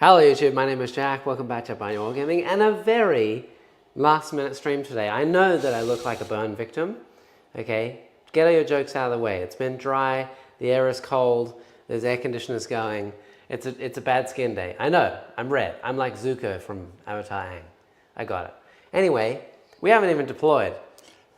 Hello YouTube, my name is Jack, welcome back to Binaural Gaming and a very last minute stream today. I know that I look like a burn victim, okay? Get all your jokes out of the way. It's been dry, the air is cold, there's air conditioners going. It's a bad skin day. I know, I'm red. I'm like Zuko from Avatar Aang. I got it. Anyway, we haven't even deployed.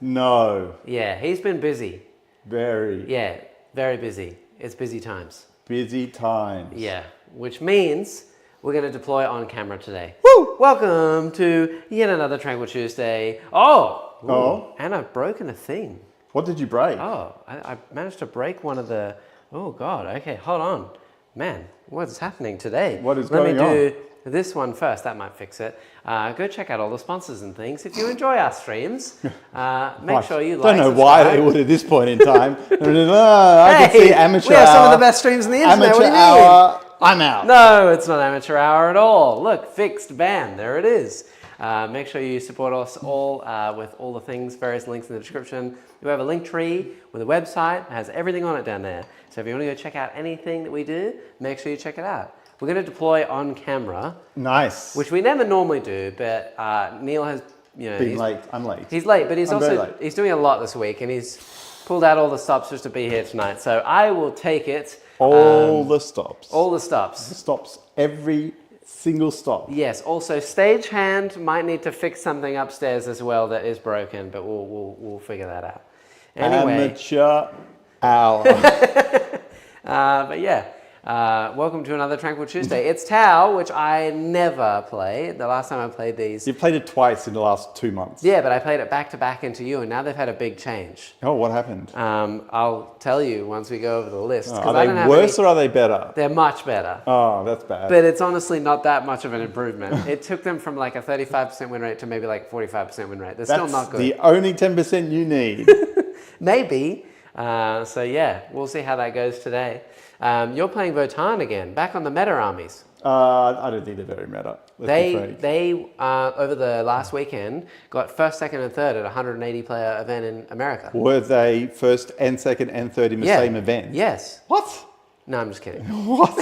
No. Yeah, he's been busy. Very. Yeah, very busy. It's busy times. Busy times. Yeah, which means we're going to deploy on camera today. Woo! Welcome to yet another Tranquil Tuesday. Oh! Ooh, Oh. and I've broken a thing. What did you break? Oh, I managed to break one of the... Oh, God. Okay, hold on. Man, what's happening today? What is going on? Let me do this one first. That might fix it. Go check out all the sponsors and things. If you enjoy our streams, make sure you like, I don't know why they would at this point in time. I can see amateur we have some of hour, the best streams on the internet. Amateur What do you mean? hour. I'm out. No, it's not amateur hour at all. Look, fixed ban. There it is. Make sure you support us all with all the things, various links in the description. We have a link tree with a website. It has everything on it down there. So if you want to go check out anything that we do, make sure you check it out. We're going to deploy on camera. Nice. Which we never normally do, but Neil has, Been late. I'm late. He's late, but he's I'm very also late. he's doing a lot this week, and he's pulled out all the stops just to be here tonight. So I will take it. All the stops. All the stops. The stops. Every single stop. Yes. Also, stagehand might need to fix something upstairs as well that is broken, but we'll figure that out. Anyway, Amateur hour. but yeah. Welcome to another Tranquil Tuesday. It's Tau, which I never play. The last time I played these... You played it twice in the last 2 months. Yeah, but I played it back to back into you, and now they've had a big change. Oh, what happened? I'll tell you once we go over the list. Are they worse or are they better? They're much better. Oh, that's bad. But it's honestly not that much of an improvement. It took them from like a 35% win rate to maybe like 45% win rate. They're still not good. That's the only 10% you need. Maybe. So yeah, we'll see how that goes today. You're playing Votann again, back on the meta armies. I don't think they're very meta. They over the last weekend got first, second, and third at a 180 player event in America. Were they first and second and third in the same event? Yes. What? No, I'm just kidding. What?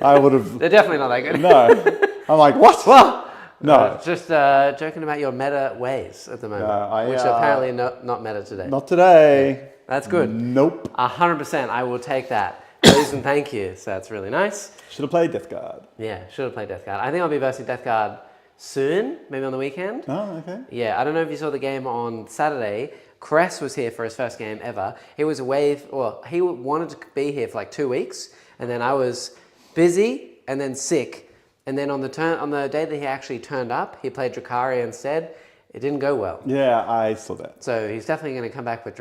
I would have. They're definitely not that good. No. I'm like, what? Well, no. Just joking about your meta ways at the moment, which are apparently not meta today. Not today. That's good. Nope. 100%. I will take that. Please and thank you. So that's really nice. Should have played Death Guard. Yeah, should have played Death Guard. I think I'll be versing Death Guard soon, maybe on the weekend. Oh, okay. Yeah, I don't know if you saw the game on Saturday. Cress was here for his first game ever. He was he wanted to be here for like 2 weeks, and then I was busy and then sick. And then on the day that he actually turned up, he played Drukhari instead. It didn't go well. Yeah, I saw that. So he's definitely going to come back with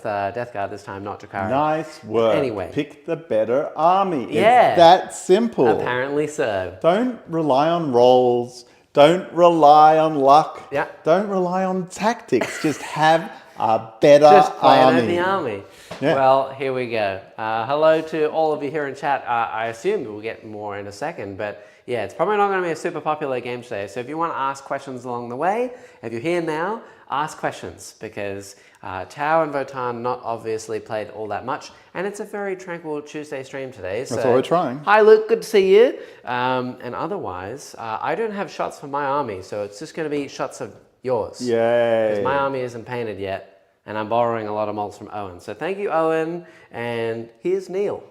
Death Guard this time, not Drukhari. Nice work. Anyway. Pick the better army. Yeah. It's that simple. Apparently so. Don't rely on rolls. Don't rely on luck. Yeah. Don't rely on tactics. Just have a better Just play army. it in the army. Yeah. Well, here we go. Hello to all of you here in chat. I assume we'll get more in a second, but yeah, it's probably not going to be a super popular game today. So if you want to ask questions along the way, if you're here now, ask questions because Tau and Votann not obviously played all that much, and it's a very tranquil Tuesday stream today. So, That's what we're trying. Hi Luke, good to see you. And otherwise, I don't have shots for my army, so it's just going to be shots of yours. Yay. Because my army isn't painted yet, and I'm borrowing a lot of molds from Owen. So thank you, Owen, and here's Neil.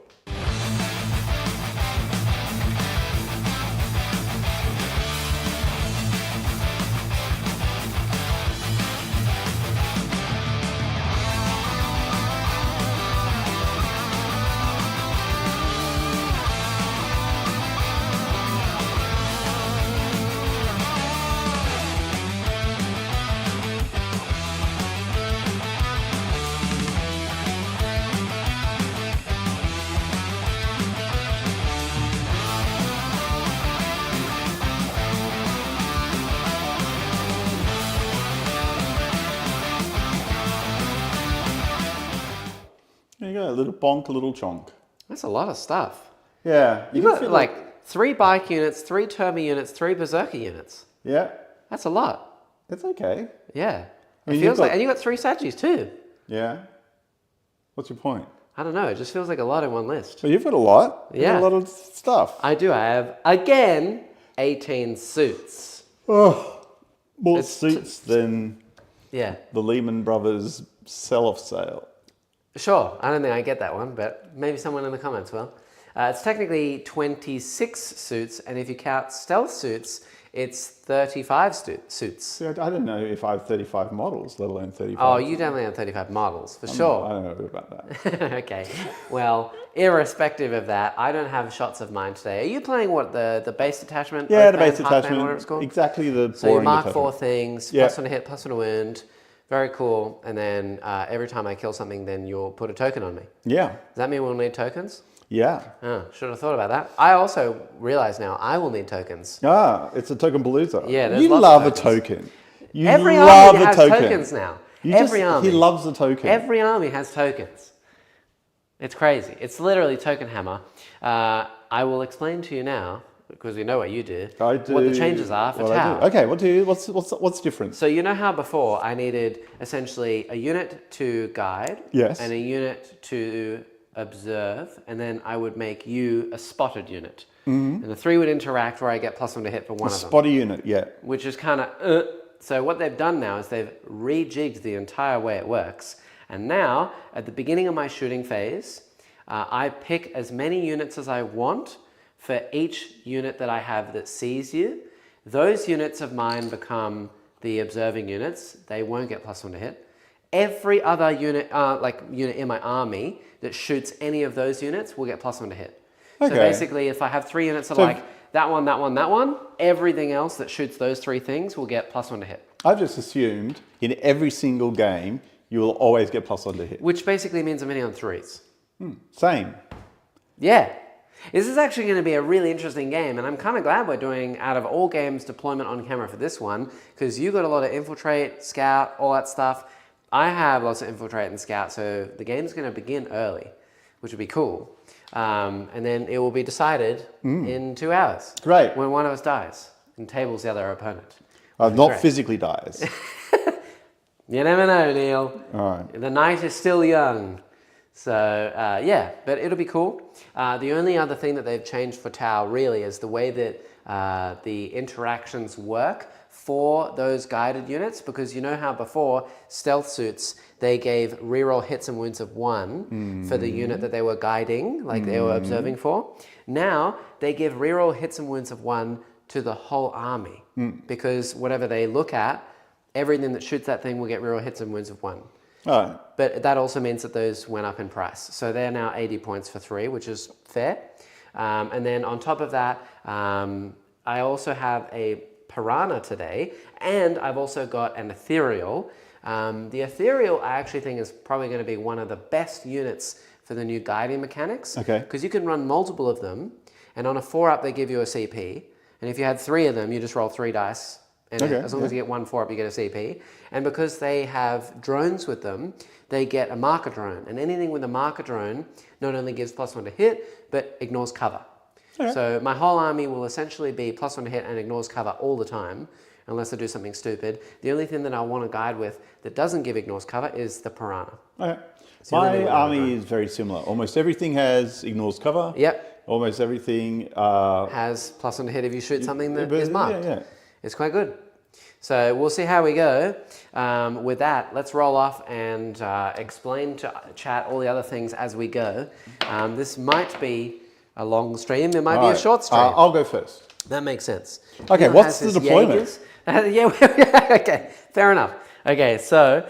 There you go. A little bonk, a little chonk. That's a lot of stuff. Yeah. You've got like 3 bike units, 3 Termi units, 3 Berserker units. Yeah. That's a lot. It's okay. Yeah. I mean, It feels like, and you got 3 Sagis too. Yeah. What's your point? I don't know. It just feels like a lot in one list. Well, you've got a lot. You've got Yeah. a lot of stuff. I do. I have, again, 18 suits. Oh, more It's suits than Yeah. the Lehman Brothers sell-off sale. Sure. I don't think I get that one, but maybe someone in the comments will. It's technically 26 suits, and if you count stealth suits, it's 35 suits. See, I don't know if I have 35 models, let alone 35. Oh, you definitely have 35 models, for sure. I don't know about that. Okay. Well, irrespective of that, I don't have shots of mine today. Are you playing what, the base detachment? Yeah, the Open, base half band, detachment. whatever it's called? Exactly the So you boring mark detachment. 4 things, Yeah. plus 1 to hit, plus 1 to wound. Very cool. And then every time I kill something, then you'll put a token on me. Yeah, Does that mean we'll need tokens? yeah. Oh, should have thought about that. I also realize now I will need tokens. Ah, it's a token palooza. Yeah, there's you lots love of a token. You Every love army a has token. tokens now. You Every just, army. He loves a token. Every army has tokens. It's crazy. It's literally token hammer. I will explain to you now, because we know what you do, I do. what the changes are for what Tau. I do. Okay, what's different? So you know how before I needed essentially a unit to guide, Yes. and a unit to observe, and then I would make you a spotted unit. And the 3 would interact where I get +1 to hit for one of them. Spotty unit, yeah. Which is kind of, So what they've done now is they've rejigged the entire way it works. And now, at the beginning of my shooting phase, I pick as many units as I want for each unit that I have that sees you. Those units of mine become the observing units. They won't get +1 to hit. Every other unit, unit in my army that shoots any of those units will get +1 to hit. Okay. So basically, if I have 3 units that are like that one, that one, that one, everything else that shoots those 3 things will get +1 to hit. I've just assumed in every single game you will always get +1 to hit. Which basically means I'm hitting on 3s. Same. Yeah. This is actually going to be a really interesting game, and I'm kind of glad we're doing, out of all games, deployment on camera for this one, because you got a lot of infiltrate, scout, all that stuff. I have lots of infiltrate and scout, so the game's going to begin early, which would be cool. And then it will be decided in 2 hours. Great. When one of us dies and tables the other opponent. Not great. physically dies. You never know, Neil. All right. The night is still young. So, yeah, but it'll be cool. The only other thing that they've changed for Tau really is the way that the interactions work for those guided units, because you know how before stealth suits, they gave reroll hits and wounds of 1 for the unit that they were guiding, like they were observing for. Now, they give reroll hits and wounds of 1 to the whole army, because whatever they look at, everything that shoots that thing will get reroll hits and wounds of 1. All right. But that also means that those went up in price. So they're now 80 points for 3, which is fair. And then on top of that, I also have a Piranha today, and I've also got an Ethereal. The Ethereal I actually think is probably going to be one of the best units for the new guiding mechanics. Okay. Because you can run multiple of them, and on a 4-up they give you a CP. And if you had 3 of them, you just roll 3 dice. And as long as you get 1 4-up, you get a CP. And because they have drones with them, they get a marker drone. And anything with a marker drone not only gives +1 to hit, but ignores cover. Okay. So my whole army will essentially be +1 to hit and ignores cover all the time, unless I do something stupid. The only thing that I want to guide with that doesn't give ignores cover is the Piranha. Okay. My army is very similar. Almost everything has ignores cover. Yep. Almost everything has +1 to hit if you shoot something that is marked. Yeah. It's quite good. So we'll see how we go. With that, let's roll off and explain to chat all the other things as we go. This might be a long stream. It might be a short stream. I'll go first. That makes sense. Okay, what's the deployment? Okay, fair enough. Okay, so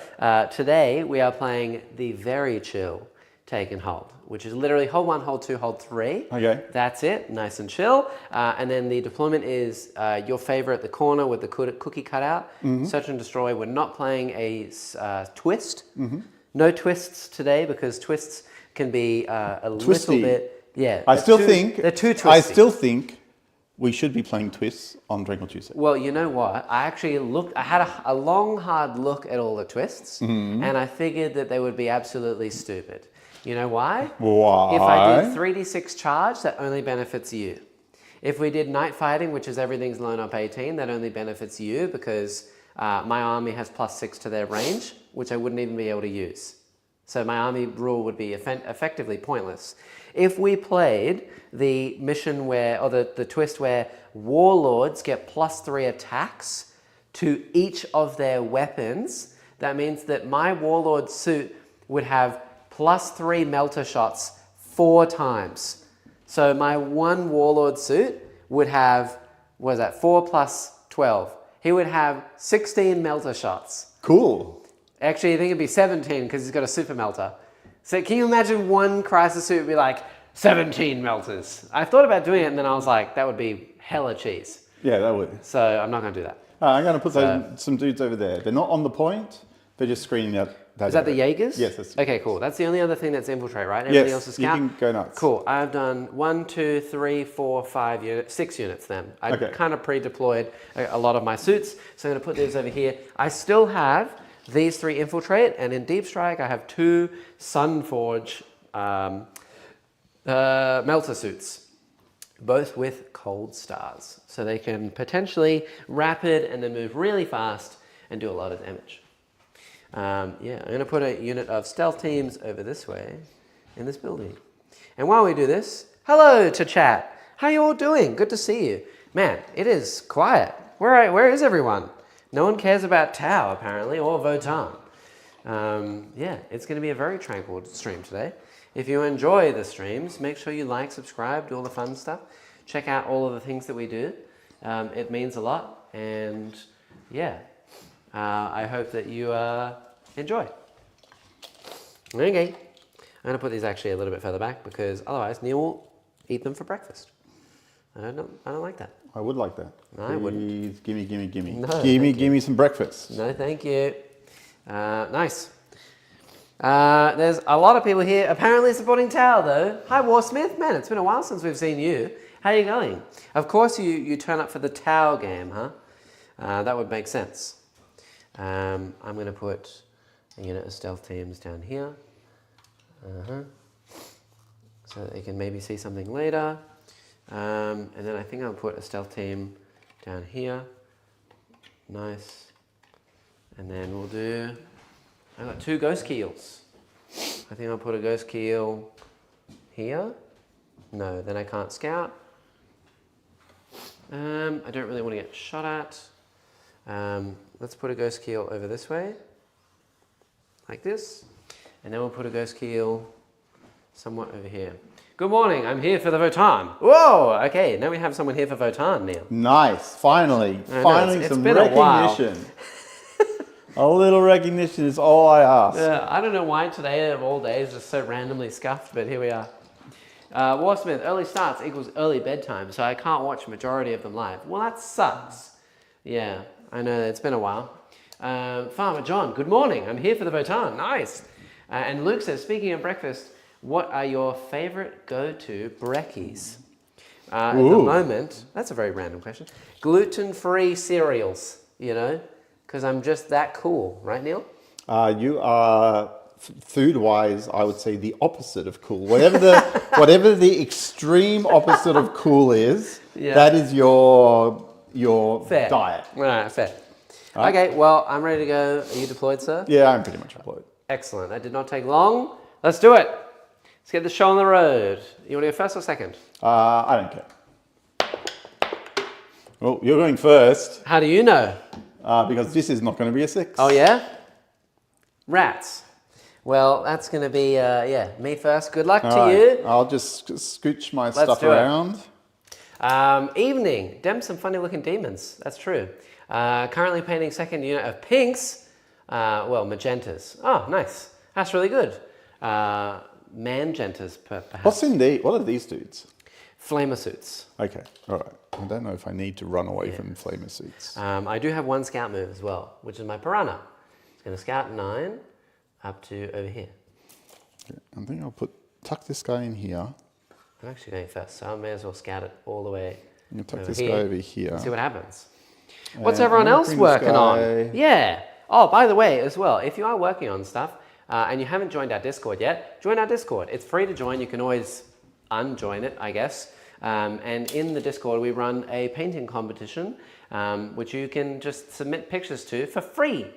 today we are playing the very chill take and hold, which is literally hold 1, hold 2, hold 3. Okay. That's it, nice and chill. And then the deployment is your favorite, the corner with the cookie cutout. Search and destroy. We're not playing a twist. No twists today, because twists can be a Twisty. little bit. Yeah. I still think they're too twisty. I still think we should be playing twists on Drink or Tuesday. Well, you know what? I actually looked. I had a long, hard look at all the twists, and I figured that they would be absolutely stupid. You know why? Why? If I did 3d6 charge, that only benefits you. If we did night fighting, which is everything's blown up 18, that only benefits you, because my army has +6 to their range, which I wouldn't even be able to use. So my army rule would be effectively pointless. If we played the mission where, or the twist where warlords get +3 attacks to each of their weapons, that means that my warlord suit would have +3 melter shots 4 times. So my one warlord suit would have, what is that, 4 plus 12. He would have 16 melter shots. Cool. Actually, I think it'd be 17 because he's got a super melter. So can you imagine one crisis suit would be like 17 melters? I thought about doing it and then I was like, that would be hella cheese. Yeah, that would. So I'm not going to do that. I'm going to put some dudes over there. They're not on the point. They're just screening out. Is that the Jaegers? Yes. That's okay, cool. That's the only other thing that's infiltrate, right? Everything else is scout? You can go nuts. Cool. I've done 1, 2, 3, 4, 5 units, 6 units then. I kind of pre-deployed a lot of my suits. So I'm going to put these over here. I still have these 3 infiltrate, and in Deep Strike I have 2 Sunforge melter suits, both with cold stars. So they can potentially rapid and then move really fast and do a lot of damage. Yeah, I'm going to put a unit of stealth teams over this way in this building. And while we do this, hello to chat. How you all doing? Good to see you. Man, it is quiet. Where is everyone? No one cares about Tau, apparently, or Votann. Yeah, it's going to be a very tranquil stream today. If you enjoy the streams, make sure you like, subscribe, do all the fun stuff. Check out all of the things that we do. It means a lot. And yeah, I hope that you enjoy. Okay. I'm going to put these actually a little bit further back because otherwise Neil will eat them for breakfast. I don't like that. I would like that. I wouldn't. Please, gimme. No, gimme some breakfast. No, thank you. Nice. There's a lot of people here apparently supporting Tau though. Hi Warsmith, man, it's been a while since we've seen you. How are you going? Of course you turn up for the Tau game, huh? That would make sense. I'm going to put a unit of stealth teams down here. So that they can maybe see something later. And then I think I'll put a stealth team down here. Nice. And then we'll do, I've got 2 ghost keels. I think I'll put a ghost keel here. No, then I can't scout. I don't really want to get shot at. Let's put a ghost keel over this way, like this. And then we'll put a ghost keel somewhat over here. Good morning, I'm here for the Votann. Whoa, okay, now we have someone here for Votann, Neil. Nice, finally it's some been recognition. A little recognition is all I ask. I don't know why today of all days is so randomly scuffed, but here we are. Warsmith, early starts equals early bedtime, so I can't watch majority of them live. Well, that sucks. Yeah, I know, it's been a while. Farmer John, good morning, I'm here for the Votann, nice. And Luke says, speaking of breakfast, what are your favorite go-to brekkies? At the moment, that's a very random question. Gluten-free cereals, you know, because I'm just that cool, right, Neil? You are, food-wise, I would say the opposite of cool. Whatever the extreme opposite of cool is, that is your fair. diet. Right, fair. Right. Okay, well, I'm ready to go. Are you deployed, sir? Yeah, I'm pretty much deployed. Excellent. That did not take long. Let's do it. Let's get the show on the road. You want to go first or second? I don't care. Well, you're going first. How do you know? Because this is not going to be a 6. Oh, yeah? Rats. Well, that's going to be, me first. Good luck to you. I'll just scooch my stuff around. Evening. Some funny looking demons. That's true. Currently painting second unit of pinks. Magentas. Oh, nice. That's really good. Mangentas, perhaps. What are these dudes? Flamer suits. Okay, all right. I don't know if I need to run away from flamer suits. I do have 1 scout move as well, which is my piranha. It's going to scout 9 up to over here. Okay, I think I'll tuck this guy in here. I'm actually going first, so I may as well scout it all the way. You tuck this guy over here. See what happens. What's everyone else working on? Yeah. Oh, by the way, as well, if you are working on stuff and you haven't joined our Discord yet, join our Discord. It's free to join. You can always unjoin it, I guess. And in the Discord, we run a painting competition, which you can just submit pictures to for free.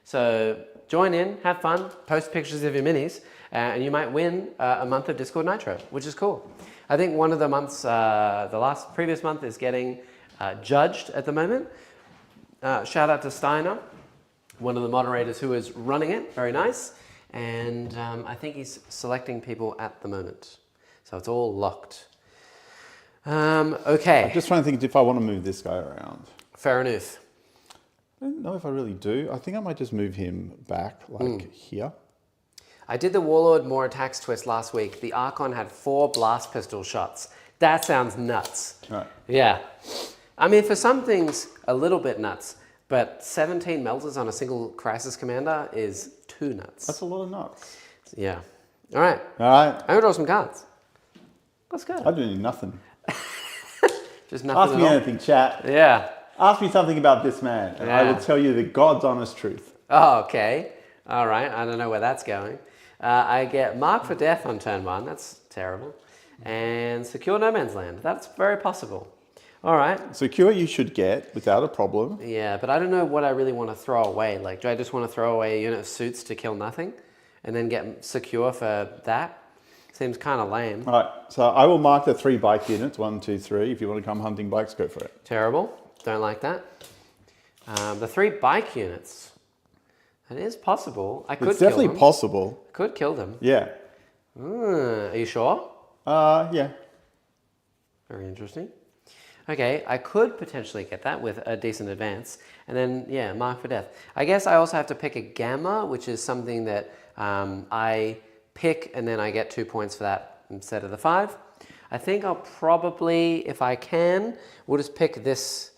So join in, have fun, post pictures of your minis, and you might win a month of Discord Nitro, which is cool. I think one of the months, the previous month is getting judged at the moment. Shout out to Steiner, one of the moderators who is running it, very nice. And I think he's selecting people at the moment. So it's all locked. Okay. I'm just trying to think if I want to move this guy around. Fair enough. I don't know if I really do. I think I might just move him back, like here. I did the Warlord more attacks twist last week. The Archon had 4 blast pistol shots. That sounds nuts. Right. Yeah. I mean, for some things, a little bit nuts. But 17 melters on a single crisis commander is too nuts. That's a lot of nuts. Yeah. All right. All right. I'm going to draw some cards. Let's go. I do need nothing. Just nothing Ask at me all. anything, chat. Yeah. Ask me something about this man, and I will tell you the God's honest truth. Oh, okay. All right. I don't know where that's going. I get Mark for Death on turn 1. That's terrible. And Secure No Man's Land. That's very possible. All right. Secure you should get without a problem. Yeah, but I don't know what I really want to throw away. Like, do I just want to throw away a unit of suits to kill nothing and then get Secure for that? Seems kind of lame. All right, so I will mark the 3 bike units, 1, 2, 3. If you want to come hunting bikes, go for it. Terrible. Don't like that. The 3 bike units. It is possible. I could It's kill definitely them. possible. Could kill them. Yeah. Are you sure? Yeah. Very interesting. Okay, I could potentially get that with a decent advance. And then, yeah, Mark for Death. I guess I also have to pick a Gamma, which is something that I pick and then I get 2 points for that instead of the 5. I think I'll probably, if I can, we'll just pick this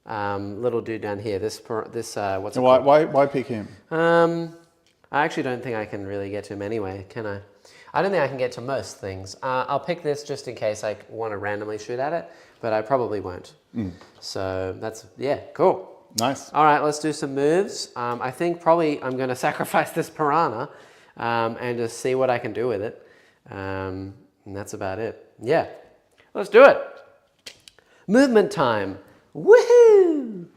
little dude down here. This what's it called? Why pick him? I actually don't think I can really get to him anyway, can I? I don't think I can get to most things. I'll pick this just in case I want to randomly shoot at it, but I probably won't. So that's, yeah, cool. Nice. All right, let's do some moves. I think probably I'm going to sacrifice this Piranha and just see what I can do with it. And that's about it. Yeah, let's do it. Movement time. Woohoo!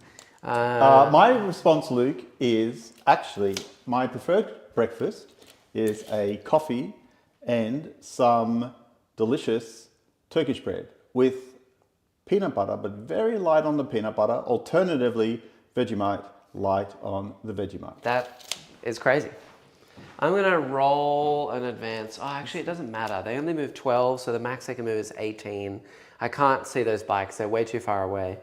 My response, Luke, is actually my preferred breakfast is a coffee and some delicious Turkish bread with peanut butter, but very light on the peanut butter. Alternatively, Vegemite, light on the Vegemite. That is crazy. I'm going to roll an advance. Oh, actually, it doesn't matter. They only move 12, so the max they can move is 18. I can't see those bikes. They're way too far away.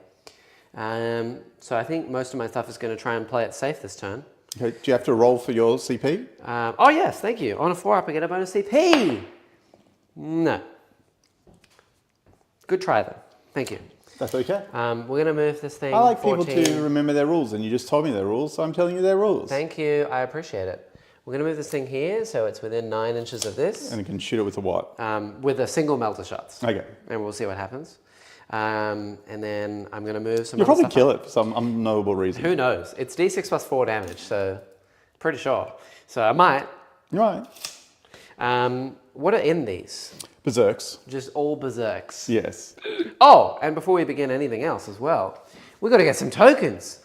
So I think most of my stuff is going to try and play it safe this turn. Okay, do you have to roll for your CP? Oh, yes, thank you. On a 4-up, I get a bonus CP. No. Good try, though. Thank you. That's okay. We're going to move this thing I like 14. people to remember their rules, and you just told me their rules, so I'm telling you their rules. Thank you. I appreciate it. We're going to move this thing here, so it's within 9 inches of this. And you can shoot it with a what? With a single melter shots. Okay. And we'll see what happens. And then I'm going to move some. You'll probably stuff kill up. it for some unknowable reason. Who knows? It's D6 plus 4 damage, so pretty sure. So I might. Right. What are in these? Berserks. Just all berserks. Yes. Oh, and before we begin anything else as well, we've got to get some tokens.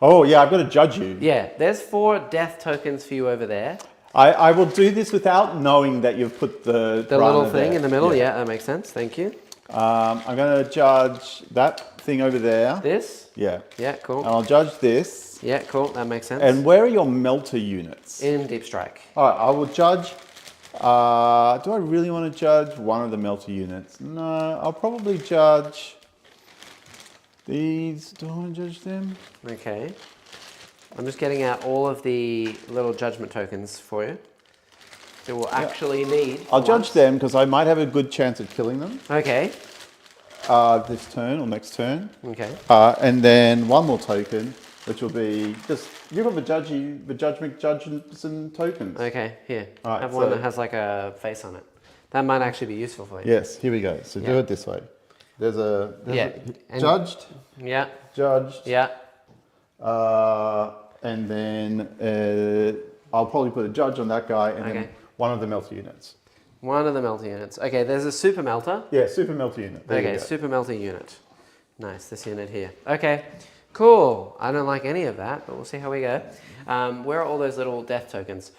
Oh, yeah, I've got to judge you. Yeah, there's 4 death tokens for you over there. I will do this without knowing that you've put the little thing there. in the middle. Yeah, that makes sense. Thank you. I'm going to judge that thing over there. This? Yeah. Yeah, cool. And I'll judge this. Yeah, cool. That makes sense. And where are your melter units? In Deep Strike. All right, I will judge. Do I really want to judge one of the melter units? No, I'll probably judge these. Do I want to judge them? Okay. I'm just getting out all of the little judgment tokens for you. So we'll actually need. I'll judge them because I might have a good chance at killing them. Okay. This turn or next turn. Okay. And then one more token, which will be just give them the judgments and tokens. Okay, here. All right, have one so- that has like a face on it. That might actually be useful for you. Yes, here we go. So do Yeah. it this way. There's a and- judged, Yeah. judged, Yeah. and then I'll probably put a judge on that guy, and Okay. then one of the melter units. One of the melter units. Okay, there's a super melter. Yeah, super melter unit. There you Okay, go. super melter unit. Nice, this unit here. Okay, Cool. I don't like any of that, but we'll see how we go. Where are all those little death tokens?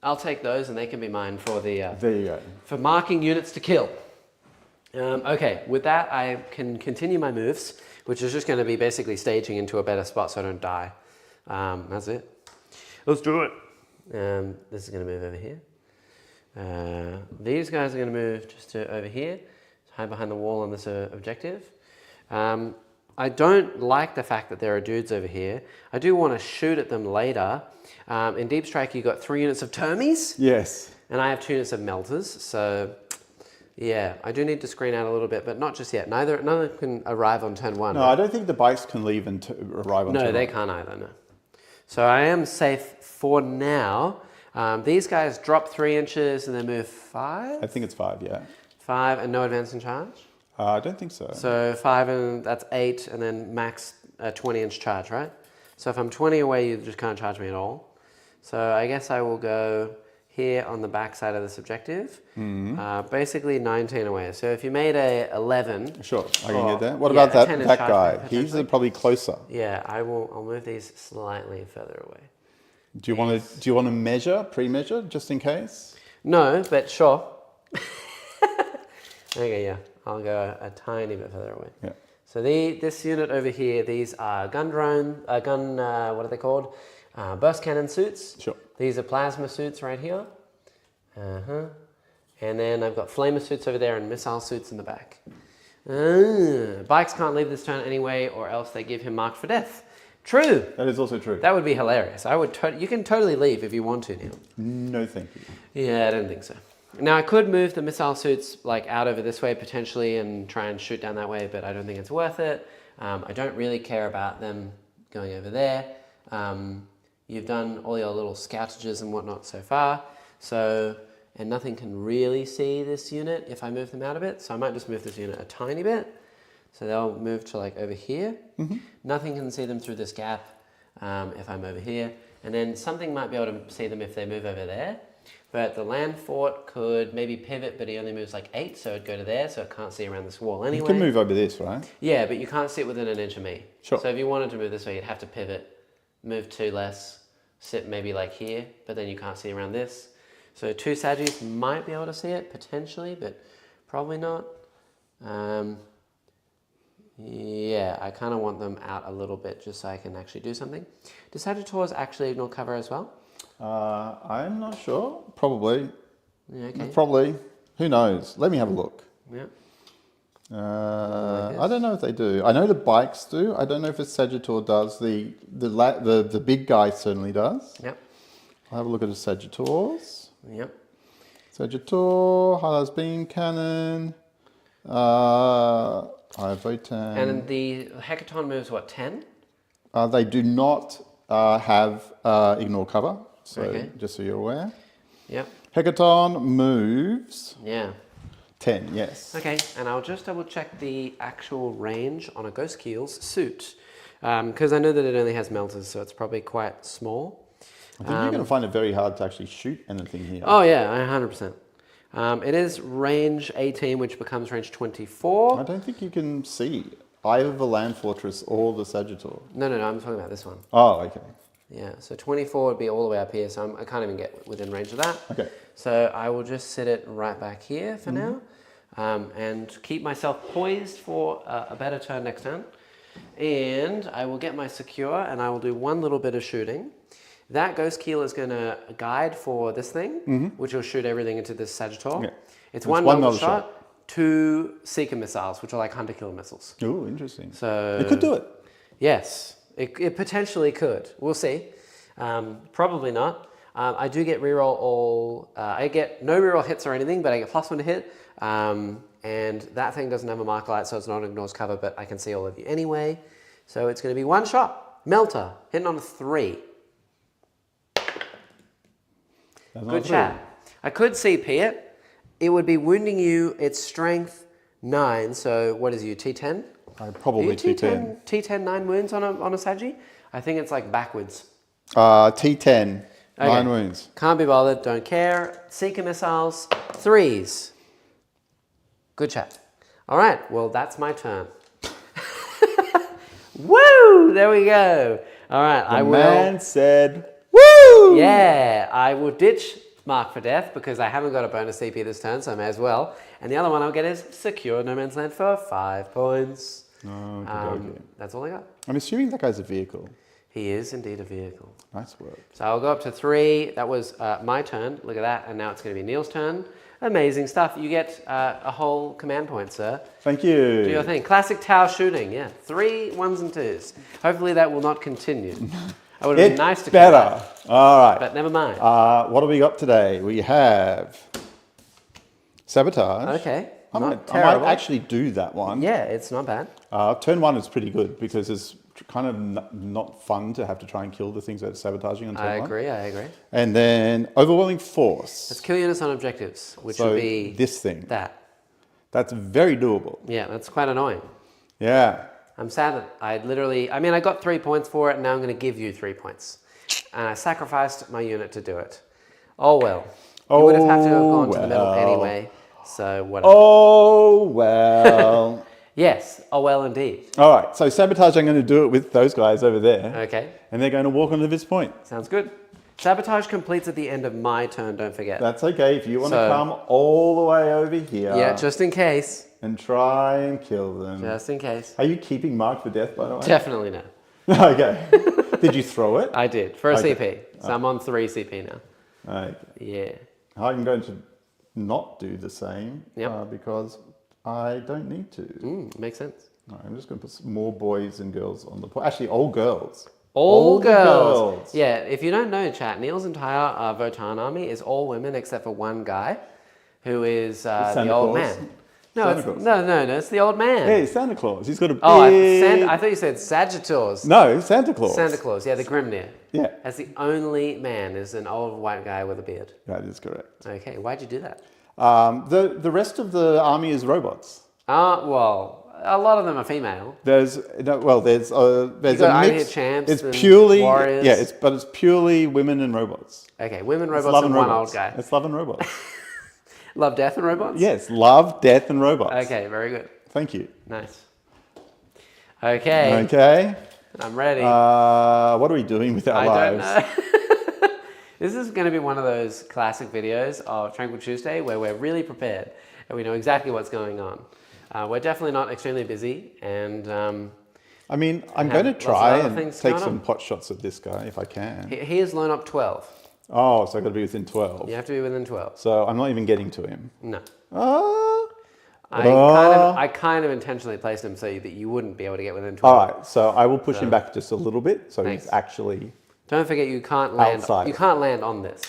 I'll take those, and they can be mine for the There you go. for marking units to kill. Okay, with that, I can continue my moves, which is just going to be basically staging into a better spot so I don't die. That's it. Let's do it. This is going to move over here. These guys are going to move just to over here, hide behind the wall on this objective. I don't like the fact that there are dudes over here. I do want to shoot at them later. In Deep Strike, you got 3 units of termies. Yes. And I have 2 units of melters, so yeah, I do need to screen out a little bit, but not just yet. Neither can arrive on turn 1. No, I don't think the bikes can leave and arrive on turn 1. No, they can't either, no. So I am safe for now. These guys drop 3 inches and then move 5? I think it's 5, yeah. 5 and no advance in charge? I don't think so. So 5 and that's 8 and then max 20-inch charge, right? So if I'm 20 away, you just can't charge me at all. So I guess I will go here on the back side of this objective. Basically 19 away. So if you made a 11... Sure, I can get that. What about that guy? He's probably closer. Yeah, I'll move these slightly further away. Do you want to measure, pre-measure, just in case? No, but sure. Okay, yeah. I'll go a tiny bit further away. Yeah. So this unit over here, these are what are they called? Burst cannon suits. Sure. These are plasma suits right here. And then I've got flamer suits over there and missile suits in the back. Bikes can't leave this turn anyway, or else they give him mark for death. True. That is also true. That would be hilarious. You can totally leave if you want to, Neil. No, thank you. Yeah, I don't think so. Now I could move the missile suits like out over this way potentially and try and shoot down that way, but I don't think it's worth it. I don't really care about them going over there. You've done all your little scoutages and whatnot so far, and nothing can really see this unit if I move them out of it, so I might just move this unit a tiny bit. So they'll move to like over here. Nothing can see them through this gap if I'm over here, and then something might be able to see them if they move over there. But the land fort could maybe pivot, but he only moves like 8, so it'd go to there, so it can't see around this wall anyway. You can move over this, right? Yeah, but you can't sit within an inch of me. Sure. So if you wanted to move this way, you'd have to pivot, move 2 less, sit maybe like here, but then you can't see around this. So 2 Saggies might be able to see it, potentially, but probably not. Yeah, I kind of want them out a little bit just so I can actually do something. Do Sagittars actually ignore cover as well? I'm not sure. Probably. Yeah, okay. Probably. Who knows? Let me have a look. Yeah. I don't know if they do. I know the bikes do. I don't know if a Sagittar does. The big guy certainly does. Yep. I'll have a look at the Sagittars. Yep. Sagittar, Highlights Beam Cannon. I have Votann. And the Hecaton moves what, 10? They do not have ignore cover. So Okay. just so you're aware. Yep. Hecaton moves Yeah. 10, yes. Okay, and I'll just double check the actual range on a Ghost Keel's suit. Because I know that it only has melters, so it's probably quite small. I think you're going to find it very hard to actually shoot anything here. Oh yeah, 100%. It is range 18, which becomes range 24. I don't think you can see either the Land Fortress or the Sagittar. No, I'm talking about this one. Oh, okay. Yeah, so 24 would be all the way up here, so I can't even get within range of that. Okay. So I will just sit it right back here for now, and keep myself poised for a better turn next turn. And I will get my secure, and I will do one little bit of shooting. That Ghost Keel is going to guide for this thing, which will shoot everything into this Sagittar. Yeah. It's one novel shot, 2 Seeker missiles, which are like hunter-killer missiles. Oh, interesting. So it could do it. Yes, it potentially could. We'll see. Probably not. I do get reroll all. I get no reroll hits or anything, but I get +1 to hit. And that thing doesn't have a mark light, so it's not ignores cover, but I can see all of you anyway. So it's going to be 1 shot. Melter, hitting on a 3. Good chat. I could CP it. It would be wounding you. Its strength 9. So what is you, T10? Probably T10. T10 9 wounds on a Saggy? I think it's like backwards. T10, 9 wounds. Can't be bothered, don't care. Seeker missiles, 3s. Good chat. All right, well, that's my turn. Woo! There we go. All right, I The will. man said, woo! Yeah, I will ditch Mark for Death because I haven't got a bonus CP this turn, so I may as well. And the other one I'll get is Secure No Man's Land for 5 points. Okay. That's all I got. I'm assuming that guy's a vehicle. He is indeed a vehicle. Nice work. So I'll go up to 3. That was my turn. Look at that. And now it's going to be Neil's turn. Amazing stuff. You get a whole command point, sir. Thank you. Do your thing. Classic tower shooting. Yeah. 3 1s and 2s. Hopefully that will not continue. I would have been nice to better. All right. But never mind. What do we got today? We have Sabotage. Okay. I Not might terrible. actually do that one. Yeah, it's not bad. Turn 1 is pretty good because it's kind of not fun to have to try and kill the things that are sabotaging on turn 1. I agree. And then Overwhelming Force. Let's kill units on objectives, which So would be this thing. That's very doable. Yeah, that's quite annoying. Yeah. I'm sad that I got 3 points for it, and now I'm going to give you 3 points. And I sacrificed my unit to do it. Oh well. You would have had to have gone to the middle anyway, so whatever. Oh, well. Yes, oh well indeed. All right, so Sabotage, I'm going to do it with those guys over there. Okay. And they're going to walk onto this point. Sounds good. Sabotage completes at the end of my turn, don't forget. That's okay. If you want to come all the way over here. Yeah, just in case. And try and kill them. Just in case. Are you keeping Mark for Death, by the way? Definitely no. Okay. Did you throw it? I did, for a Okay. CP. So I'm on 3 CP now. Okay. Yeah. I'm going to not do the same Yep. because I don't need to. Makes sense. All right, I'm just going to put some more boys and girls on the point. Actually, all girls. All the girls. Yeah, if you don't know, chat, Neil's entire Votann army is all women except for one guy who is Santa the old Claus? man. No, Santa it's, Claus. no, it's the old man. Hey, Santa Claus. He's got a big... Oh, I thought you said Sagittarius. No, Santa Claus. Santa Claus, yeah, the Grimnir. Yeah. That's the only man is an old white guy with a beard. That is correct. Okay, why'd you do that? The rest of the army is robots. Well, a lot of them are female. There's a got mix. Iron Champs It's and purely warriors. yeah. It's purely women and robots. Okay, women, It's robots, love and and one robots. old guy. It's love and robots. Love, death, and robots? Yes, love, death, and robots. Okay, very good. Thank you. Nice. Okay, Okay. I'm ready. What are we doing with our I don't lives? know. This is going to be one of those classic videos of Tranquil Tuesday where we're really prepared and we know exactly what's going on. We're definitely not extremely busy, and I mean, I'm have going to lots of try other and things take going some on. pot shots at this guy if I can. he is loan up 12. Oh, so I've got to be within 12. You have to be within 12. So I'm not even getting to him. No. Ah. I kind of intentionally placed him so that you wouldn't be able to get within 12. All right, so I will push him back just a little bit, so Thanks. he's actually. Don't forget you can't land. Outside. You can't land on this.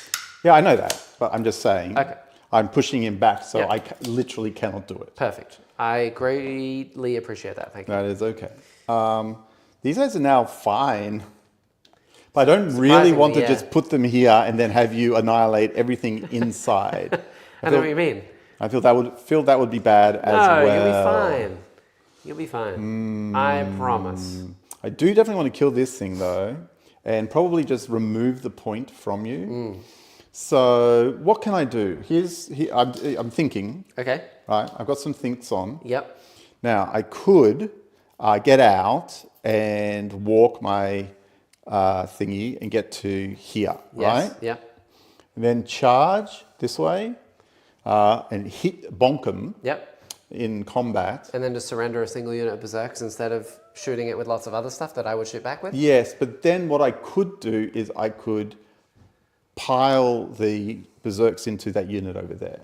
Yeah, I know that, but I'm just saying. Okay. I'm pushing him back, so Yeah. I literally cannot do it. Perfect. I greatly appreciate that. Thank you. That is okay. These guys are now fine, but I don't really want to yeah. just put them here and then have you annihilate everything inside. I know what you mean. I feel that would be bad as well. No, you'll be fine. You'll be fine. I promise. I do definitely want to kill this thing though, and probably just remove the point from you. So what can I do? I'm thinking. Okay. Right, I've got some thinks on. Yep. Now I could get out and walk my thingy and get to here, Yes. right? Yep. And then charge this way and bonk them Yep. in combat. And then just surrender a single unit of berserks instead of shooting it with lots of other stuff that I would shoot back with? Yes, but then what I could do is I could pile the berserks into that unit over there.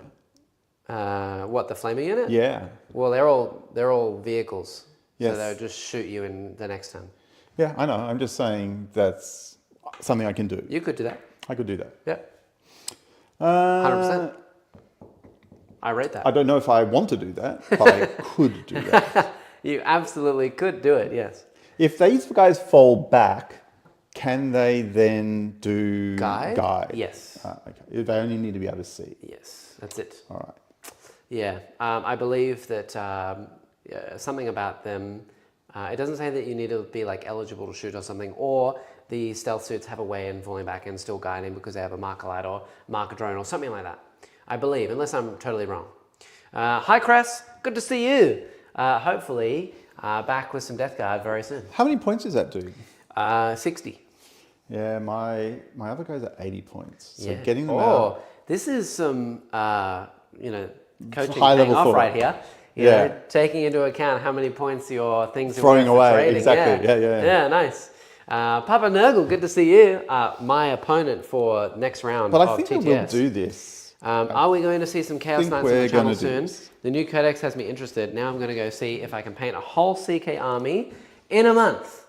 What, the flamer unit? Yeah. Well, they're all vehicles. Yes. So they'll just shoot you in the next turn. Yeah, I know. I'm just saying that's something I can do. You could do that. I could do that. Yep. 100%. 100%. I rate that. I don't know if I want to do that, but I could do that. You absolutely could do it, yes. If these guys fall back, can they then do guide? Yes. Okay. They only need to be able to see. Yes, that's it. All right. Yeah, I believe that something about them, it doesn't say that you need to be like eligible to shoot or something, or the stealth suits have a way in falling back and still guiding because they have a marker light or marker drone or something like that. I believe, unless I'm totally wrong. Hi Cress, good to see you. Hopefully back with some Death Guard very soon. How many points does that do? 60. Yeah, my other guy's at 80 points. So Yeah. getting them out. This is some, coaching High paying level off thought. right here. You Yeah. know, taking into account how many points your things are Throwing worth for away, trading. exactly. Yeah. Yeah, nice. Papa Nurgle, good to see you. My opponent for next round But I of think TTS. we'll do this. Are we going to see some Chaos think Knights on we're the channel gonna do soon? this. The new codex has me interested. Now I'm going to go see if I can paint a whole CK army in a month.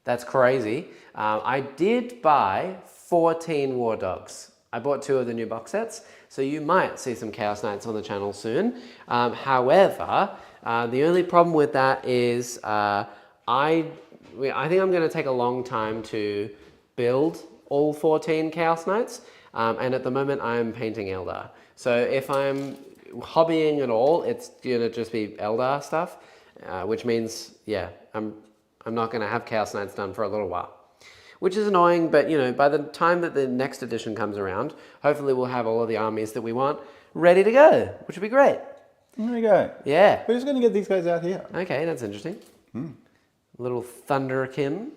That's crazy. I did buy 14 War Dogs. I bought 2 of the new box sets, so you might see some Chaos Knights on the channel soon. However, the only problem with that is I think I'm going to take a long time to build all 14 Chaos Knights, and at the moment I'm painting Eldar. So if I'm hobbying at all, it's going to just be Eldar stuff, which means, yeah, I'm not going to have Chaos Knights done for a little while. Which is annoying, but you know, by the time that the next edition comes around, hopefully we'll have all of the armies that we want ready to go, which would be great. There we go. Yeah. We're just going to get these guys out here. Okay, that's interesting. Little Thunderkin.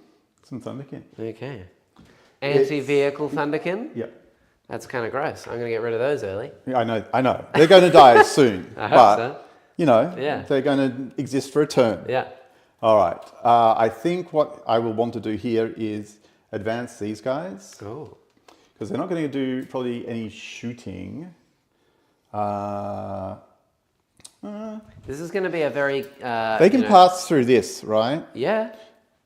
Some Thunderkin. Okay. Anti-vehicle Thunderkin. Yep. That's kind of gross. I'm going to get rid of those early. Yeah, I know. They're going to die soon. I hope but, so. you know, Yeah. they're going to exist for a turn. Yeah. All right. I think what I will want to do here is advance these guys. Oh. Because they're not going to do probably any shooting. This is going to be a very... They can pass through this, right? Yeah.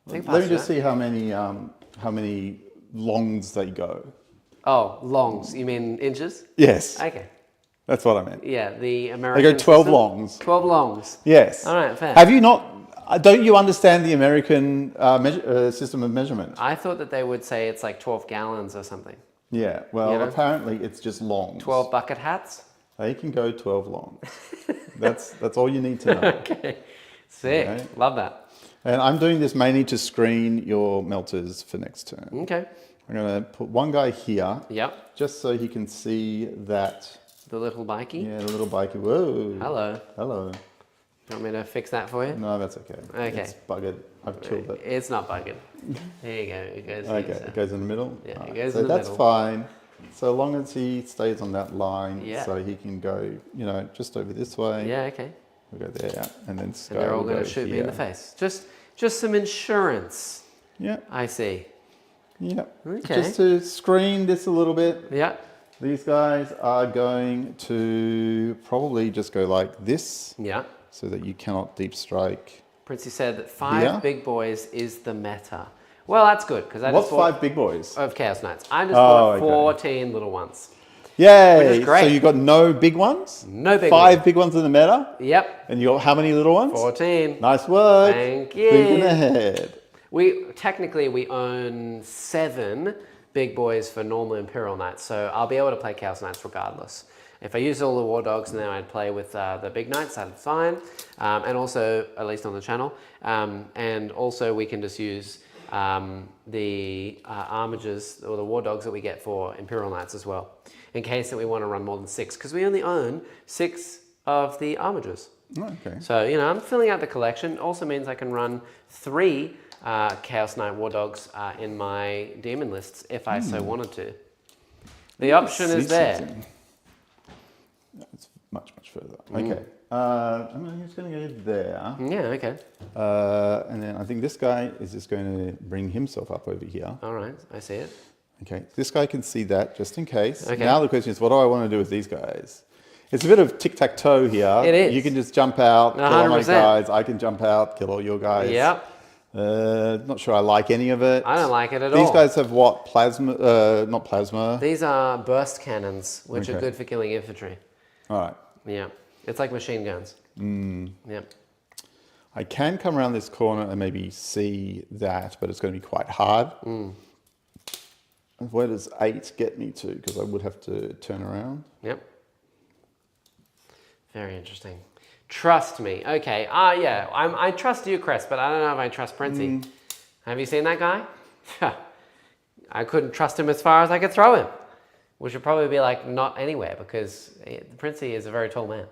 They can Let me pass just that. see how many longs they go. Oh, longs. You mean inches? Yes, Okay. that's what I meant. Yeah, the They American go 12 system. longs. 12 longs. Yes. All right, fair. Have you not? Don't you understand the American system of measurement? I thought that they would say it's like 12 gallons or something. Yeah. Well, You know? apparently it's just longs. 12 bucket hats? They can go 12 longs. that's all you need to know. Okay. Sick. Okay. Love that. And I'm doing this mainly to screen your melters for next turn. Okay. I'm going to put one guy here. Yep. Just so he can see that. The little bikey. Yeah, the little bikey. Whoa. Hello. Hello. Do you want me to fix that for you? No, that's okay. Okay. It's buggered. I've killed it. It's not bugging. There you go. It goes here, Okay, so. it goes in the middle. Yeah, it Alright, goes so in the that's middle. fine. So long as he stays on that line, Yeah. so he can go, you know, just over this way. Yeah, okay. We'll go there, and then And Sky they're all will going go to shoot me here. in the face. Just some insurance, Yeah, I see. yeah. Okay. Just to screen this a little bit. Yeah. These guys are going to probably just go like this, Yeah. so that you cannot deep strike. Princey said that 5 Yeah. big boys is the meta. Well, that's good because I What's just bought 5 big boys? of Chaos Knights. I just Oh, bought okay. 14 little ones. Yay! Which is great. So you got no big ones? No big 5 ones. big ones in the meta? Yep. And you got how many little ones? 14. Nice work. Thank you. Thinking ahead. Technically we own 7 big boys for normal Imperial Knights, so I'll be able to play Chaos Knights regardless. If I use all the War Dogs and then I'd play with the big Knights, that's fine. And also, at least on the channel, and also we can just use the armigers or the War Dogs that we get for Imperial Knights as well, in case that we want to run more than 6, because we only own 6 of the armigers. Oh, okay. So, you know, I'm filling out the collection. Also means I can run 3 Chaos Knight War Dogs in my demon lists if I so wanted to. The option is there. Something. It's much further. Okay. I'm just going to go there. Yeah, okay. And then I think this guy is just going to bring himself up over here. All right, I see it. Okay. This guy can see that just in case. Okay. Now the question is, what do I want to do with these guys? It's a bit of tic-tac-toe here. It is. You can just jump out, kill all my 100%. guys. I can jump out, kill all your guys. Yep. Not sure I like any of it. I don't like it at These all. guys have what? Plasma? Not plasma. These are burst cannons, which are Okay. good for killing infantry. All right. Yeah. It's like machine guns. Yep. I can come around this corner and maybe see that, but it's going to be quite hard. Where does 8 get me to? Because I would have to turn around. Yep. Very interesting. Trust me. Okay. Yeah. I trust you, Crest, but I don't know if I trust Princey. Have you seen that guy? I couldn't trust him as far as I could throw him, which would probably be like not anywhere because Princey is a very tall man.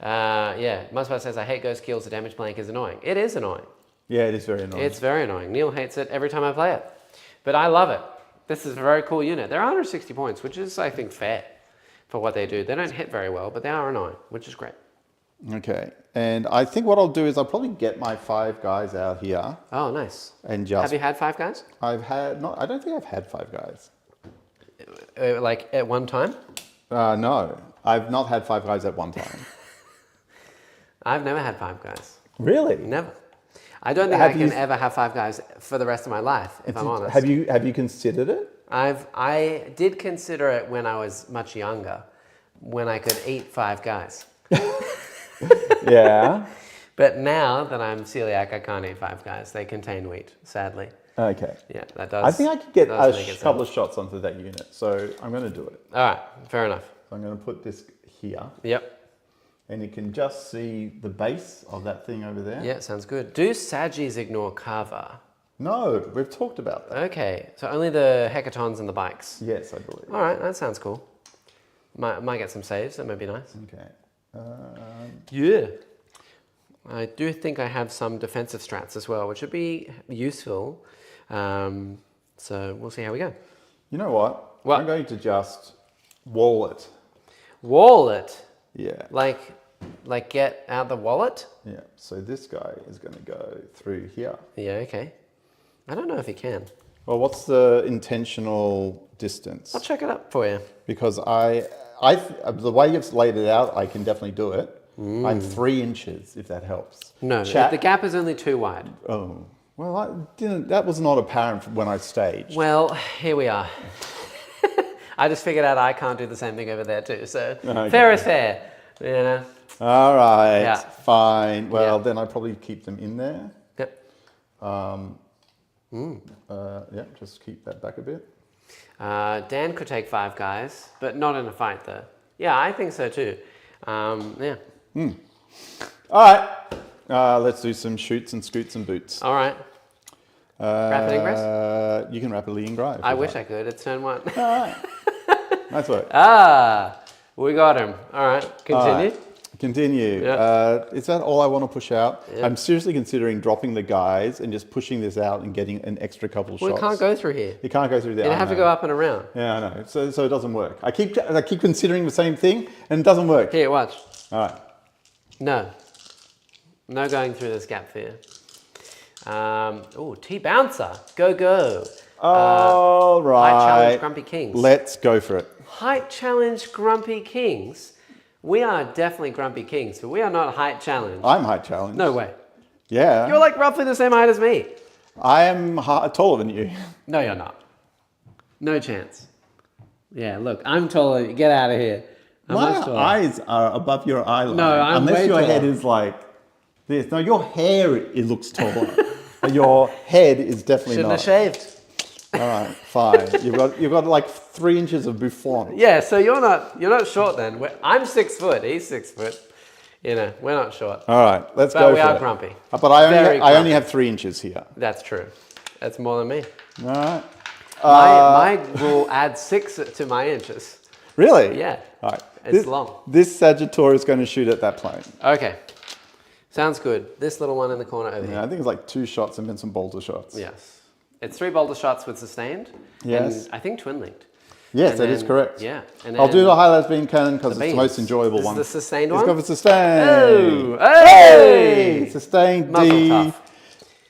Yeah, Muspar says, I hate ghost kills, the damage blank is annoying. It is annoying. Yeah, it is very annoying. It's very annoying. Neil hates it every time I play it. But I love it. This is a very cool unit. They're 160 points, which is, I think, fair for what they do. They don't hit very well, but they are annoying, which is great. Okay, and I think what I'll do is I'll probably get my 5 guys out here. Oh, nice. And just... Have you had 5 guys? I don't think I've had 5 guys. Like at one time? No, I've not had 5 guys at one time. I've never had 5 guys. Really? Never. I don't think I can ever have 5 guys for the rest of my life, if I'm honest. Have you considered it? I did consider it when I was much younger, when I could eat 5 guys. Yeah. But now that I'm celiac, I can't eat 5 guys. They contain wheat, sadly. Okay. Yeah, that does. I think I could get a make couple of shots onto that unit, so I'm going to do it. All right, fair enough. So I'm going to put this here. Yep. And you can just see the base of that thing over there. Yeah, sounds good. Do Sagis ignore Kava? No, we've talked about that. Okay, so only the hecatons and the bikes. Yes, I believe. All right, that sounds cool. Might get some saves, that might be nice. Okay. Yeah. I do think I have some defensive strats as well, which would be useful. So we'll see how we go. You know what? What? I'm going to just wall it. Wall it? Yeah. Like get out the wallet? Yeah. So this guy is going to go through here. Yeah, okay. I don't know if he can. Well, what's the intentional distance? I'll check it up for you. Because the way you've laid it out, I can definitely do it. I'm 3 inches, if that helps. No, the gap is only 2 wide. Oh, well, that was not apparent when I staged. Well, here we are. I just figured out I can't do the same thing over there too, so okay. Fair is fair, you know. All right, yeah. Fine. Well, then I probably keep them in there. Yep. Yeah, just keep that back a bit. Dan could take 5 guys, but not in a fight though. Yeah, I think so too. Yeah. All right, let's do some shoots and scoots and boots. All right. Rapid ingress? You can rapidly ingress. I wish I could. It's turn 1. All right. Nice work. We got him. All right, continue. All right. Continue. Yep. Is that all I want to push out? Yep. I'm seriously considering dropping the guys and just pushing this out and getting an extra couple shots. We can't go through here. You can't go through there. You have to go up and around. Yeah, I know. So it doesn't work. I keep considering the same thing and it doesn't work. Here, watch. All right. No going through this gap for you. T-Bouncer. Go. All right. Height Challenge Grumpy Kings. Let's go for it. Height Challenge Grumpy Kings? We are definitely Grumpy Kings, but we are not Height Challenge. I'm height challenged. No way. Yeah. You're like roughly the same height as me. I am taller than you. No, you're not. No chance. Yeah, look, I'm taller. Get out of here. My eyes are above your eye line. No, I'm unless way your taller. head is like this. No, your hair it looks taller. Your head is definitely Shouldn't not. have shaved. All right, fine. You've got like 3 inches of buffon. Yeah, so you're not short then. I'm 6 foot. He's 6 foot. You know, we're not short. All right, let's But go we for are it. grumpy. But I Very only have 3 inches here. That's true. That's more than me. All right. My rule adds 6 to my inches. Really? Yeah. All right. It's long. This Sagittarius is going to shoot at that plane. Okay. Sounds good. This little one in the corner over Yeah, here. I think it's like 2 shots and then some bolter shots. Yes. It's 3 boulder shots with sustained. Yes. And I think twin linked. Yes, that is correct. Yeah. And I'll do then the highlights beam cannon because it's the beams. most enjoyable This one. is the sustained It's one? got the sustained. Oh! Hey! Sustained Muzzle D3.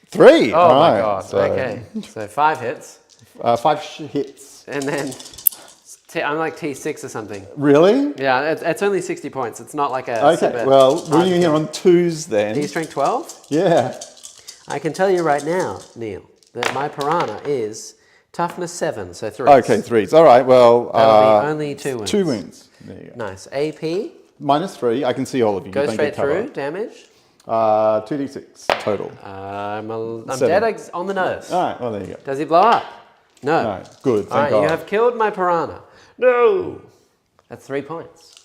tough. Oh All my right. god. So, Okay. So 5 hits. 5 hits. And then I'm like T6 or something. Really? Yeah, it's only 60 points. It's not like a Okay. super Well, hard we're here to on 2s then. D strength 12? Yeah. I can tell you right now, Neil, that my piranha is toughness 7, so 3. Okay, 3s. All right. Well, That'll be only 2 wounds. 2 wounds. There you go. Nice. AP, -3. I can see all of you. go You don't straight get cover. through, damage. 2d6 total. I'm 7. dead on the nose. All right. Well, there you go. Does he blow up? No. All right. Good. All Thank right, God. you have killed my piranha. No. That's 3 points.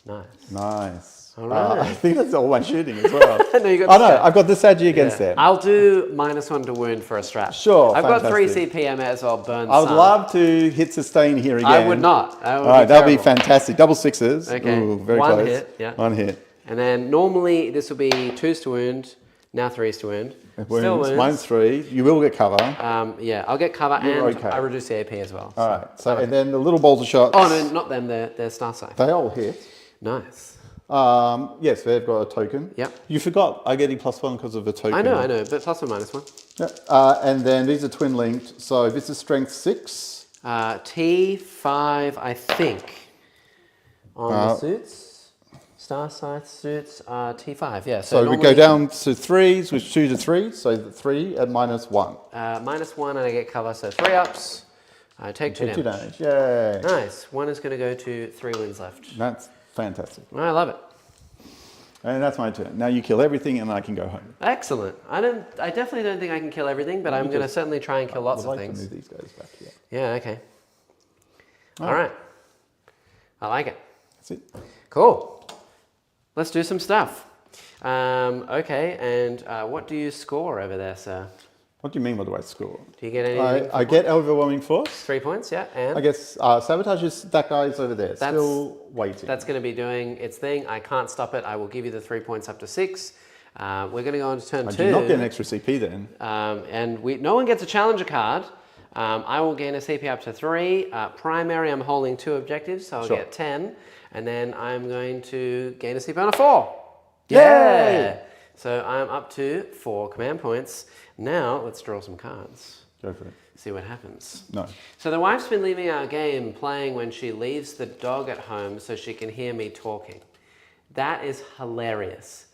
Nice. Nice. All right. I think that's all my shooting as well. No, you got Oh the no, strat. I've got the Sagi against Yeah. them. I'll do -1 to wound for a strap. Sure, I've got 3 fantastic. CP. I may as well burn I would some. love to hit sustain here again. I would not. That would All right, that'll be terrible. fantastic. Double 6s. Okay. Ooh, very One close. hit, yeah. 1 hit. And then normally this will be 2s to wound, now 3s to wound. Still Wounds. wounds. Mine's 3. You will get cover. Yeah, I'll get cover You're and okay. I reduce the AP as well. All right. So and then the little bolter shots. Oh no, not them. They're Star Scythe. They all hit. Nice. Yes, they've got a token. Yep. You forgot I'm getting +1 because of a token. I know, but +1 -1. Yep. And then these are twin linked. So this is strength 6. T5, I think, on the suits. Star Scythe suits are T5, yeah. So we go down to 3s, which 2 to 3, so the 3 at -1. -1 and I get cover, so 3 ups. I take 2 2 damage. damage. Yay. Nice. 1 is going to go to 3 wounds left. That's fantastic. I love it. And that's my turn. Now you kill everything and I can go home. Excellent. I definitely don't think I can kill everything, but I'm going to certainly try and kill lots of I'd like things. to move these guys back here. Yeah, okay. All right. I like it. That's it. Cool. Let's do some stuff. Okay, and what do you score over there, sir? What do you mean, what do I score? Do you get anything? I get overwhelming force. 3 points, yeah, and? I guess sabotage is that guy's over there, still waiting. That's going to be doing its thing. I can't stop it. I will give you the 3 points up to 6. We're going to go on to turn 2. I do not get an extra CP then. And no one gets a challenger card. I will gain a CP up to 3. Primary, I'm holding 2 objectives, so I'll get 10. And then I'm going to gain a CP on a 4. Yeah! So I'm up to 4 command points. Now, let's draw some cards. Go for it. See what happens. No. So the wife's been leaving our game playing when she leaves the dog at home so she can hear me talking. That is hilarious.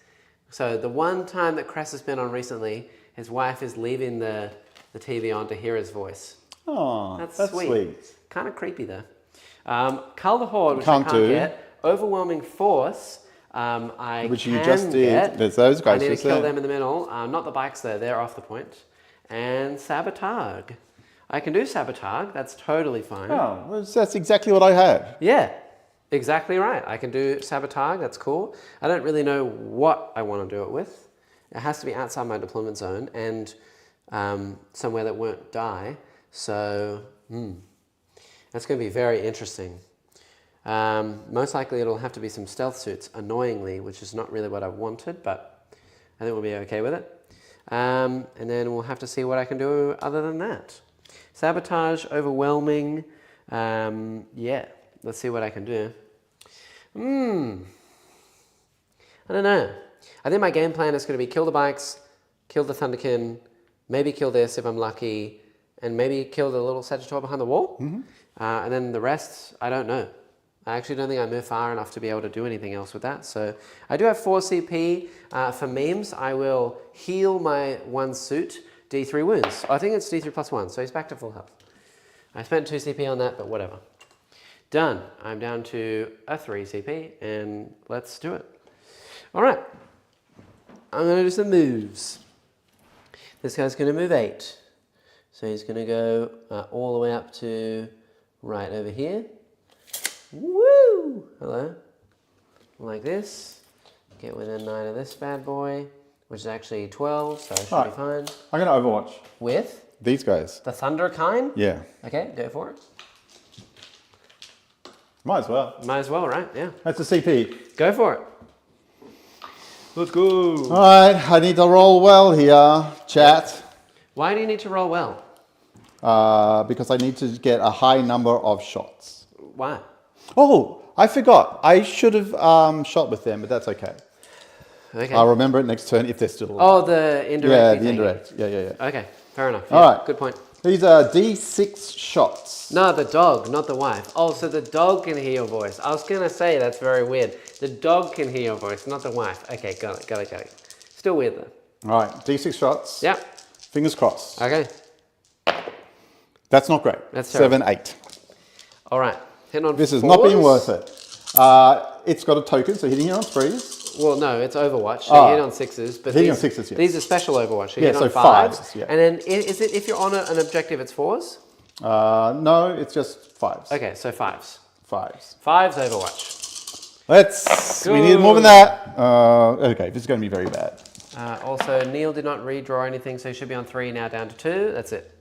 So the one time that Cress has been on recently, his wife is leaving the TV on to hear his voice. Oh, that's sweet. Kind of creepy though. Cull the Horde, which Can't I can't do. get. Overwhelming Force, Which can you just did. get. There's those guys I need to just kill there. them in the middle. Not the bikes though, they're off the point. And Sabotage. I can do Sabotage, that's totally fine. Oh, well, that's exactly what I had. Yeah, exactly right. I can do Sabotage, that's cool. I don't really know what I want to do it with. It has to be outside my deployment zone and somewhere that won't die. So, that's going to be very interesting. Most likely it'll have to be some stealth suits, annoyingly, which is not really what I wanted, but I think we'll be okay with it. And then we'll have to see what I can do other than that. Sabotage, overwhelming, yeah, let's see what I can do. I don't know. I think my game plan is going to be kill the bikes, kill the Thunderkin, maybe kill this if I'm lucky, and maybe kill the little Sagittor behind the wall. And then the rest, I don't know. I actually don't think I move far enough to be able to do anything else with that. So I do have 4 CP. For memes, I will heal my 1 suit, D3 wounds. I think it's D3 +1, so he's back to full health. I spent 2 CP on that, but whatever. Done. I'm down to a 3 CP, and let's do it. All right. I'm going to do some moves. This guy's going to move 8. So he's going to go all the way up to right over here. Woo! Hello. Like this. Get within 9 of this bad boy, which is actually 12, so I should be fine. I'm going to Overwatch. With? These guys. The Thunder kind? Yeah. Okay, go for it. Might as well. Might as well, right? Yeah. That's a CP. Go for it. Let's go. All right, I need to roll well here, chat. Why do you need to roll well? Because I need to get a high number of shots. Why? Oh, I forgot. I should have shot with them, but that's okay. Okay. I'll remember it next turn if they're still alive. Oh, the indirect. Yeah, the thing. indirect. Yeah. Okay, fair enough. All right. Good point. These are D6 shots. No, the dog, not the wife. Oh, so the dog can hear your voice. I was going to say that's very weird. The dog can hear your voice, not the wife. Okay, got it. Still weird though. All right, D6 shots. Yeah. Fingers crossed. Okay. That's not great. That's 7, 8. All right. Hitting on This has fours. not been worth it. It's got a token, so hitting it on 3s. Well, no, it's Overwatch. So you hit on 6s. But hitting on 6s, yes. These are special Overwatch. So you Yeah, hit so on 5s. 5s, yeah. And then is it if you're on an objective, it's 4s? No, it's just 5s. Okay, so 5s. 5s. 5s Overwatch. We need more than that. Okay, this is going to be very bad. Also, Neil did not redraw anything, so he should be on 3, now down to 2. That's it.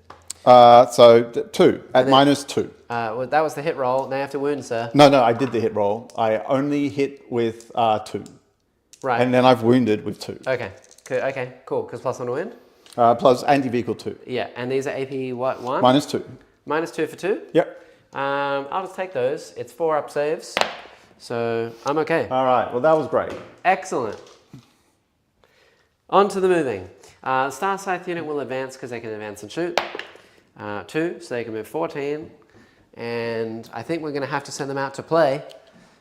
So 2 at then- -2. Well, that was the hit roll. Now you have to wound, sir. No, I did the hit roll. I only hit with 2. Right. And then I've wounded with 2. Okay. Okay, cool. Because plus 1 to wound? Plus anti-vehicle 2. Yeah, and these are AP what, 1? -2. -2 for 2? Yep. I'll just take those. It's 4 up saves, so I'm okay. All right, well, that was great. Excellent. On to the moving. Star Scythe unit will advance because they can advance and shoot. 2, so they can move 14. And I think we're going to have to send them out to play.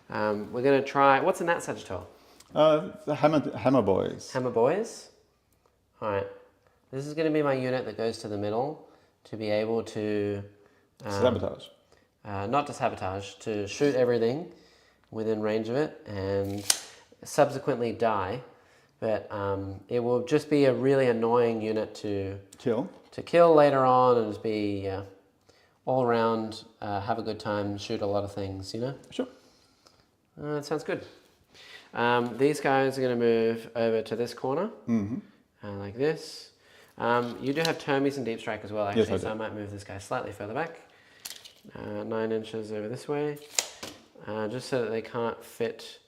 We're going to try... What's in that Sagittarius? The hammer boys. Hammer boys? Alright. This is going to be my unit that goes to the middle to be able to... Sabotage. Not to sabotage, to shoot everything within range of it and subsequently die. But it will just be a really annoying unit to kill later on and just be all around, have a good time, shoot a lot of things, you know? Sure. That sounds good. These guys are going to move over to this corner, like this. You do have Termies and Deep Strike as well, actually, Yes, so I might move this guy slightly further back. 9 inches over this way, just so that they can't fit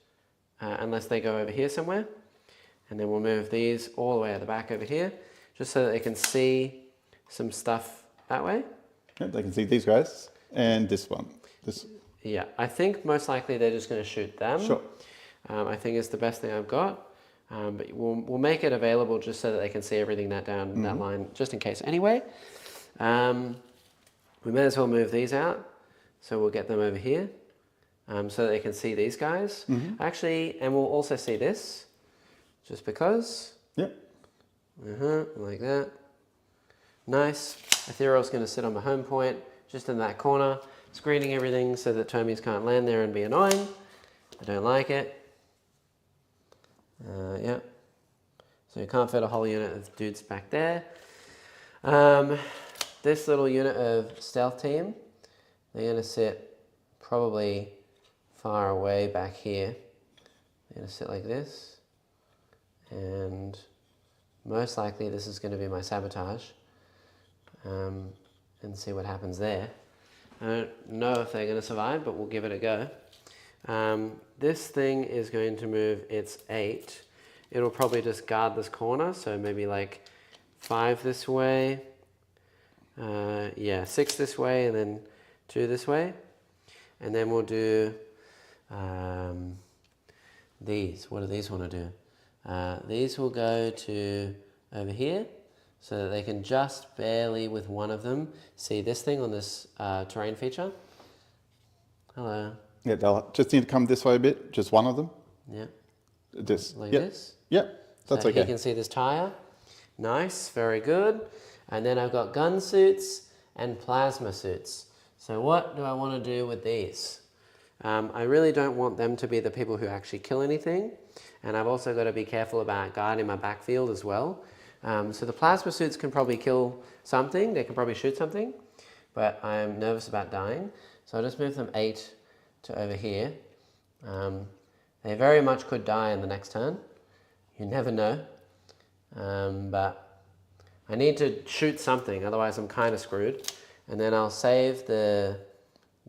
unless they go over here somewhere. And then we'll move these all the way at the back over here, just so that they can see some stuff that way. Yeah, they can see these guys and this one. Yeah, I think most likely they're just going to shoot them. Sure. I think it's the best thing I've got. But we'll make it available just so that they can see everything that down that line, just in case. Anyway, we may as well move these out. So we'll get them over here so that they can see these guys. Actually, and we'll also see this. Just because. Yep. Like that. Nice. Ethereal's going to sit on my home point, just in that corner, screening everything so that Termies can't land there and be annoying. I don't like it. Yeah. So you can't fit a whole unit of dudes back there. This little unit of stealth team, they're going to sit probably far away back here. They're going to sit like this. And most likely this is going to be my sabotage, and see what happens there. I don't know if they're going to survive, but we'll give it a go. This thing is going to move its 8. It'll probably just guard this corner, so maybe like 5 this way. Yeah, 6 this way, and then 2 this way. And then we'll do these. What do these want to do? These will go to over here so that they can just barely with one of them see this thing on this terrain feature. Hello. Yeah, they'll just need to come this way a bit, just one of them. Yeah. This. Like this? Yep, that's so okay. He can see this tire. Nice, very good. And then I've got gun suits and plasma suits. So what do I want to do with these? I really don't want them to be the people who actually kill anything. And I've also got to be careful about guarding my backfield as well. So the plasma suits can probably kill something. They can probably shoot something. But I'm nervous about dying. So I'll just move them 8 to over here. They very much could die in the next turn. You never know. But I need to shoot something. Otherwise I'm kind of screwed. And then I'll save the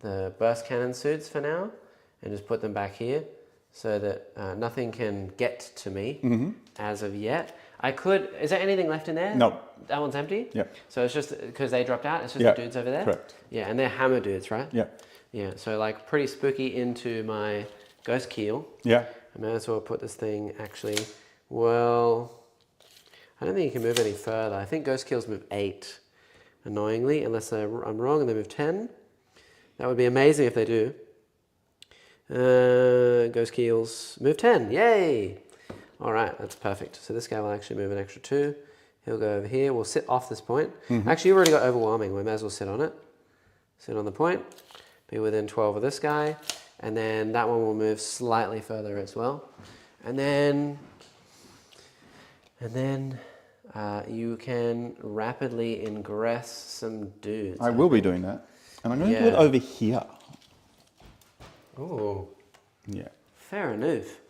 burst cannon suits for now. And just put them back here. So that nothing can get to me as of yet. I could... Is there anything left in there? No. That one's empty? Yeah. So it's just... Because they dropped out, it's just the dudes over there? Correct. Yeah, and they're hammer dudes, right? Yeah. Yeah, so like pretty spooky into my ghost keel. Yeah. I may as well put this thing actually... Well... I don't think you can move any further. I think ghost keels move 8, annoyingly, unless I'm wrong and they move 10. That would be amazing if they do. Ghost keels move 10, yay! All right, that's perfect. So this guy will actually move an extra 2. He'll go over here. We'll sit off this point. Actually, you've already got overwhelming. We may as well sit on it. Sit on the point. Be within 12 of this guy. And then that one will move slightly further as well. And then you can rapidly ingress some dudes. I will be doing that. And I'm going to do it over here. Ooh. Yeah. Fair enough.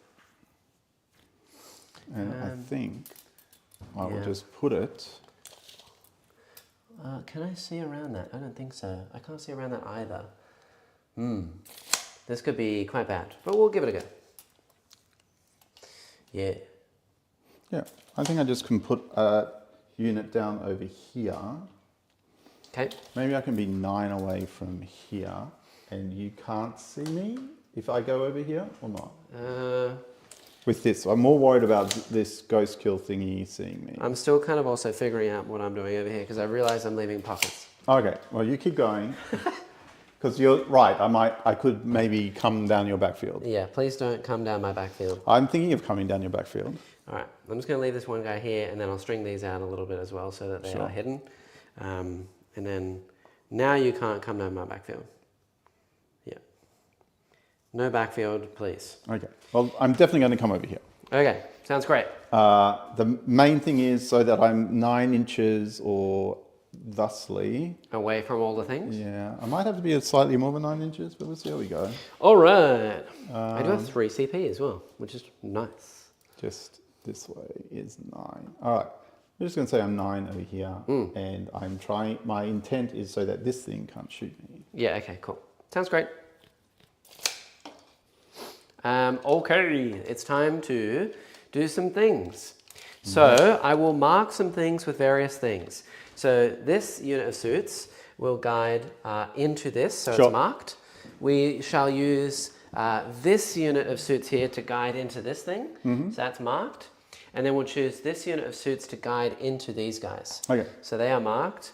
And I think I will just put it... Can I see around that? I don't think so. I can't see around that either. This could be quite bad, but we'll give it a go. Yeah. Yeah, I think I just can put a unit down over here. Okay. Maybe I can be 9 away from here, and you can't see me if I go over here or not. With this, I'm more worried about this ghost kill thingy seeing me. I'm still kind of also figuring out what I'm doing over here because I realize I'm leaving pockets. Okay, well you keep going. Because you're right, I could maybe come down your backfield. Yeah, please don't come down my backfield. I'm thinking of coming down your backfield. All right, I'm just going to leave this one guy here, and then I'll string these out a little bit as well so that they are hidden. And then now you can't come down my backfield. Yeah. No backfield, please. Okay, well I'm definitely going to come over here. Okay, sounds great. The main thing is so that I'm 9 inches or thusly. Away from all the things? Yeah, I might have to be slightly more than 9 inches, but we'll see how we go. All right. I do have 3 CP as well, which is nice. Just this way is 9. All right, I'm just going to say I'm 9 over here, and I'm trying. My intent is so that this thing can't shoot me. Yeah. Okay. Cool. Sounds great. Okay, it's time to do some things. So I will mark some things with various things. So this unit of suits will guide into this, so it's marked. We shall use this unit of suits here to guide into this thing, so that's marked. And then we'll choose this unit of suits to guide into these guys. Okay. So they are marked.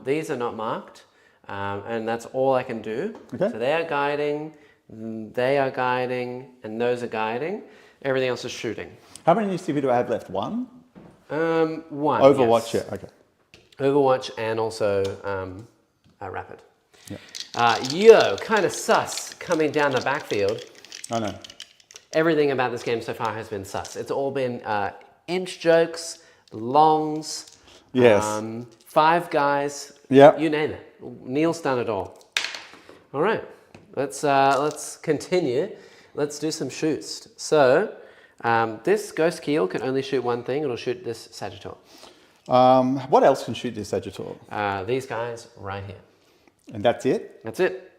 These are not marked, and that's all I can do. Okay. So they are guiding, and those are guiding. Everything else is shooting. How many CP do I have left? 1? 1. Overwatch, yes. yeah, okay. Overwatch and also Rapid. Yeah. Yo, kind of sus coming down the backfield. I know. Everything about this game so far has been sus. It's all been inch jokes, longs, Yes. 5 guys, Yep. you name it. Neil's done it all. All right, let's continue. Let's do some shoots. So this Ghost Keel can only shoot one thing. It'll shoot this Sagittor. What else can shoot this Sagittor? These guys right here. And that's it? That's it.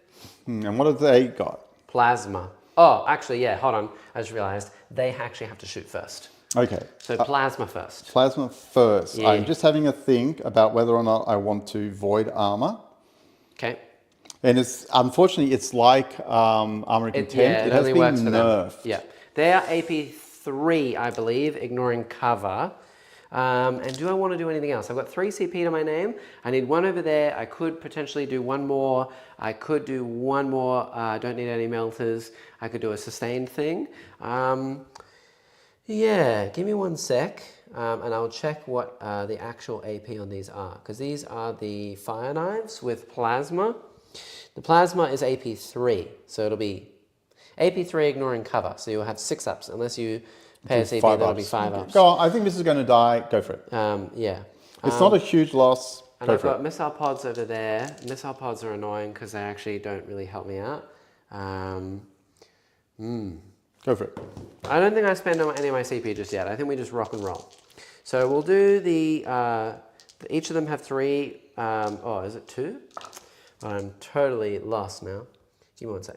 And what have they got? Plasma. Oh, actually, yeah, hold on. I just realized they actually have to shoot first. Okay. So plasma first. Plasma first. Yeah. I'm just having a think about whether or not I want to void armor. Okay. And it's unfortunately it's like armor content. Yeah, it has only been works for nerfed. them. Yeah. They are AP3, I believe, ignoring cover. And do I want to do anything else? I've got 3 CP to my name. I need 1 over there. I could potentially do 1 more. I could do 1 more. Don't need any melters. I could do a sustained thing. Yeah, give me 1 sec. And I'll check what the actual AP on these are. Because these are the fire knives with plasma. The plasma is AP3. So it'll be AP3 ignoring cover. So you'll have 6 ups unless you pay a CP, that'll be 5 ups. Go on, I think this is going to die. Go for it. Yeah. It's not a huge loss. And I've got missile pods over there. Missile pods are annoying because they actually don't really help me out. Go for it. I don't think I spend any of my CP just yet. I think we just rock and roll. So we'll do each of them have 3, oh, is it 2? I'm totally lost now. Give me 1 sec.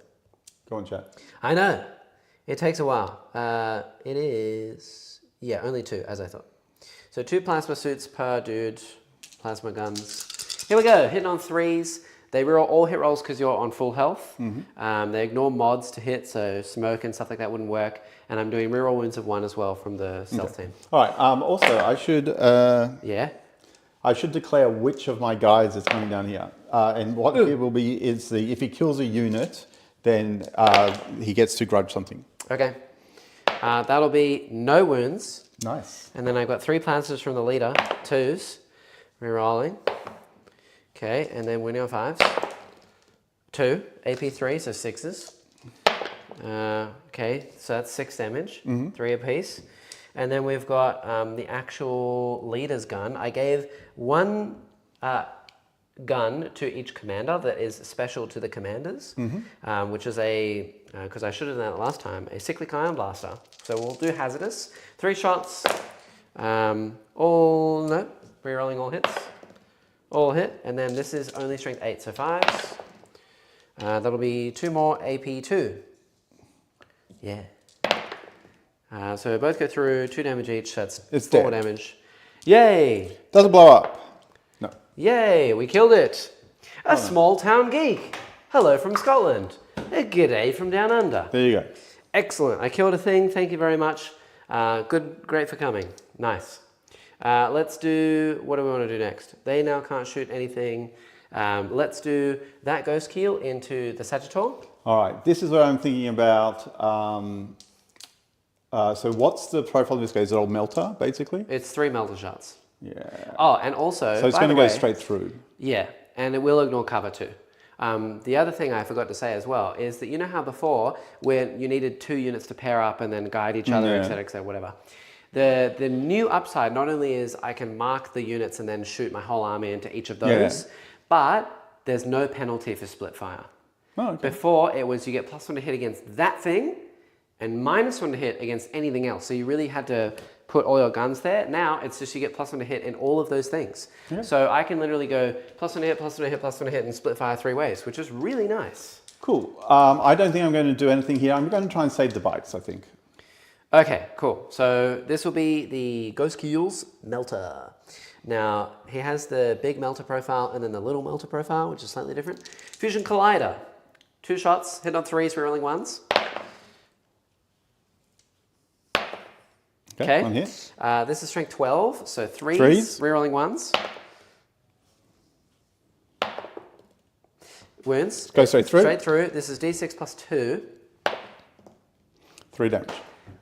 Go on, chat. I know. It takes a while. It is, yeah, only 2, as I thought. So 2 plasma suits per dude, plasma guns. Here we go, hitting on 3s. They reroll all hit rolls because you're on full health. They ignore mods to hit, so smoke and stuff like that wouldn't work. And I'm doing reroll wounds of 1 as well from the stealth team. All right, also I should... Yeah? I should declare which of my guys is coming down here. And what it will be is if he kills a unit, then he gets to grudge something. Okay. That'll be no wounds. Nice. And then I've got 3 plasmas from the leader, 2s, rerolling. Okay, and then winning on 5s. 2, AP3, so 6s. Okay, so that's 6 damage, 3 apiece. And then we've got the actual leader's gun. I gave 1 gun to each commander that is special to the commanders, which is because I should have done that last time, a cyclic ion blaster. So we'll do hazardous. 3 shots, rerolling all hits. All hit, and then this is only strength 8, so 5s. That'll be 2 more AP2. Yeah. So both go through 2 damage each. That's It's 4 dead. damage. Yay! Doesn't blow up. No. Yay! We killed it. A small town geek. Hello from Scotland. A g'day from down under. There you go. Excellent. I killed a thing. Thank you very much. Great for coming. Nice. Let's do, what do we want to do next? They now can't shoot anything. Let's do that ghost keel into the Sagittor. All right. This is what I'm thinking about. So what's the profile of this guy? Is it all melter, basically? It's 3 melter shots. Yeah. Oh, and also, So it's by going to the go way, straight through. Yeah, and it will ignore cover too. The other thing I forgot to say as well is that you know how before when you needed 2 units to pair up and then guide each other, Yeah. etc., whatever. The new upside not only is I can mark the units and then shoot my whole army into each of those, but there's no penalty for split fire. Oh, okay. Before it was you get +1 to hit against that thing and -1 to hit against anything else. So you really had to put all your guns there. Now it's just you get +1 to hit in all of those things. Yeah. So I can literally go +1 to hit, +1 to hit, +1 to hit and split fire 3 ways, which is really nice. Cool. I don't think I'm going to do anything here. I'm going to try and save the bikes, I think. Okay, cool. So this will be the Ghost Keel's Melter. Now, he has the big melter profile and then the little melter profile, which is slightly different. Fusion Collider. 2 shots, hit on 3s, rerolling 1s. Okay. One hit. This is strength 12, so 3s, Threes. rerolling 1s. Wounds. Go straight through. Straight through. This is D6 plus 2. 3 damage.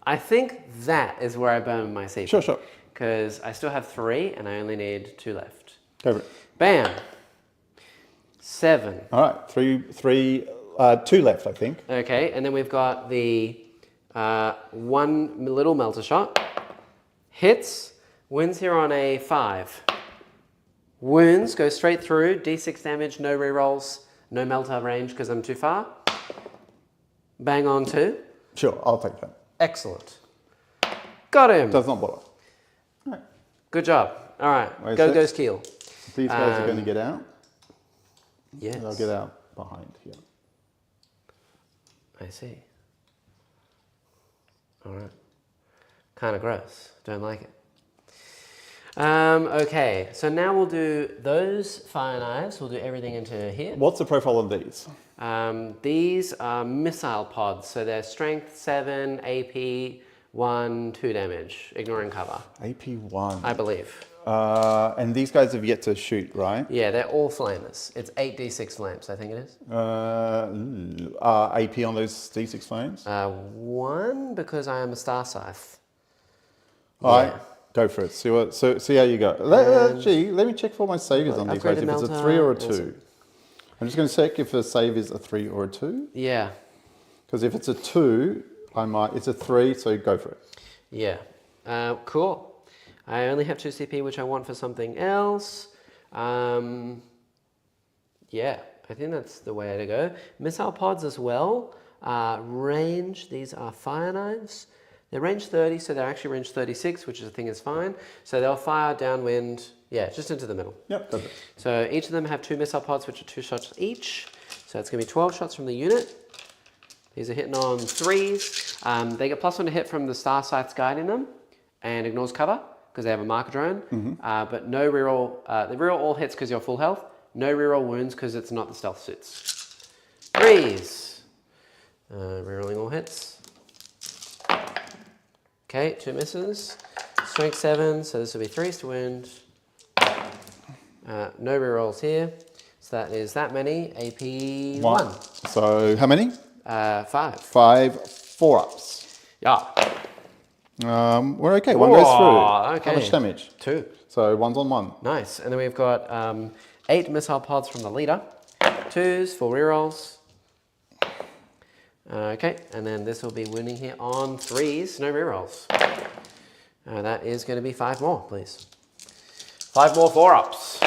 I think that is where I burn my CP. Sure, sure. Because I still have 3 and I only need 2 left. Go for it. Bam. 7. All right. 2 left, I think. Okay, and then we've got the 1 little melter shot. Hits. Wins here on a 5. Wounds go straight through. D6 damage, no rerolls, no melter range because I'm too far. Bang on 2. Sure, I'll take that. Excellent. Got him. Does not bother. All right. Good job. All right, Wait a go sec. Ghost Keel. These guys are going to get out. Yes. They'll get out behind here. I see. All right. Kind of gross. Don't like it. Okay, so now we'll do those fire knives. We'll do everything into here. What's the profile of these? These are missile pods, so they're strength 7, AP 1, 2 damage, ignoring cover. AP1. I believe. And these guys have yet to shoot, right? Yeah, they're all flamers. It's 8d6 flames, I think it is. AP on those D6 flames? 1 because I am a star scythe. All right, go for it. See how you go. Let me check for my saviors on these guys. upgraded If it's a melter, 3 or a 2. awesome. I'm just going to check if a save is a 3 or a 2. Yeah, Because if it's a 2, it's a 3, so go for it. yeah. Cool. I only have 2 CP, which I want for something else. Yeah, I think that's the way to go. Missile pods as well. Range, these are fire knives. They're range 30, so they're actually range 36, which I think is fine. So they'll fire downwind, yeah, just into the middle. Yep, perfect. So each of them have 2 missile pods, which are 2 shots each. So it's going to be 12 shots from the unit. These are hitting on 3s. They get +1 to hit from the star scythes guiding them and ignores cover because they have a marker drone. But no reroll. The reroll all hits because you're full health. No reroll wounds because it's not the stealth suits. 3s. Rerolling all hits. Okay, 2 misses. Strength 7, so this will be 3s to wound. No rerolls here. So that is that many. AP 1. So how many? 5. 5 4-ups. Yeah. We're okay. One goes through. Okay. How much damage? 2. So 1's on 1. Nice. And then we've got 8 missile pods from the leader. 2s, 4 rerolls. Okay, and then this will be wounding here on 3s, no rerolls. That is going to be 5 more, please. 5 more 4-ups.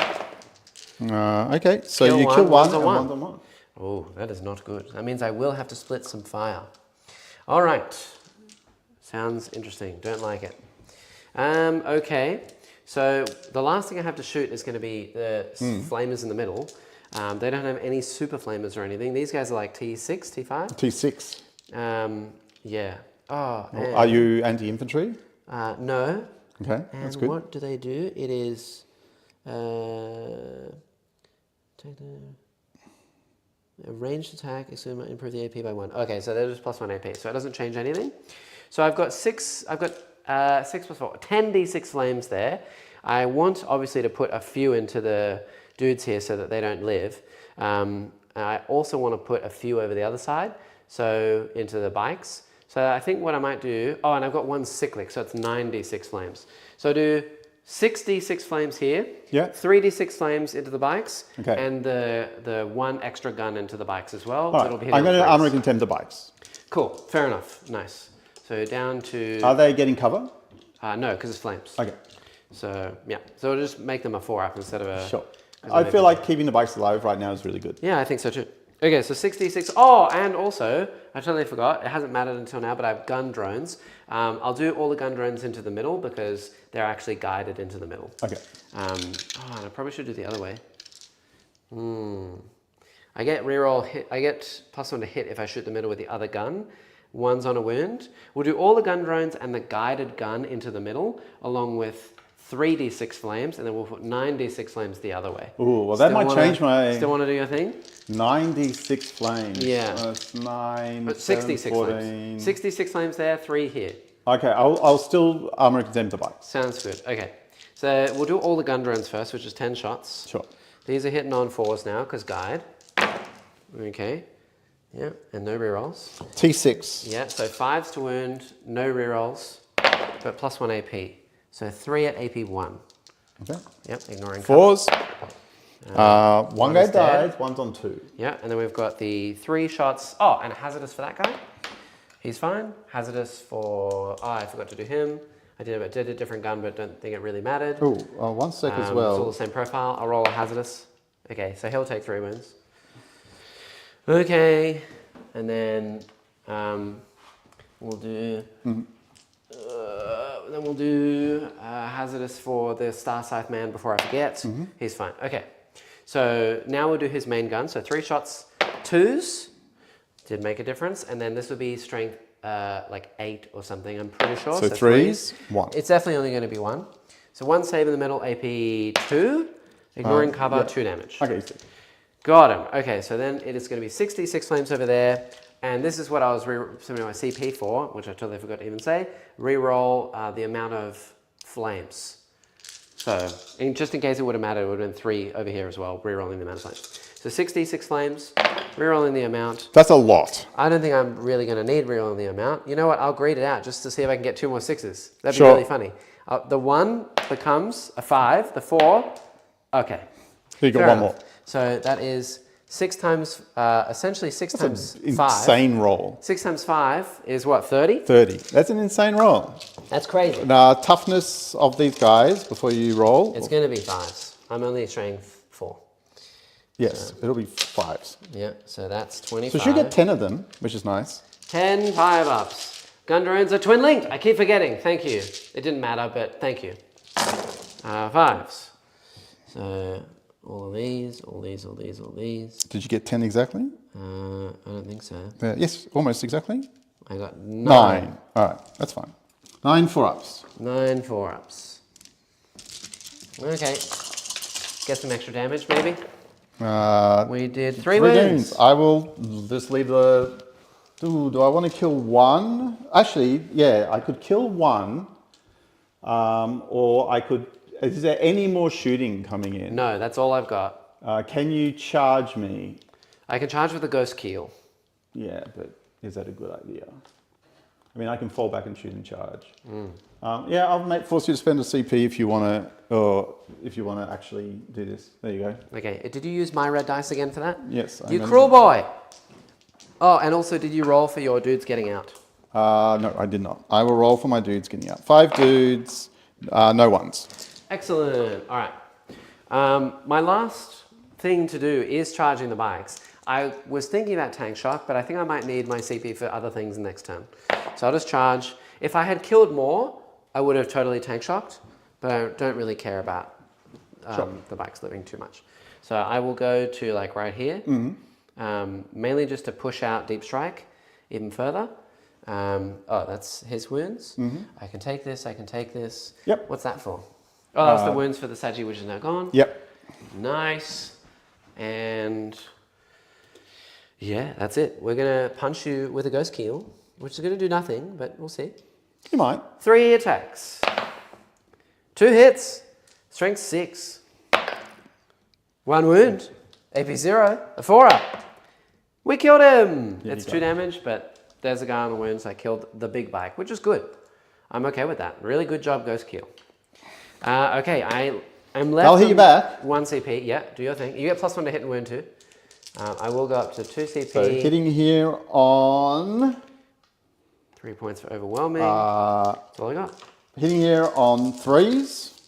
Okay, so Kill you one, kill 1 one's on and one. 1's on 1. Oh, that is not good. That means I will have to split some fire. All right. Sounds interesting. Don't like it. Okay, so the last thing I have to shoot is going to be the flamers in the middle. They don't have any super flamers or anything. These guys are like T6, T5? T6. Yeah. Oh, and, Are you anti-infantry? no. Okay, And that's good. what do they do? It is take a ranged attack, improve the AP by 1. Okay, so they're just +1 AP, so it doesn't change anything. So I've got 6 plus 4, 10 D6 flames there. I want obviously to put a few into the dudes here so that they don't live. I also want to put a few over the other side, so into the bikes. So I think what I might do, oh, and I've got 1 cyclic, so it's 9 D6 flames. So I do 6 D6 flames here, Yeah. 3 D6 flames into the bikes, Okay. and the 1 extra gun into the bikes as well. All right. It'll be I'm going to hitting armor threes. contempt the bikes. Cool, fair enough, nice. So down to, Are they getting cover? no, because it's flames. Okay. So yeah, so we'll just make them a 4-up instead of a... Sure. I feel like keeping the bikes alive right now is really good. Yeah, I think so too. Okay, so 66. Oh, and also, I totally forgot, it hasn't mattered until now, but I have gun drones. I'll do all the gun drones into the middle because they're actually guided into the middle. Okay. And I probably should do the other way. I get reroll hit, I get +1 to hit if I shoot the middle with the other gun. 1's on a wound. We'll do all the gun drones and the guided gun into the middle, along with 3 D6 flames, and then we'll put 9 D6 flames the other way. Ooh, well that might change my... Still want to do your thing? 96 flames. Yeah. That's 9, But 7, 66 14. flames. 66 flames there, 3 here. Okay, I'll still armor contempt the bikes. Sounds good. Okay. So we'll do all the gun drones first, which is 10 shots. Sure. These are hitting on 4s now, because guide. Okay. Yeah, and no rerolls. T6. Yeah, so 5s to wound, no rerolls, but +1 AP. So 3 at AP 1. Okay. Yep, ignoring cover. 4s. One one guy is dead. died, one's on 2. Yeah, and then we've got the 3 shots. Oh, and hazardous for that guy. He's fine. Hazardous for... Oh, I forgot to do him. I did a different gun, but don't think it really mattered. Oh, 1 sec as It's all well. the same profile. I'll roll a hazardous. Okay, so he'll take 3 wounds. Okay, and then we'll do... then we'll do hazardous for the Star Scythe man before I forget. He's fine. Okay, so now we'll do his main gun. So 3 shots, 2s. Did make a difference. And then this would be strength like 8 or something, I'm pretty sure. So 3s, 1. It's definitely only going to be 1. So 1 save in the middle, AP 2. Ignoring cover, yeah. 2 damage. Okay, so Got him. Okay, so then it is going to be 66 flames over there. And this is what I was submitting my CP for, which I totally forgot to even say. Reroll the amount of flames. So, just in case it would have mattered, it would have been 3 over here as well, rerolling the amount of flames. So 66 flames, rerolling the amount. that's a lot. I don't think I'm really going to need rerolling the amount. You know what? I'll grade it out just to see if I can get 2 more 6s. That'd be Sure. really funny. The 1 becomes a 5. The 4, okay. So you got Fair 1 enough. more. So that is 6 times, essentially 6 times 5. Insane roll. 6 times 5 is what, 30? 30. That's an insane roll. That's crazy. Now, toughness of these guys before you roll. It's going to be 5s. I'm only strength 4. Yes, it'll be 5s. Yeah, so that's 25. So you should get 10 of them, which is nice. 10 5-ups. Gun drones are twin linked. I keep forgetting. Thank you. It didn't matter, but thank you. 5s. So all of these, all these, all these, all these. Did you get 10 exactly? I don't think so. Yes, almost exactly. I got 9. All right, that's fine. 9 4-ups. 9 4-ups. Okay. Get some extra damage, maybe. We did 3 wounds. I will just leave the... Do I want to kill 1? Actually, yeah, I could kill 1. Or I could... Is there any more shooting coming in? No, that's all I've got. Can you charge me? I can charge with a ghost keel. Yeah, but is that a good idea? I mean, I can fall back and shoot and charge. Yeah, I'll force you to spend a CP if you want to, or if you want to actually do this. There you go. Okay, did you use my red dice again for that? Yes. You cruel boy! Oh, and also, did you roll for your dudes getting out? No, I did not. I will roll for my dudes getting out. 5 dudes, no ones. Excellent. All right. My last thing to do is charging the bikes. I was thinking about tank shock, but I think I might need my CP for other things next turn. So I'll just charge. If I had killed more, I would have totally tank shocked, but I don't really care about the bikes living too much. So I will go to like right here, mainly just to push out deep strike even further. Oh, that's his wounds. I can take this, I can take this. Yep. What's that for? Oh, that's the wounds for the Sagi, which is now gone. Yep. Nice. And yeah, that's it. We're going to punch you with a ghost keel, which is going to do nothing, but we'll see. You might. 3 attacks. 2 hits. Strength 6. 1 wound. AP 0. A 4-up. We killed him. Yeah, It's 2 damage, but there's a guy on the wounds. I killed the big bike, which is good. I'm okay with that. Really good job, Ghost Keel. Okay, I'm left. I'll hit you back. 1 CP. Yeah, do your thing. You get +1 to hit and wound too. I will go up to 2 CP. So hitting here on... 3 points for overwhelming. That's all I got. Hitting here on 3s.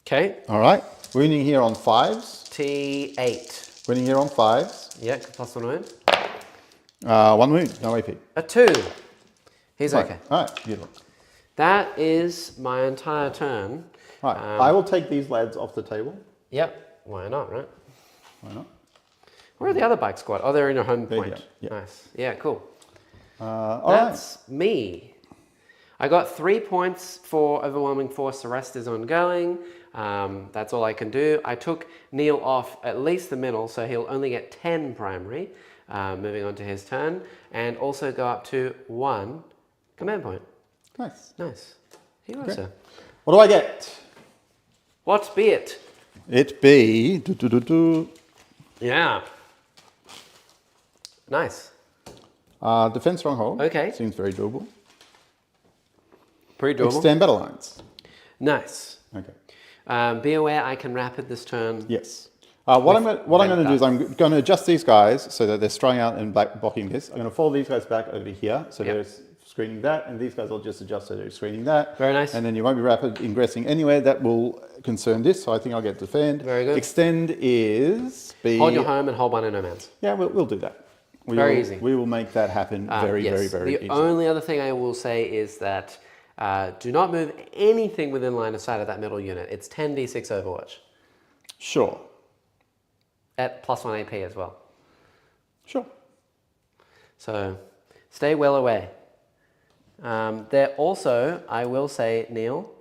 Okay. All right. Wounding here on 5s. T8. Wounding here on 5s. Yeah, +1 wound. 1 wound, no AP. A 2. He's Right. okay. All right, beautiful. That is my entire turn. Right, I will take these lads off the table. Yep. Why not, right? Why not? Where are the other bike squad? Oh, they're in your home They're point. here, yeah. Nice. Yeah, cool. All right. That's me. I got 3 points for overwhelming force. The rest is ongoing. That's all I can do. I took Neil off at least the middle, so he'll only get 10 primary. Moving on to his turn, and also go up to 1 command point. Nice. Nice. Here you are, Okay. sir. What do I get? What be it? It be... Yeah. Nice. Defense stronghold. Okay. Seems very doable. Pretty doable. Extend battle lines. Nice. Okay. Be aware I can rapid this turn. Yes. What I'm With going to do is red I'm going to adjust these guys so that they're strung out and blocking this. I'm going to fold these guys back over here so Yep. they're screening that, and these guys will just adjust so they're screening that. Very nice. And then you won't be rapid ingressing anywhere. That will concern this, so I think I'll get defend. Very good. Extend is... Hold your home and hold 1 in no man's. Yeah, we'll do that. Very easy. We will make that happen very Yes. easy. The only other thing I will say is that do not move anything within line of sight of that middle unit. It's 10d6 Overwatch. Sure. At +1 AP as well. Sure. So stay well away. They're also, I will say, Neil,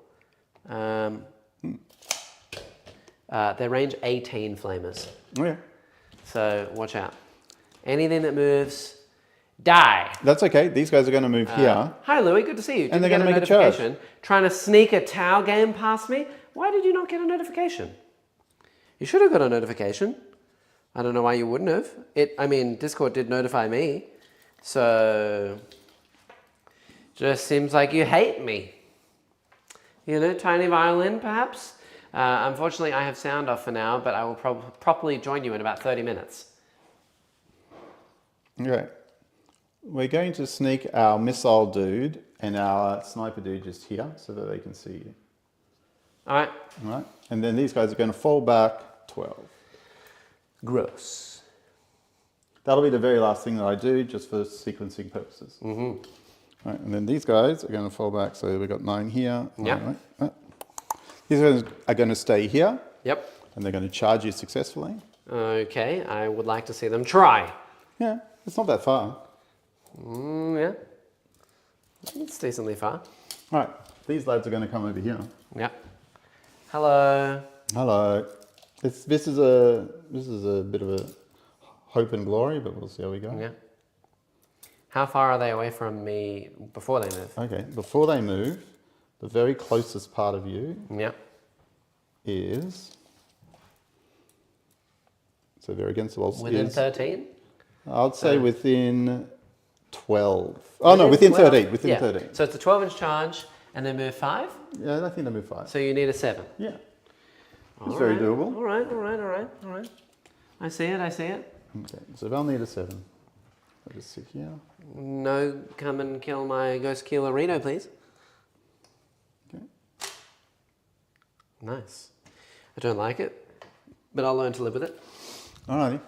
they're range 18 flamers. Oh, yeah. So watch out. Anything that moves, die. That's okay. These guys are going to move here. Hi, Louis. Good to see you. And they're Did you gonna get make a charge. notification? Trying to sneak a Tau game past me? Why did you not get a notification? You should have got a notification. I don't know why you wouldn't have. Discord did notify me. So, just seems like you hate me. You know, tiny violin, perhaps? Unfortunately, I have sound off for now, but I will properly join you in about 30 minutes. Okay. We're going to sneak our missile dude and our sniper dude just here so that they can see you. All right. All right. And then these guys are going to fall back 12. Gross. That'll be the very last thing that I do just for sequencing purposes. Mm-hmm. Right. And then these guys are going to fall back. So we've got 9 here. Yeah. Right. These guys are going to stay here. Yep. And they're going to charge you successfully. Okay. I would like to see them try. Yeah. It's not that far. Yeah. It's decently far. All right. These lads are going to come over here. Yeah. Hello. Hello. This is a bit of a hope and glory, but we'll see how we go. Yeah. How far are they away from me before they move? Okay. Before they move, the very closest part of you Yeah. is... So they're against the walls. Within 13? I'd say within 12. Oh, no, within 12? 13. Within Yeah. 13. So it's a 12-inch charge, and they move 5? Yeah, I think they move 5. So you need a 7. Yeah. It's All very right. doable. All right. I see it. Okay, so they'll need a 7. I'll just sit here. No, come and kill my Ghost Killer Reno, please. Okay. Nice. I don't like it, but I'll learn to live with it. Alrighty.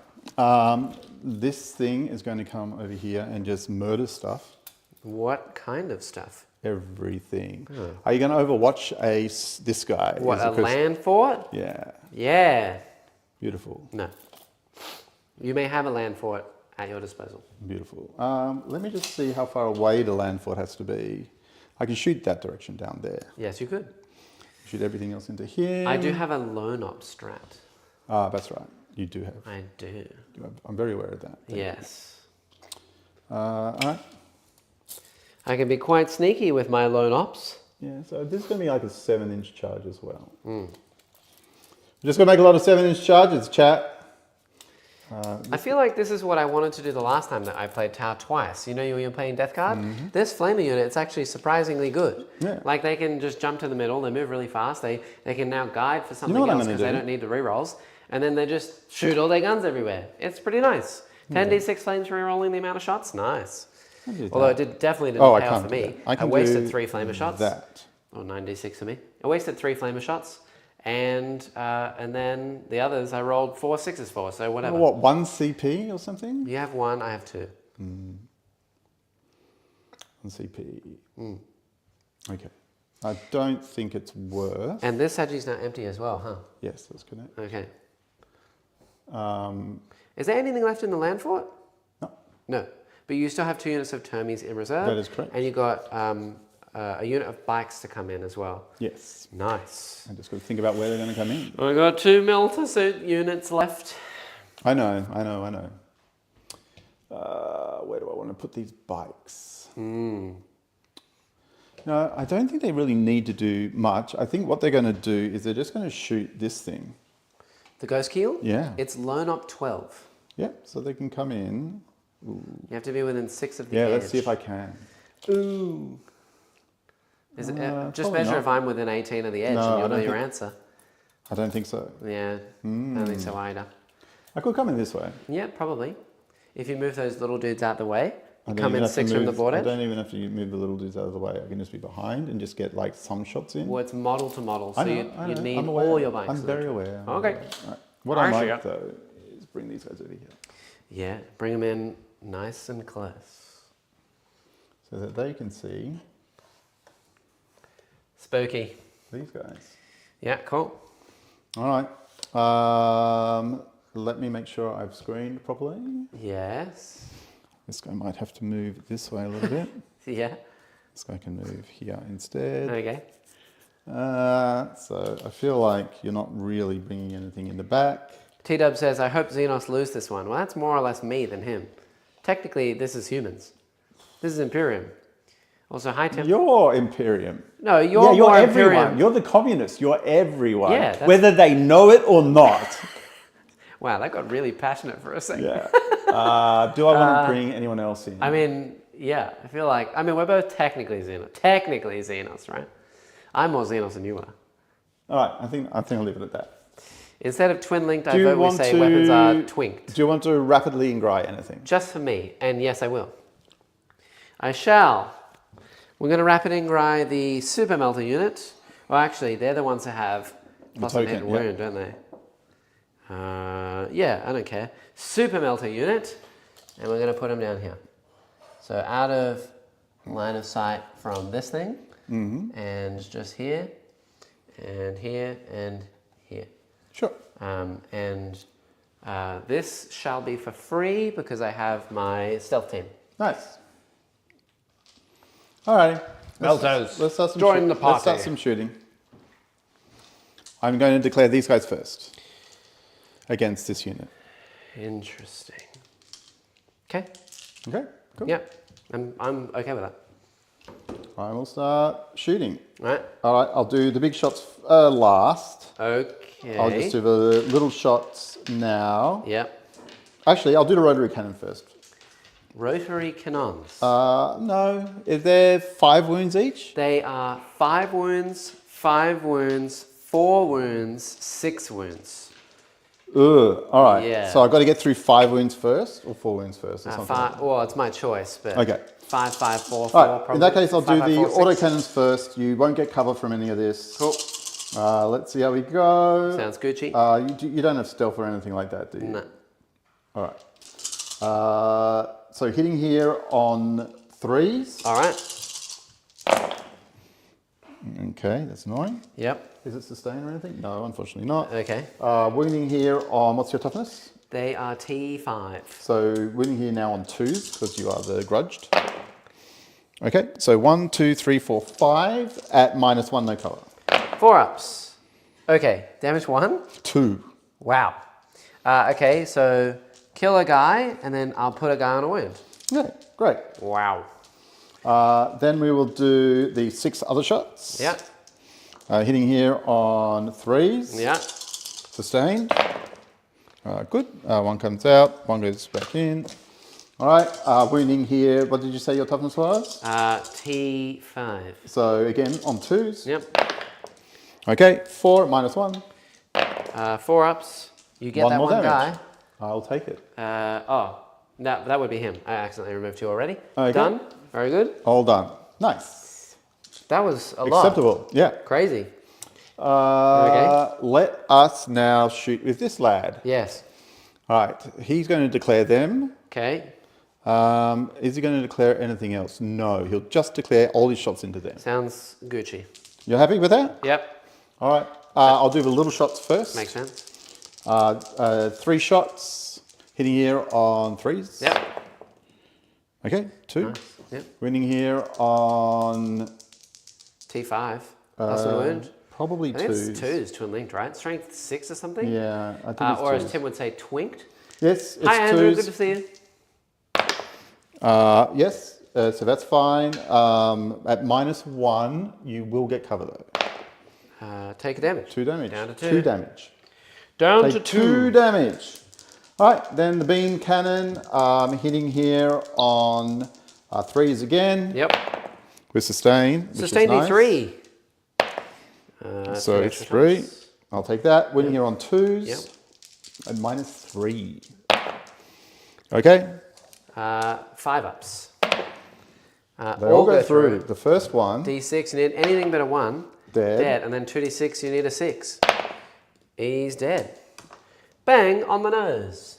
This thing is going to come over here and just murder stuff. What kind of stuff? Everything. Oh. Are you going to overwatch this guy? What, Is it a 'cause- land fort? Yeah. Yeah. Beautiful. No. You may have a land fort. at your disposal. Beautiful. Let me just see how far away the land fort has to be. I can shoot that direction down there. Yes, you could. Shoot everything else into here. I do have a lone op strat. Ah, that's right. You do have. I do. I'm very aware of that. Yes. All right. I can be quite sneaky with my lone ops. Yeah, so this is going to be like a 7-inch charge as well. We're just going to make a lot of 7-inch charges, chat. I feel like this is what I wanted to do the last time that I played Tau twice. You know, when you're playing Death Guard? This flamer unit, it's actually surprisingly good. Yeah. Like, they can just jump to the middle, they move really fast, they can now guide for something what I'm else gonna because they do? don't need the rerolls, and then they just shoot all their guns everywhere. It's pretty nice. 10d6 flames rerolling the amount of shots, nice. Although it definitely didn't pay off for do me. that. I can wasted do 3 flamer shots. That. Or 9d6 for me. I wasted 3 flamer shots, and then the others I rolled 4 6s for, so whatever. What, 1 CP or something? You have 1, I have 2. 1 CP. Okay. I don't think it's worth. And this Sagi's now empty as well, huh? Yes, that's correct. Okay. Um, Is there anything left in the land fort? no. No. But you still have 2 units of Termies in reserve. That is correct. And you got a unit of bikes to come in as well. Yes. Nice. I just got to think about where they're going to come in. I got 2 Melter suit units left. I know. Where do I want to put these bikes? No, I don't think they really need to do much. I think what they're going to do is they're just going to shoot this thing. The Ghost Keel? Yeah. It's lone op 12. Yeah, so they can come in. You have to be within 6 of the Yeah, edge. let's see if I can. Ooh. Is it, just probably measure not. if I'm within 18 of the edge No, and I you'll know don't your think- answer. I don't think so. Yeah, I don't think so either. I could come in this way. Yeah, probably. If you move those little dudes out the way, I you don't come even in have to 6 from the move- board I edge. don't even have to move the little dudes out of the way. I can just be behind and just get like some shots in. Well, it's model to model, so I know, you I'm need aware. all your bikes. I'm very aware. I'm Okay. aware. Right. What I I see might it. though is bring these guys over here Yeah, bring them in nice and close. so that they can see Spooky. these guys. Yeah, cool. All right. Let me make sure I've screened properly. Yes. This guy might have to move this way a little bit. Yeah. This guy can move here instead. Okay. So I feel like you're not really bringing anything in the back. T-Dub says, I hope Xenos lose this one. Well, that's more or less me than him. Technically, this is humans. This is Imperium. Also, high temp. You're Imperium. No, you're you're more everyone. Imperium. You're the communists. You're everyone. Yeah, that's- whether they know it or not. Wow, that got really passionate for a second. Yeah. Do I want to bring anyone else in? I mean, yeah, I feel like, we're both technically Xenos. Technically Xenos, right? I'm more Xenos than you are. All right. I think I'll leave it at that. Instead of twin linked, I Do you vote we want say to- weapons are twinked. Do you want to rapidly ingray anything? Just for me, and yes, I will. I shall. We're going to rapid ingray the super melter unit. Well, actually, they're the ones that have plus one hit token, and wound, don't they? Yeah, I don't care. Super melter unit, and we're going to put them down here. So out of line of sight from this thing, and just here, and here, and here. Sure. This shall be for free because I have my stealth team. Nice. All right. Meltos, Let's start some join the Let's party. start some shooting. I'm going to declare these guys first against this unit. Interesting. Okay. Okay. Cool. Yeah, I'm okay with that. I will start shooting. All right. All right. I'll do the big shots last. Okay. I'll just do the little shots now. Yep. Actually, I'll do the rotary cannon first. Rotary cannons. No. Is there 5 wounds each? They are 5 wounds, 5 wounds, 4 wounds, 6 wounds. Ugh. All right. Yeah. So I've got to get through 5 wounds first or 4 wounds first or something. Like that. Well, it's my choice, but Okay. 5, 5, 4, 4. All right. Probably. In that case, I'll 5, do 5, the 4, 6. autocannons first. You won't get cover from any of this. Cool. Let's see how we go. Sounds Gucci. You don't have stealth or anything like that, do you? No. All right. So hitting here on 3s. All right. Okay, that's annoying. Yep. Is it sustain or anything? No, unfortunately not. Okay. Wounding here on, what's your toughness? They are T5. So winning here now on 2s because you are the grudged. Okay, so 1, 2, 3, 4, 5 at -1, no cover. 4 ups. Okay, damage 1? 2. Wow. Okay, so kill a guy, and then I'll put a guy on a wound. Yeah, great. Wow. Then we will do the 6 other shots. Yeah. Hitting here on 3s. Yeah. Sustained. Good. 1 comes out, 1 goes back in. All right, wounding here. What did you say your toughness was? T5. So again, on 2s. Yep. Okay, 4 at -1. 4 ups. You get that more one damage. guy. I'll take it. That would be him. I accidentally removed 2 already. Okay. Done. Very good. All done. Nice. That was a lot. Acceptable. Yeah. Crazy. Let us now shoot with this lad. Yes. All right, he's going to declare them. Okay. Is he going to declare anything else? No, he'll just declare all his shots into them. Sounds Gucci. You're happy with that? Yep. All right, I'll do the little shots first. Makes sense. 3 shots, hitting here on 3s. Yep. Okay, 2. Nice. Yep. Winning here on... T5. Plus a wound. Probably I think 2s. it's 2s, twin linked, right? Strength 6 or something? Yeah, I think it's Or 2s. as Tim would say, twinked. Yes, it's Hi, Andrew. 2s. Good to see you. Yes, so that's fine. At -1, you will get cover though. Take a damage. 2 damage. Down to 2. 2 damage. Down Take to 2 damage. All right, then the beam cannon hitting here on 3s again. Yep. With sustain. Sustain which is D3. So 2 it's extra 3. shots. I'll take that. Winning here on 2s. Yep. At -3. Okay. 5 ups. They all go through. The first one. D6, you need anything but a 1. Dead. Dead. And then 2D6, you need a 6. He's dead. Bang on the nose.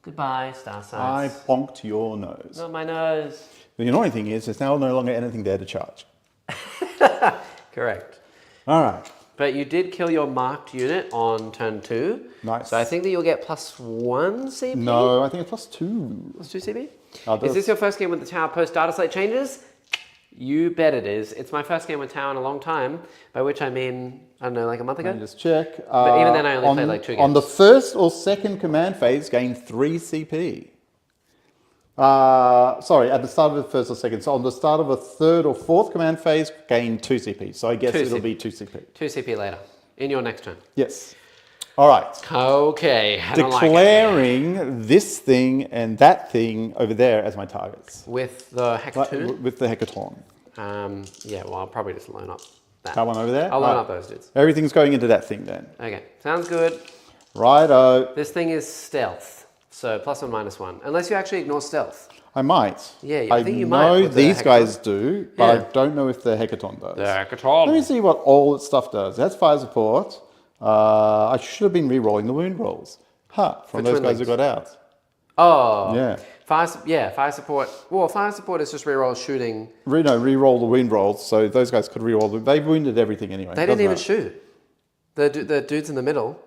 Goodbye, star I signs. bonked your nose. Not my nose. The annoying thing is there's now no longer anything there to charge. Correct. All right. But you did kill your marked unit on turn 2. Nice. So I think that you'll get +1 CP? No, I think it's +2. +2 CP? I'll do Is it. this your first game with the Tower post data slate changes? You bet it is. It's my first game with Tower in a long time, by which I mean, I don't know, like a month ago? Let me just check. But even then I only played like 2 games. On the first or second command phase, gain 3 CP. Sorry, at the start of the first or second. So on the start of a third or fourth command phase, gain 2 CP. So I guess 2 it'll CP. be 2 CP. 2 CP later, in your next turn. Yes. All right. Okay, I don't like it. Declaring this thing and that thing over there as my targets. With the Hecaton? With the Hecaton. Yeah, well, I'll probably just loan up that. That one over there? I'll loan Right. up those dudes. Everything's going into that thing then. Okay, sounds good. Righto. This thing is stealth, so +1, -1. Unless you actually ignore stealth. I might. Yeah, I think you might know with the these Hecaton. guys do, but Yeah. I don't know if the Hecaton does. The Let me Hecaton. see what all its stuff does. It has fire support. I should have been re-rolling the wound rolls. From For those twin guys who links. got out. Oh. Yeah. Fire support. Well, fire support is just reroll shooting. Re-roll the wound rolls, so those guys could re-roll them. They wounded everything anyway. They didn't even shoot. The dudes in the middle.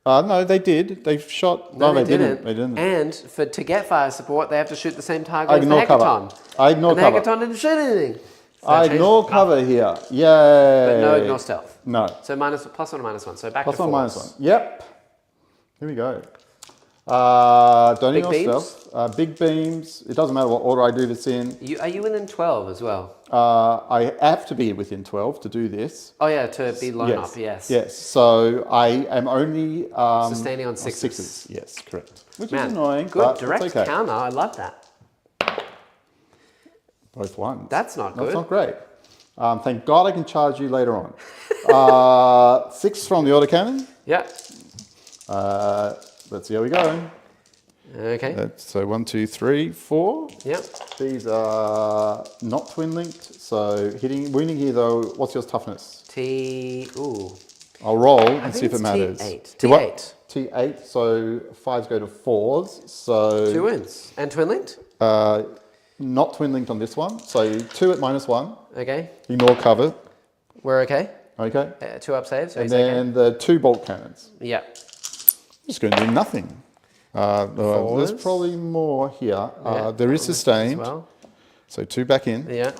No, they did. They shot. No, they didn't. They didn't. And to get fire support, they have to shoot the same target I as the ignore cover. Hecaton. I ignore and cover. the Hecaton didn't shoot anything. So I that ignore changed- cover here. Yay. But no ignore stealth. No. So +1 or -1. So back Plus to 1, fours. -1. Yep. Here we go. Don't Big ignore beams? stealth. Big beams. It doesn't matter what order I do this in. Are you within 12 as well? I have to be within 12 to do this. Oh yeah, to be loan up, yes. Yes. So I am only Sustaining on sixes. Yes, correct. Which Man, is annoying, good but direct it's okay. counter. I love that. Both ones. That's not good. That's not great. Thank God I can charge you later on. 6 from the autocannon. Yeah. Let's see how we go. Okay. So 1, 2, 3, 4. Yep. These are not twin linked. So wounding here though. What's your toughness? Ooh. I'll roll I and think see if it it's matters. T8. T what? T8. T8. So 5s go to 4s. So 2 wins. And twin linked? not twin linked on this one. So 2 at -1. Okay. Ignore cover. We're okay. Okay. 2 up saves. So And he's okay. then the 2 bolt cannons. Yeah. Just going to do nothing. There's probably more here. There is sustained. Well. So 2 back in. Yeah.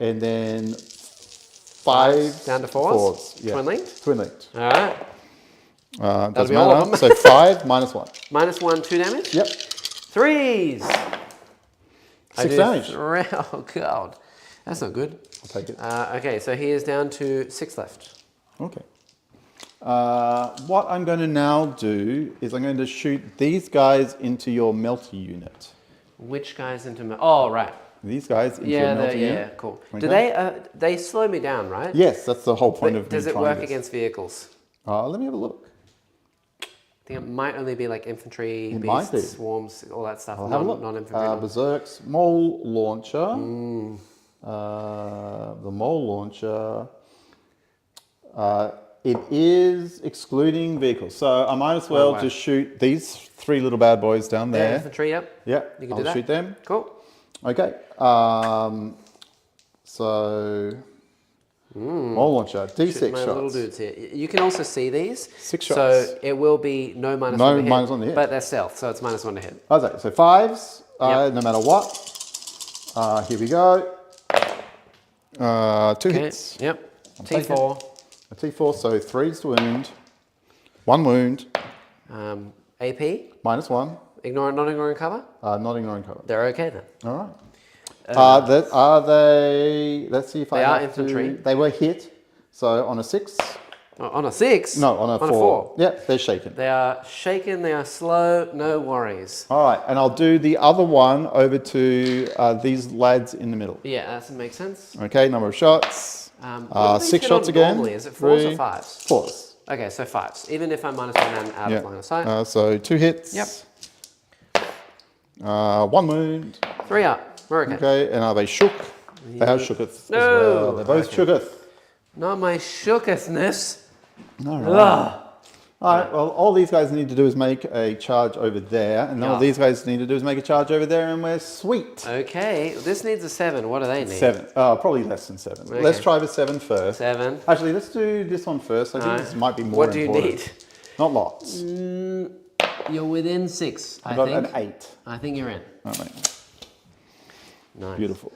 And then 5 down to fours. Yeah. Twin linked. Twin linked. All right. Doesn't be all of matter. them. So 5 minus 1. Minus 1, 2 damage. Yep. 3s. 6 damage. Oh god, that's not good. I'll take it. Okay, so he is down to 6 left. Okay. What I'm going to now do is I'm going to shoot these guys into your melty unit. Which guys into? Oh, right. These guys into your melty unit. Yeah, cool. Okay. Do they slow me down, right? Yes, that's the whole point But of me does it trying work this. against vehicles? Let me have a look. I think it might only be like infantry, It might be. beasts, swarms, all that stuff. I'll have a look. Non-infantry. Berserk's mole launcher. The mole launcher. It is excluding vehicles, so I might as well just shoot these 3 little bad boys down there. Yeah, infantry, yep. Yep, You can I'll do that. shoot them. Cool. Okay. So mole launcher, D6 Shoot my shots. little dudes here. You can also see these. 6 So shots. it will be no minus No 1 to hit. minus 1 to hit. But they're stealth, so it's minus 1 to hit. Okay, so 5s, Yep. no matter what. Here we go. 2 hits. Yep. take T4. A T4, so 3's to wound. 1 wound. AP. Minus 1. Not ignoring cover. Not ignoring cover. They're okay then. All right. Are they? Let's see if They I are have infantry. They were hit. So on a 6. Oh, on a 6? No, on a 4. Yep, they're shaken. They are shaken, they are slow, no worries. All right, and I'll do the other one over to these lads in the middle. Yeah, that makes sense. Okay, number of shots. What do these 6 hit shots on again. normally? Is it 4s or 3, 5s? 4s. Okay, so 5s. Even if I'm minus 1 and out of line of sight. So 2 hits. Yep. 1 wound. 3 up. We're okay. Okay, and are they shook? They have shooketh No. as well. They're both shooketh. Not my shookethness. All right. All right, well, all these guys need to do is make a charge over there, and all these guys need to do is make a charge over there, and we're sweet. Okay, this needs a 7. What do they need? 7. Probably less than 7. Okay. Let's try the 7 first. 7. Actually, let's do this one first. I think this might be more What do you important. need? Not lots. You're within 6, I I've got think. an 8. I think you're in. All right. Nice. Beautiful.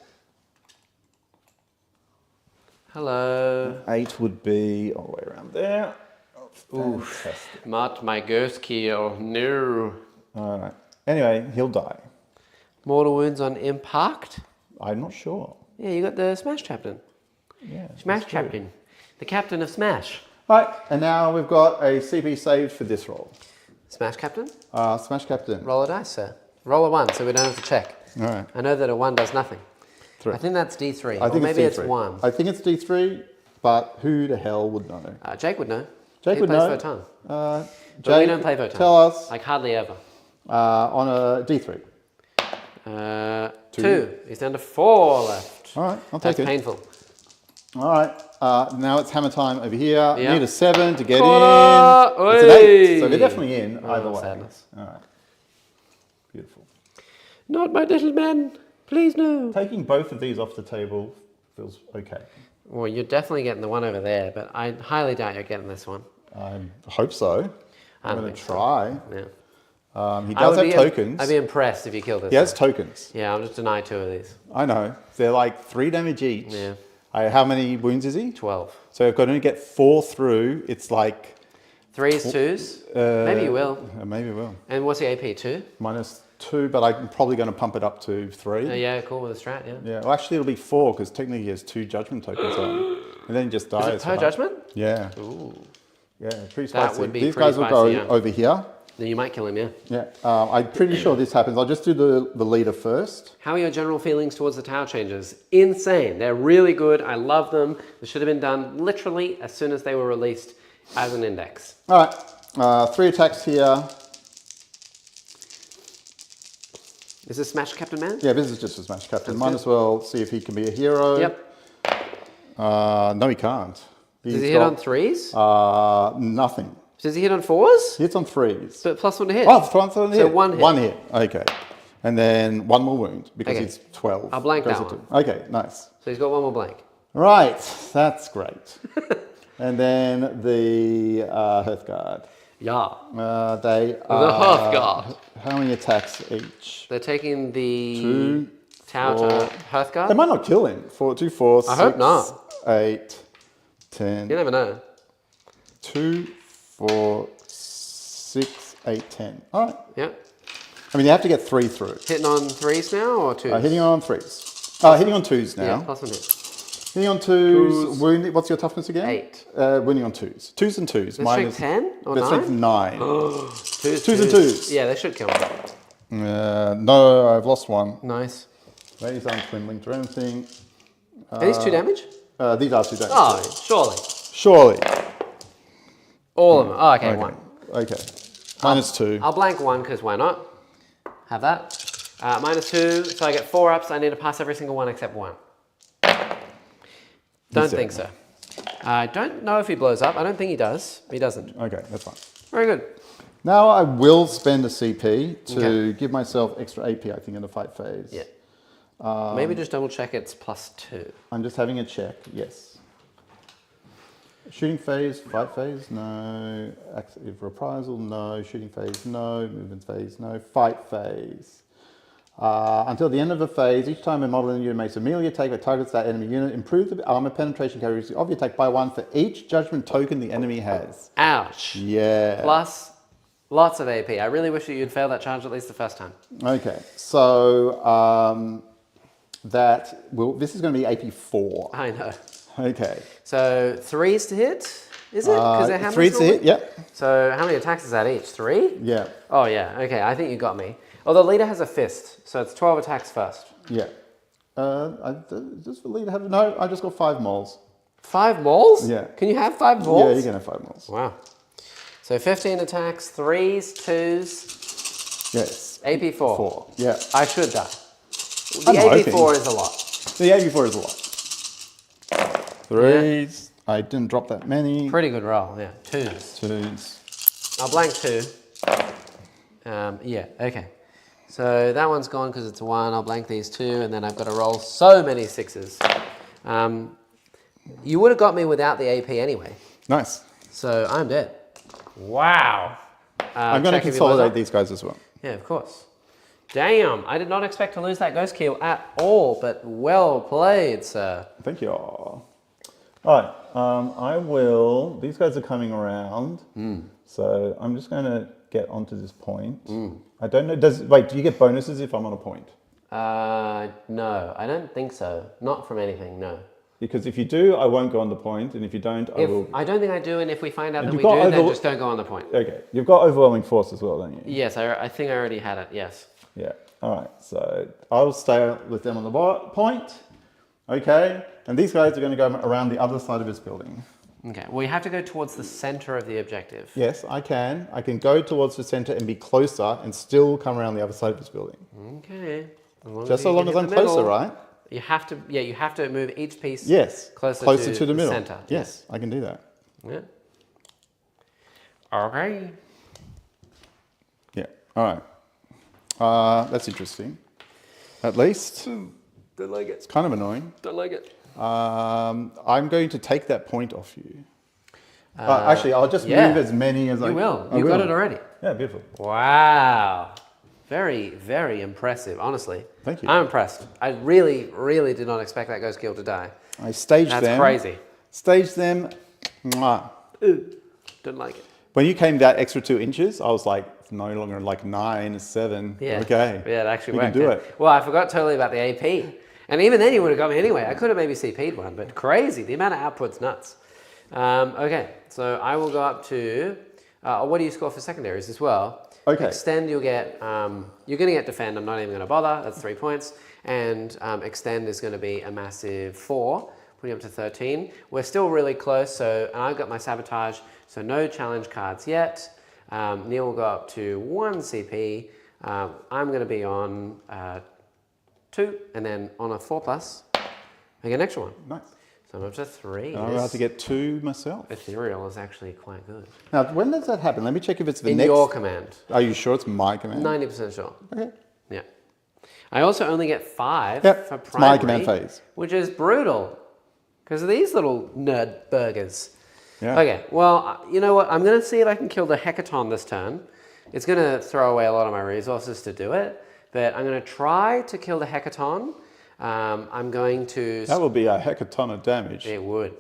Hello. 8 would be all the way around there. Ooh. Fantastic. Not my ghost kill. No. All right. Anyway, he'll die. Mortal wounds on impact? I'm not sure. Yeah, you got the Smash Captain. Yeah. Smash Captain. The captain of Smash. All right, and now we've got a CP saved for this roll. Smash Captain? Smash Captain. Roll a dice, sir. Roll a 1 so we don't have to check. All right. I know that a 1 does nothing. 3. I think that's D3. I think or maybe it's D3. it's 1. I think it's D3, but who the hell would know? Jake would know. Jake He would plays know. Votann. But But we don't play Votann. Tell us. Like hardly ever. On a D3. 2. He's down to 4 left. All right, I'll That's take it. painful. All right, now it's hammer time over here. Yep. Need a 7 to get Corner! in. It's an 8, Oi! so we're definitely in either way. sadness. All right, beautiful. Not my little man. Please no. Taking both of these off the table feels okay. Well, you're definitely getting the one over there, but I highly doubt you're getting this one. I hope so. I I'm don't going to think so. try. Yeah. He does have tokens. I'd be impressed if you killed this. He has one. tokens. Yeah, I'm just denying 2 of these. I know. They're like 3 damage each. Yeah. How many wounds is he? 12. So if I only get 4 through, it's like... 3s, 2s. Maybe you will. Maybe will. And what's the AP? 2? Minus 2, but I'm probably going to pump it up to 3. Yeah, cool with a strat, yeah. Yeah, well, actually, it'll be 4 because technically he has 2 judgment tokens on, and then he just dies. Is it per judgment? Yeah. Ooh. Yeah, pretty spicy. That would be These pretty guys will spicy, go yeah. over here. Then you might kill him, yeah. Yeah, I'm pretty sure this happens. I'll just do the leader first. How are your general feelings towards the tower changes? Insane. They're really good. I love them. They should have been done literally as soon as they were released as an index. All right, 3 attacks here. Is this Smash Captain Man? Yeah, this is just a Smash Captain. That's Might good. as well see if he can be a hero. Yep. No, he can't. Does he hit on 3s? Nothing. Does he hit on 4s? He hits on 3s. So plus 1 to hit. Oh, one hit. So 1 hit. 1 hit. Okay. And then 1 more wound because Okay. it's 12. I'll blank Goes that to one. 2. Okay, nice. So he's got 1 more blank. Right, that's great. And then the Hearthguard. Yeah. They The are... Hearthguard. How many attacks each? They're taking the 2, Tower 4... to Hearthguard. They might not kill him. 4, 2, 4, 6, I hope not. 8, 10... You never know. 2, 4, 6, 8, 10. All right. Yeah. I mean, you have to get 3 through. Hitting on 3s now or 2s? Hitting on 3s. Hitting on 2s now. Yeah, plus 1 hit. Hitting on 2s. Wounding, what's your toughness again? 8. Winning on 2s. 2s and 2s. They're strength 10 or 9? Strength 9. 2s and 2s. Yeah, they should kill me. No, I've lost 1. Nice. These aren't twin linked or anything. Are these 2 damage? These are 2 damage. Oh, surely. Surely. All of them. Oh, okay, 1. Okay. -2. I'll blank 1 because why not? Have that. -2, so I get 4 ups. I need to pass every single one except 1. Don't think so. I don't know if he blows up. I don't think he does. He doesn't. Okay, that's fine. Very good. Now I will spend a CP to give myself extra AP, I think, in the fight phase. Yeah. Maybe just double check it's +2. I'm just having a check, yes. Shooting phase, fight phase, no. Active reprisal, no. Shooting phase, no. Movement phase, no. Fight phase. Until the end of a phase, each time a model in the unit makes a melee attack that targets that enemy unit, improve the armor penetration characteristic of the attack by 1 for each judgment token the enemy has. Ouch. Yeah. Plus lots of AP. I really wish that you'd fail that charge at least the first time. Okay, so this is going to be AP 4. I know. Okay. So 3s to hit, is it? Because they're hammers 3 to hit, normally? yeah. So how many attacks is that each? 3? Yeah. Oh yeah, okay, I think you got me. Although leader has a fist, so it's 12 attacks first. Yeah. Does the leader have... No, I just got 5 moles. 5 mauls? Yeah. Can you have 5 mauls? Yeah, you can have 5 moles. Wow. So 15 attacks, 3s, 2s, Yes. AP 4. 4, yeah. I should die. I'm The AP hoping. 4 is a lot. The AP 4 is a lot. 3s. Yeah. I didn't drop that many. Pretty good roll, yeah. 2s. 2s. I'll blank 2. Yeah, okay. So that one's gone because it's a 1. I'll blank these 2, and then I've got to roll so many 6s. You would have got me without the AP anyway. Nice. So I'm dead. Wow. I'm going to consolidate these guys as well. Yeah, of course. Damn, I did not expect to lose that ghost kill at all, but well played, sir. Thank you. All right, I will... These guys are coming around, so I'm just going to get onto this point. I don't know, wait, do you get bonuses if I'm on a point? No, I don't think so. Not from anything, no. Because if you do, I won't go on the point, and if you don't, I will... I don't think I do, and if we find out that we got do, then just don't go on the point. Okay, you've got overwhelming force as well, don't you? Yes, I think I already had it, yes. Yeah, all right, so I'll stay with them on the point, okay? And these guys are going to go around the other side of this building. Okay, well, you have to go towards the center of the objective. Yes, I can. I can go towards the center and be closer and still come around the other side of this building. Okay. Just so long as I'm closer, right? You have to, yeah, you have to move each piece closer to the middle. center. Yes, I can do that. Yeah. Okay. Yeah, all right. That's interesting. At least. Don't like it. It's kind of annoying. Don't like it. I'm going to take that point off you. Actually, I'll just move as many as I can. You will. You got it already. Yeah, beautiful. Wow. Very, very impressive, honestly. Thank you. I'm impressed. I really, really did not expect that ghost kill to die. I staged them. That's crazy. Staged them. Mwah. Don't like it. When you came that extra 2 inches, I was like, no longer like 9, 7. Yeah. Okay. Yeah, it actually we worked. can do yeah. it. Well, I forgot totally about the AP. And even then, you would have got me anyway. I could have maybe CP'd one, but crazy. The amount of output's nuts. Okay, so I will go up to... what do you score for secondaries as well? Okay. Extend, you'll get... you're going to get defend. I'm not even going to bother. That's 3 points. And extend is going to be a massive 4, putting up to 13. We're still really close, so... And I've got my sabotage, so no challenge cards yet. Neil will go up to 1 CP. I'm going to be on... 2, and then on a 4+, I get an extra 1. Nice. So I'm up to 3. And I'm about to get 2 myself. Ethereal is actually quite good. Now, when does that happen? Let me check if it's the In next... your command. Are you sure it's my command? 90% sure. Okay. Yeah. I also only get 5 Yep, for it's primary. my command phase. Which is brutal. Because of these little nerd burgers. Yeah. Okay, well, you know what? I'm going to see if I can kill the Hecaton this turn. It's going to throw away a lot of my resources to do it, but I'm going to try to kill the Hecaton. I'm going to... That will be a heck of a ton of damage. It would.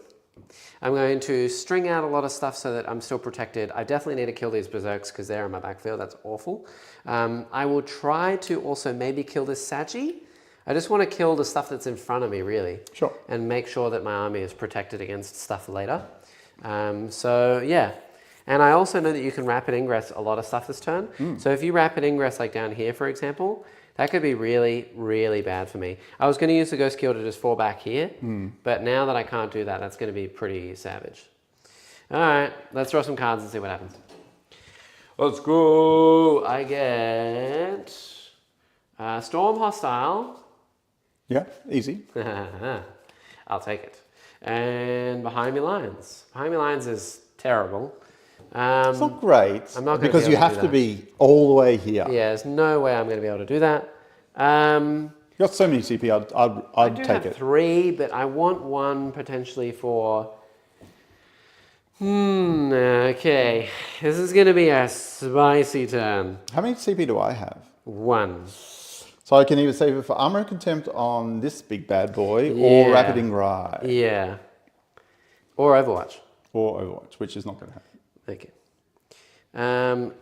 I'm going to string out a lot of stuff so that I'm still protected. I definitely need to kill these berserks because they're in my backfield. That's awful. I will try to also maybe kill this Sagi. I just want to kill the stuff that's in front of me, really. Sure. And make sure that my army is protected against stuff later. So, yeah. And I also know that you can rapid ingress a lot of stuff this turn. So if you rapid ingress like down here, for example, that could be really, really bad for me. I was going to use the Ghost Keel to just fall back here, but now that I can't do that, that's going to be pretty savage. All right, let's draw some cards and see what happens. Let's go. I get Storm Hostile. Yeah, easy. I'll take it. And Behind Me Lines. Behind Me Lines is terrible. It's not great. I'm not gonna because be you able to have do to be all the way here. Yeah, there's no way I'm going to be able to do that. You've got so many CP, I'd do take have it. 3, but I want 1 potentially for... okay. This is going to be a spicy turn. How many CP do I have? 1. So I can either save it for Armor and Contempt on this big bad boy, Yeah. or Rapid Ingress, Yeah. Or Overwatch. or Overwatch, which is not going to happen. Okay.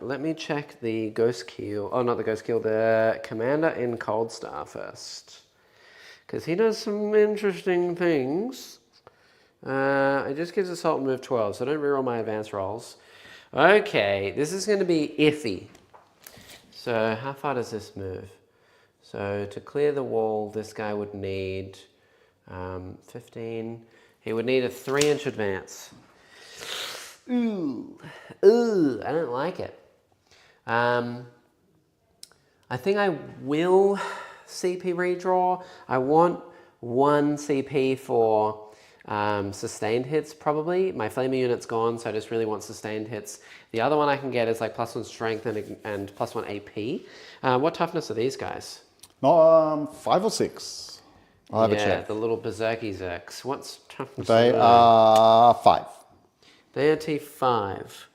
Let me check the Ghost Keel. Oh, not the Ghost Keel. The Commander in Cold Star first. Because he does some interesting things. It just gives Assault and Move 12, so I don't reroll my advanced rolls. Okay, this is going to be iffy. So how far does this move? So to clear the wall, this guy would need 15. He would need a 3-inch advance. Ooh, I don't like it. I think I will CP redraw. I want 1 CP for sustained hits, probably. My flaming unit's gone, so I just really want sustained hits. The other one I can get is like +1 strength and +1 AP. What toughness are these guys? 5 or 6. I'll have a Yeah, check. the little berserky zerks. What's toughness? They are 5. They are T5.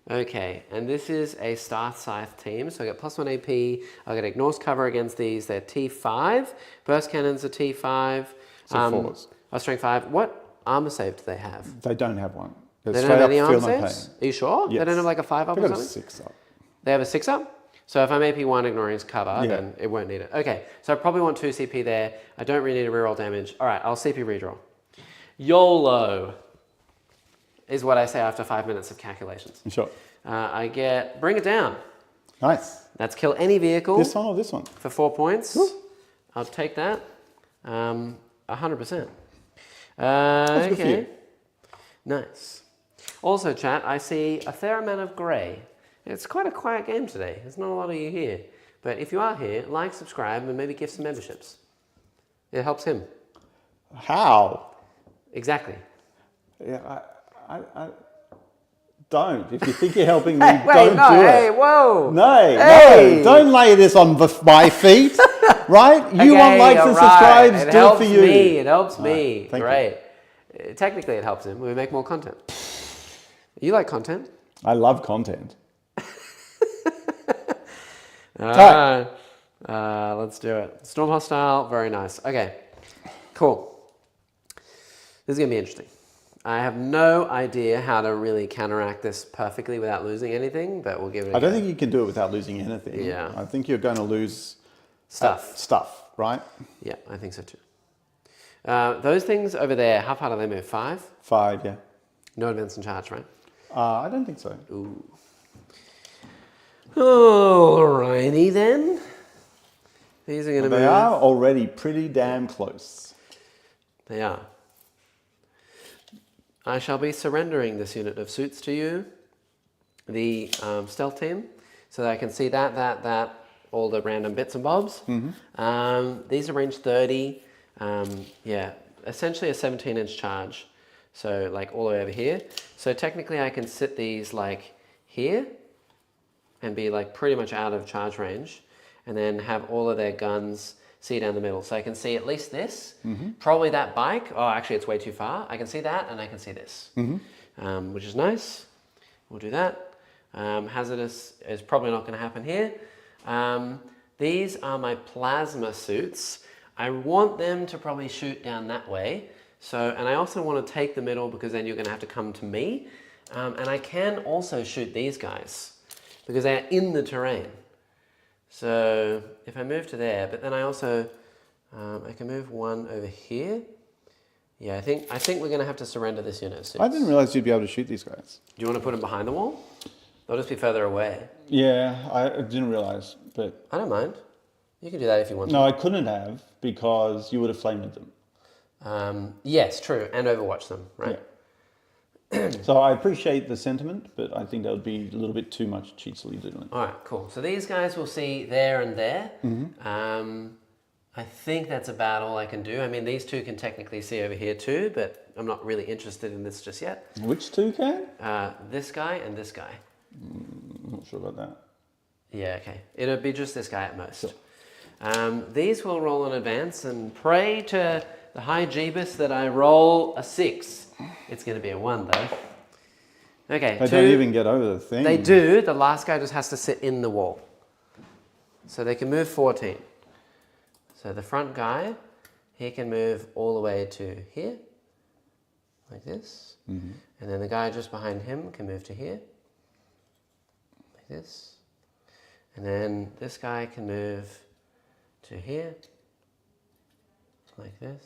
Okay, and this is a Star Scythe team, so I get +1 AP. I get Ignore's cover against these. They're T5. Burst cannons are T5. So 4s. Strength 5. What armor save do they have? They don't have one. They're They don't straight have up any armor feel no saves? pain. Are you sure? Yes. They don't have like a 5 up They've or got a something? 6 up. They have a 6 up? So if I'm AP1 ignoring his cover, Yeah. then it won't need it. Okay, so I probably want 2 CP there. I don't really need to reroll damage. All right, I'll CP redraw. YOLO is what I say after 5 minutes of calculations. Sure. I get Bring It Down. Nice. That's kill any vehicle This one or this one? for 4 points. Woo. I'll take that. 100%. That's good for Okay. you. Nice. Also, chat, I see a fair amount of grey. It's quite a quiet game today. There's not a lot of you here. But if you are here, like, subscribe, and maybe give some memberships. It helps him. How? Exactly. Yeah, I don't. If you think you're helping me, Wait, don't no, do hey, it. whoa. No, Hey. no, don't lay this on my feet, right? You want likes and alright. subscribes, It do it helps for you. me. It helps Alright, me. thank you. Great. Technically, it helps him. We make more content. You like content? I love content. Let's do it. Storm Hostile, very nice. Okay, cool. This is going to be interesting. I have no idea how to really counteract this perfectly without losing anything, but we'll give it a I don't go. think you can do it without losing anything. Yeah. I think you're going to lose Stuff. right? Yeah, I think so too. Those things over there, how far do they move? 5? 5, yeah. No advance and charge, right? I don't think so. Ooh. Alrighty then. These are going to move. They are already pretty damn close. They are. I shall be surrendering this unit of suits to you, the stealth team, so that I can see that, all the random bits and bobs. These are range 30. Yeah, essentially a 17-inch charge. So like all the way over here. So technically I can sit these like here and be like pretty much out of charge range, and then have all of their guns see down the middle. So I can see at least this, probably that bike. Oh, actually it's way too far. I can see that and I can see this. which is nice. We'll do that. Hazardous is probably not going to happen here. These are my plasma suits. I want them to probably shoot down that way. So, and I also want to take the middle because then you're going to have to come to me. And I can also shoot these guys because they are in the terrain. So if I move to there, but then I also, I can move one over here. Yeah, I think we're going to have to surrender this unit soon. I didn't realize you'd be able to shoot these guys. Do you want to put them behind the wall? They'll just be further away. Yeah, I didn't realize, but... I don't mind. You can do that if you want No, I couldn't have because you would have flamed them. Yes, true. And overwatch them, right? Yeah. So I appreciate the sentiment, but I think that would be a little bit too much cheesily doodling. All right, cool. So these guys we'll see there and there. I think that's about all I can do. I mean, these two can technically see over here too, but I'm not really interested in this just yet. Which two can? This guy and this guy. I'm not sure about that. Yeah, okay. It'll be just this guy at most. Sure. These will roll in advance and pray to the high Jeebus that I roll a 6. It's going to be a 1 though. Okay. They don't even get over the thing. They do. The last guy just has to sit in the wall. So they can move 14. So the front guy, he can move all the way to here, like this. And then the guy just behind him can move to here, like this. And then this guy can move to here, like this.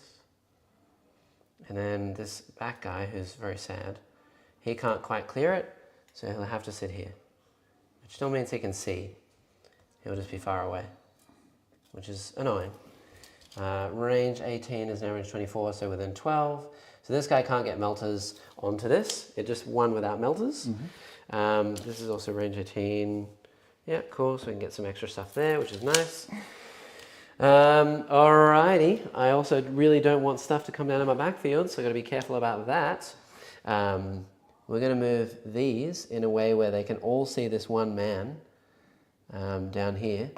And then this back guy, who's very sad, he can't quite clear it, so he'll have to sit here. Which still means he can see. He'll just be far away, which is annoying. Range 18 is now range 24, so within 12. So this guy can't get melters onto this. It just won without melters. This is also range 18. Yeah, cool. So we can get some extra stuff there, which is nice. Alrighty. I also really don't want stuff to come down in my backfield, so I've got to be careful about that. We're going to move these in a way where they can all see this one man down here.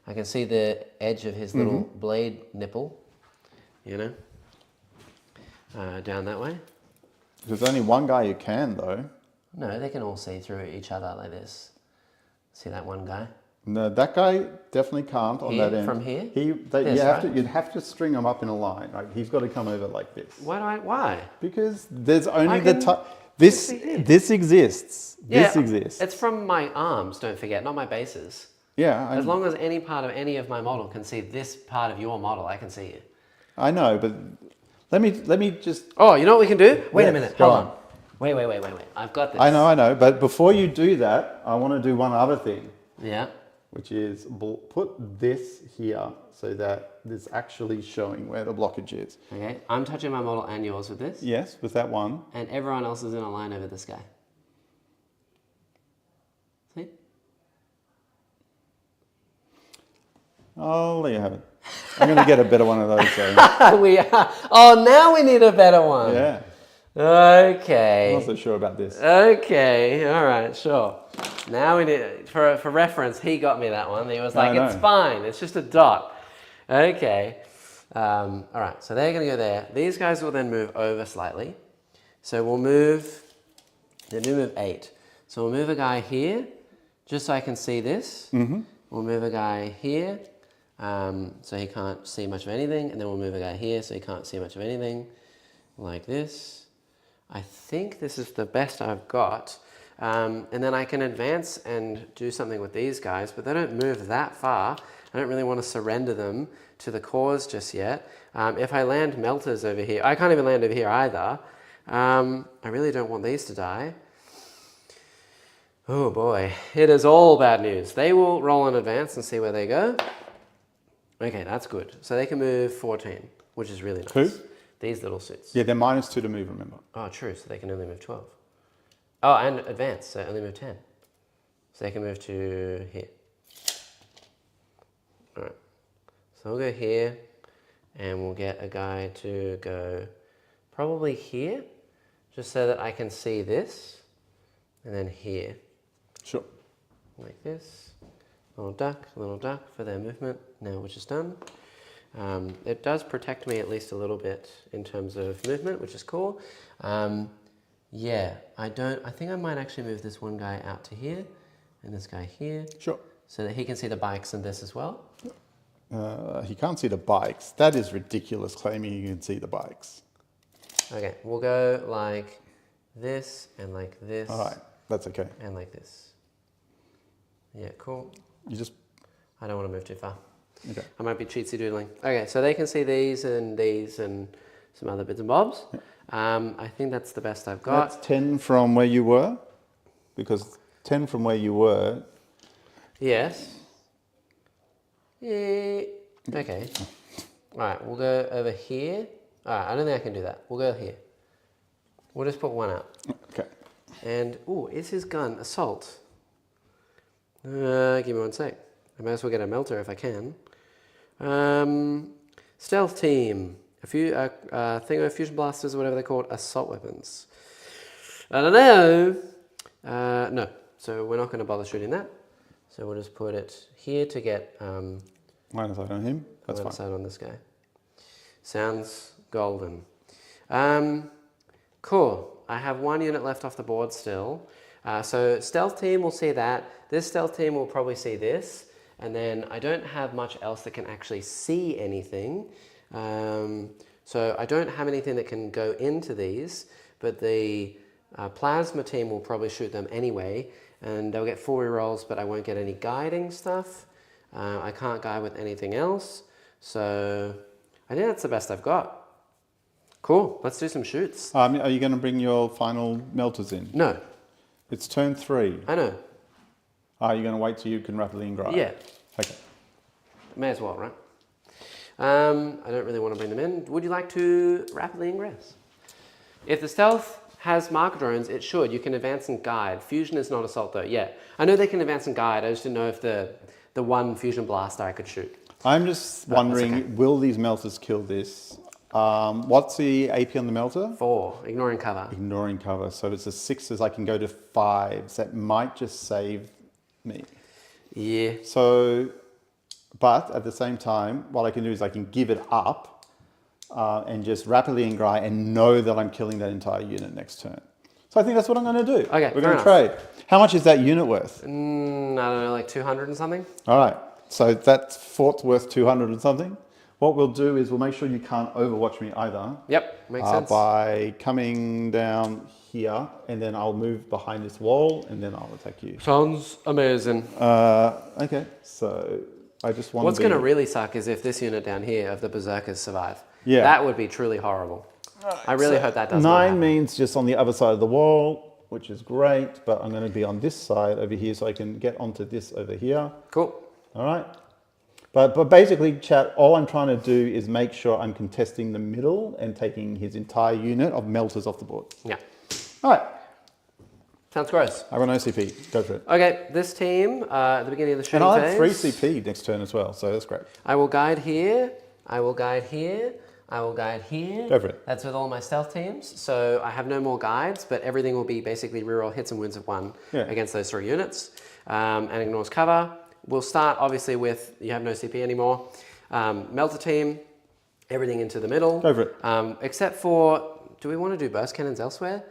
I can see the edge of his little blade nipple, you know, down that way. There's only one guy who can, though. No, they can all see through each other like this. See that one guy? No, that guy definitely can't on Here, that end. from here? You'd have to string him up in a line. Like, he's got to come over like this. Why? Because there's only This exists. Yeah, this exists. It's from my arms, don't forget, not my bases. Yeah. As long as any part of any of my model can see this part of your model, I can see you. I know, but let me just... Oh, you know what we can do? Wait a minute, go hold on. Wait. I've got this. I know. But before you do that, I want to do one other thing. Yeah. Which is put this here so that it's actually showing where the blockage is. Okay, I'm touching my model and yours with this. Yes, with that one. And everyone else is in a line over this guy. See? Oh, there you have it. I'm going to get a better one of those. So. We are. Oh, now we need a better one. Yeah. Okay. I'm not so sure about this. Okay, all right, sure. Now we need, for reference, he got me that one. He was like, it's fine, it's just a dot. Okay. All right, so they're going to go there. These guys will then move over slightly. So we'll move, they do move 8. So we'll move a guy here, just so I can see this. We'll move a guy here, so he can't see much of anything. And then we'll move a guy here, so he can't see much of anything, like this. I think this is the best I've got. And then I can advance and do something with these guys, but they don't move that far. I don't really want to surrender them to the cause just yet. If I land melters over here, I can't even land over here either. I really don't want these to die. Oh boy, it is all bad news. They will roll in advance and see where they go. Okay, that's good. So they can move 14, which is really nice. Who? These little suits. Yeah, they're -2 to move, remember. Oh, true. So they can only move 12. Oh, and advance, so only move 10. So they can move to here. All right. So we'll go here, and we'll get a guy to go probably here, just so that I can see this, and then here. Sure. Like this. Little duck for their movement, now which is done. It does protect me at least a little bit in terms of movement, which is cool. Yeah, I think I might actually move this one guy out to here and this guy here. Sure. So that he can see the bikes and this as well. He can't see the bikes. That is ridiculous, claiming you can see the bikes. Okay, we'll go like this and like this. All right, that's okay. And like this. Yeah, cool. You just... I don't want to move too far. Okay. I might be cheatsy doodling. Okay, so they can see these and some other bits and bobs. Yeah. I think that's the best I've got. That's 10 from where you were, because 10 from where you were. Yes. Yeah. Okay. All right, we'll go over here. All right, I don't think I can do that. We'll go here. We'll just put one out. Okay. And, ooh, is his gun assault? Give me one sec. I might as well get a melter if I can. Stealth team. A few thing of fusion blasters or whatever they're called, assault weapons. I don't know. No, so we're not going to bother shooting that. So we'll just put it here to get Line of sight on him. That's line fine. of sight on this guy. Sounds golden. Cool. I have one unit left off the board still. So stealth team will see that. This stealth team will probably see this. And then I don't have much else that can actually see anything. So I don't have anything that can go into these, but the plasma team will probably shoot them anyway, and they'll get 4 rerolls, but I won't get any guiding stuff. I can't guide with anything else, so I think that's the best I've got. Cool, let's do some shoots. Are you going to bring your final melters in? No. It's turn 3. I know. Are you going to wait till you can rapidly ingress? Yeah. Okay. May as well, right? I don't really want to bring them in. Would you like to rapidly ingress? If the stealth has marker drones, it should. You can advance and guide. Fusion is not assault though. Yeah, I know they can advance and guide. I just didn't know if the one fusion blaster I could shoot. I'm just wondering, okay. will these melters kill this? What's the AP on the melter? 4, ignoring cover. Ignoring cover. So it's a 6s. I can go to 5s. That might just save me. Yeah. So, but at the same time, what I can do is I can give it up and just rapidly ingry and know that I'm killing that entire unit next turn. So I think that's what I'm going to do. Okay, we're going to trade. How much is that unit worth? I don't know, like 200 and something. All right. So that fort's worth 200 and something. What we'll do is we'll make sure you can't overwatch me either. Yep, makes sense. By coming down here, and then I'll move behind this wall, and then I'll attack you. Sounds amazing. Okay, so I just want What's going to really suck is if this unit down here of the Berserkers survive. Yeah. That would be truly horrible. I really hope that does not 9 happen. means just on the other side of the wall, which is great, but I'm going to be on this side over here so I can get onto this over here. Cool. All right. But basically, chat, all I'm trying to do is make sure I'm contesting the middle and taking his entire unit of melters off the board. Yeah. All right. Sounds gross. I got an OCP. Go for it. Okay, this team, at the beginning of the shooting And I phase... have 3 CP next turn as well, so that's great. I will guide here, I will guide here, I will guide here. Go for it. That's with all my stealth teams. So I have no more guides, but everything will be basically reroll hits and wins of 1 against those 3 units. And ignores cover. We'll start obviously with, you have no CP anymore. Melter team, everything into the middle. Go for it. Except for, do we want to do burst cannons elsewhere?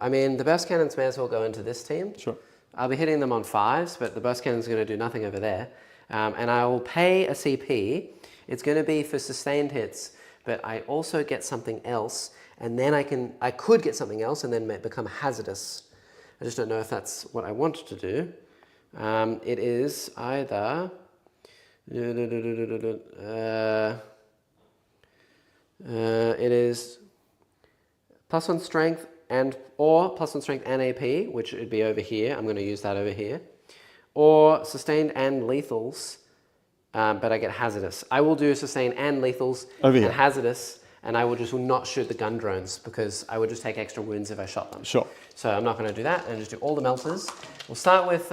I mean, the burst cannons may as well go into this team. Sure. I'll be hitting them on 5s, but the burst cannon's going to do nothing over there. And I will pay a CP. It's going to be for sustained hits, but I also get something else, and then I could get something else and then become hazardous. I just don't know if that's what I want to do. It is either it is +1 strength or +1 strength and AP, which would be over here. I'm going to use that over here, or sustained and lethals, but I get hazardous. I will do sustained and lethals over here. And hazardous, and I will just not shoot the gun drones because I would just take extra wounds if I shot them. Sure. So I'm not going to do that and just do all the melters. We'll start with,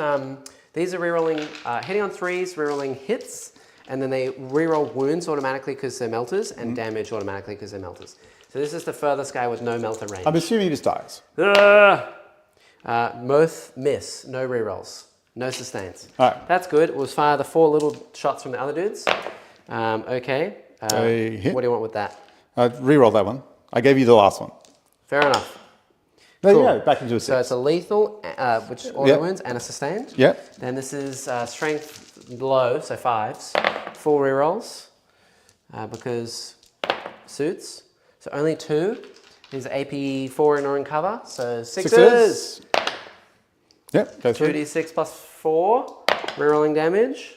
these are rerolling, hitting on 3s, rerolling hits, and then they reroll wounds automatically because they're melters and damage automatically because they're melters. So this is the furthest guy with no melter range. I'm assuming this dies. Both miss, no rerolls, no sustains. All right. That's good. We'll fire the 4 little shots from the other dudes. Okay. A hit. What do you want with that? Reroll that one. I gave you the last one. Fair enough. There Cool. you go, back into a 6. So it's a lethal, which all Yep. the wounds, and a sustained. Yep. Then this is strength low, so 5s. 4 rerolls, because suits. So only 2. These are AP 4 ignoring cover, so 6s. Yep, go through. 2d6 plus 4, rerolling damage.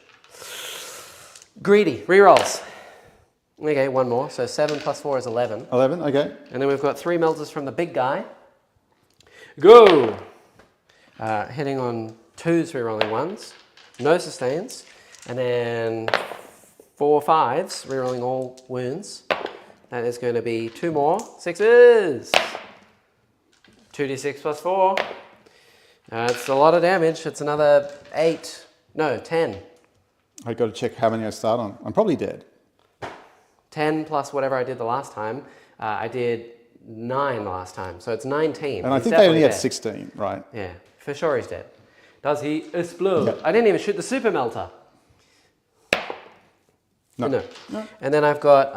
Greedy, rerolls. Okay, one more. So 7 plus 4 is 11. 11, okay. And then we've got 3 melters from the big guy. Go! Hitting on 2s, rerolling 1s. No sustains. And then 4 5s, rerolling all wounds. That is going to be 2 more. 6s! 2d6 plus 4. It's a lot of damage. It's another 8. No, 10. I got to check how many I start on. I'm probably dead. 10 plus whatever I did the last time. I did 9 last time, so it's 19. And I He's think they only definitely had dead. 16, right? Yeah, for sure he's dead. Does he explode? Yep. I didn't even shoot the super melter. No. No. And then I've got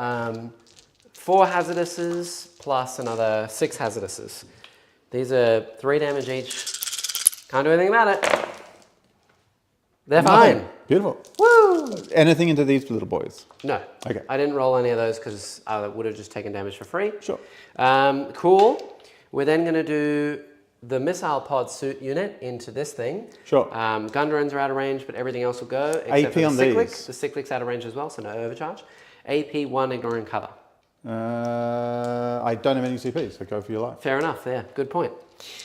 4 hazardouses plus another 6 hazardouses. These are 3 damage each. Can't do anything about it. They're Nothing. fine. Beautiful. Woo! Anything into these little boys? No. Okay. I didn't roll any of those because I would have just taken damage for free. Sure. Cool. We're then going to do the missile pod suit unit into this thing. Sure. Gun drones are out of range, but everything else will go. AP Except for on the cyclics. these. The cyclics out of range as well, so no overcharge. AP 1 ignoring cover. I don't have any CPs, so go for your life. Fair enough, yeah, good point.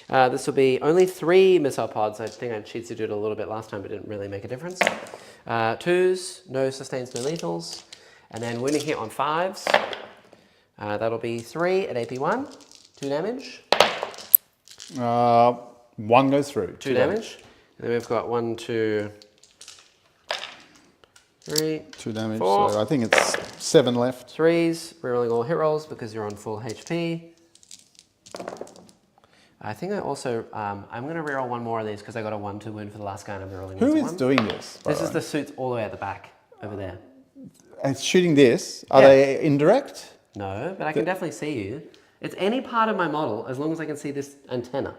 This will be only 3 missile pods. I think I cheated it a little bit last time, but it didn't really make a difference. 2s, no sustains, no lethals. And then winning hit on 5s. That'll be 3 at AP 1, 2 damage. 1 goes through. 2 damage. And then we've got 1, 2, 3. 2 damage, 4. so I think it's 7 left. 3s, rerolling all hit rolls because you're on full HP. I think I also, I'm going to reroll 1 more of these because I got a 1-2 wound for the last guy and I'm rerolling Who is 1. doing this? by This is way? the suits all the way at the back, over there. And shooting this, are Yeah. they indirect? No, but I can definitely see you. It's any part of my model as long as I can see this antenna.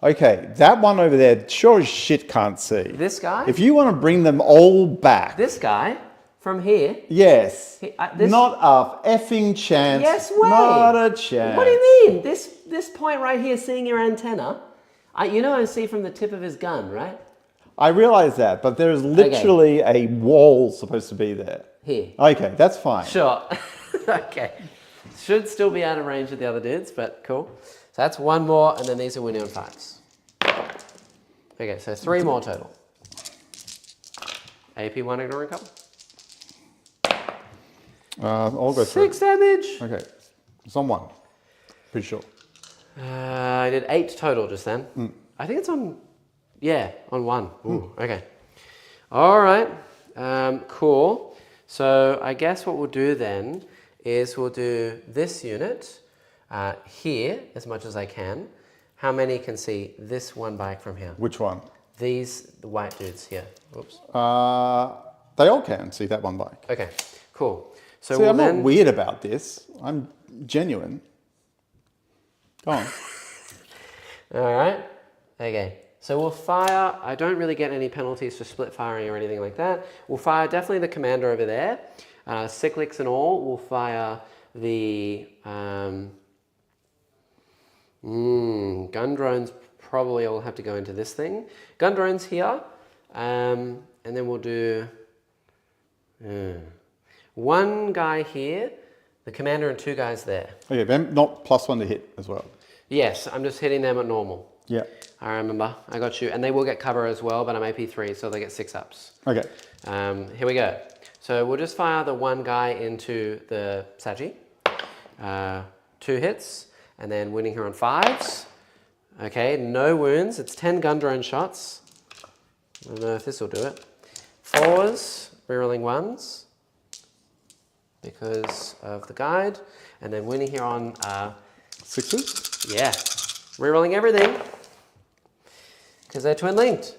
Okay, that one over there sure as shit can't see. This guy, If you want to bring them all back, this guy from here. yes, This, not a effing chance. Yes way. Not a chance. What do you mean? This point right here, seeing your antenna, you know I see from the tip of his gun, right? I realize that, but there is literally a wall supposed to be there. Here. Okay, that's fine. Sure. Okay. Should still be out of range of the other dudes, but cool. So that's 1 more, and then these are winning on 5s. Okay, so 3 more total. AP 1 ignoring cover. I'll go through. 6 damage. Okay, it's on 1. Pretty sure. I did 8 total just then. I think it's on, yeah, on 1. Ooh, okay. All right, cool. So I guess what we'll do then is we'll do this unit here as much as I can. How many can see this one bike from here? Which one? These, the white dudes here. Oops. They all can see that one bike. Okay, cool. So See, we'll I'm then... not weird about this. I'm genuine. Go on. All right. Okay. So we'll fire. I don't really get any penalties for split firing or anything like that. We'll fire definitely the commander over there. Cyclics and all. We'll fire the gun drones. Probably all have to go into this thing. Gun drones here, and then we'll do 1 guy here, the commander, and 2 guys there. Okay, then not +1 to hit as well. Yes, I'm just hitting them at normal. Yeah. I remember. I got you. And they will get cover as well, but I'm AP3, so they get 6 ups. Okay. Here we go. So we'll just fire the 1 guy into the Saji. 2 hits, and then winning here on 5s. Okay, no wounds. It's 10 gun drone shots. I don't know if this will do it. 4s, rerolling 1s because of the guide. And then winning here on 6s? yeah, rerolling everything because they're twin linked.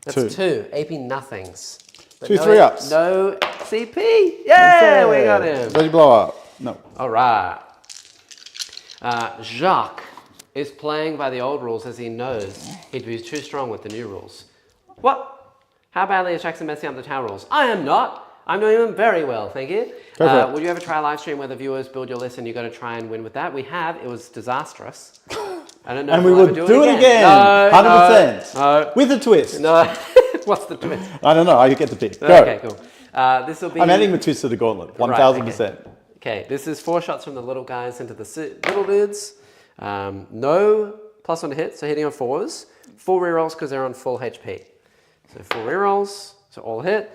That's 2 AP nothings. But 2 no, 3 ups. No CP. Yeah, we got him. Ready blow up. No. All right. Jacques is playing by the old rules as he knows he'd be too strong with the new rules. What? How badly is Jackson messing up the town rules? I am not. I'm doing them very well, thank you. Would you ever try a live stream where the viewers build your list and you got to try and win with that? We have. It was disastrous. I don't know. And if we we'll would ever do it again. No, 100%. No. With a twist. No. What's the twist? I don't know. You get the pick. Go. Okay, cool. This will be. I'm adding the twist to the gauntlet. 1000%. Okay, this is 4 shots from the little guys into the little dudes. No +1 to hit, so hitting on 4s. 4 rerolls because they're on full HP. So 4 rerolls, so all hit.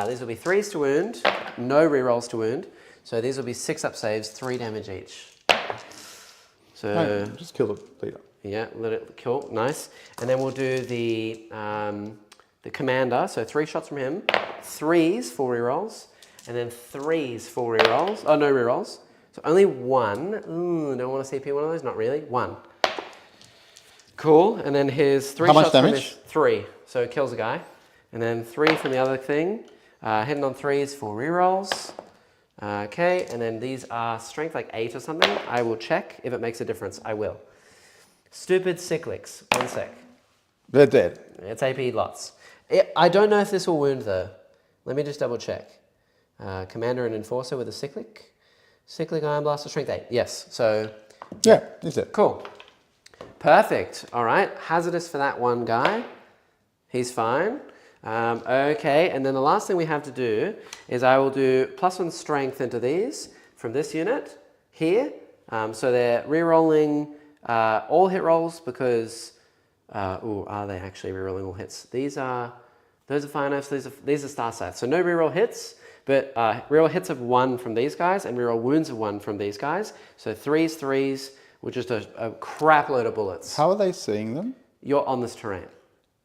These will be 3s to wound, no rerolls to wound. So these will be 6-up saves, 3 damage each. So No, just kill the leader. yeah, let it kill, nice. And then we'll do the commander, so 3 shots from him, 3s, 4 rerolls, and then 3s, 4 rerolls. Oh, no rerolls. So only 1. Ooh, don't want to CP one of those, not really. 1. Cool, and then his 3 How much shots from damage? his 3, so it kills a guy. And then 3 from the other thing, hitting on 3s, 4 rerolls. Okay, and then these are strength like 8 or something. I will check if it makes a difference. I will. Stupid cyclics. 1 sec. They're dead. It's AP lots. I don't know if this will wound though. Let me just double check. Commander and Enforcer with a cyclic. Cyclic Iron Blaster, strength 8. Yes, so. Yeah, that's it. Cool. Perfect. All right. Hazardous for that one guy. He's fine. Okay, and then the last thing we have to do is I will do +1 strength into these from this unit here. So they're re-rolling all hit rolls because, are they actually re-rolling all hits? Those are fine enough. These are star scythes. So no re-roll hits, but re-roll hits of 1 from these guys and re-roll wounds of 1 from these guys. So 3s with just a crap load of bullets. How are they seeing them? You're on this terrain.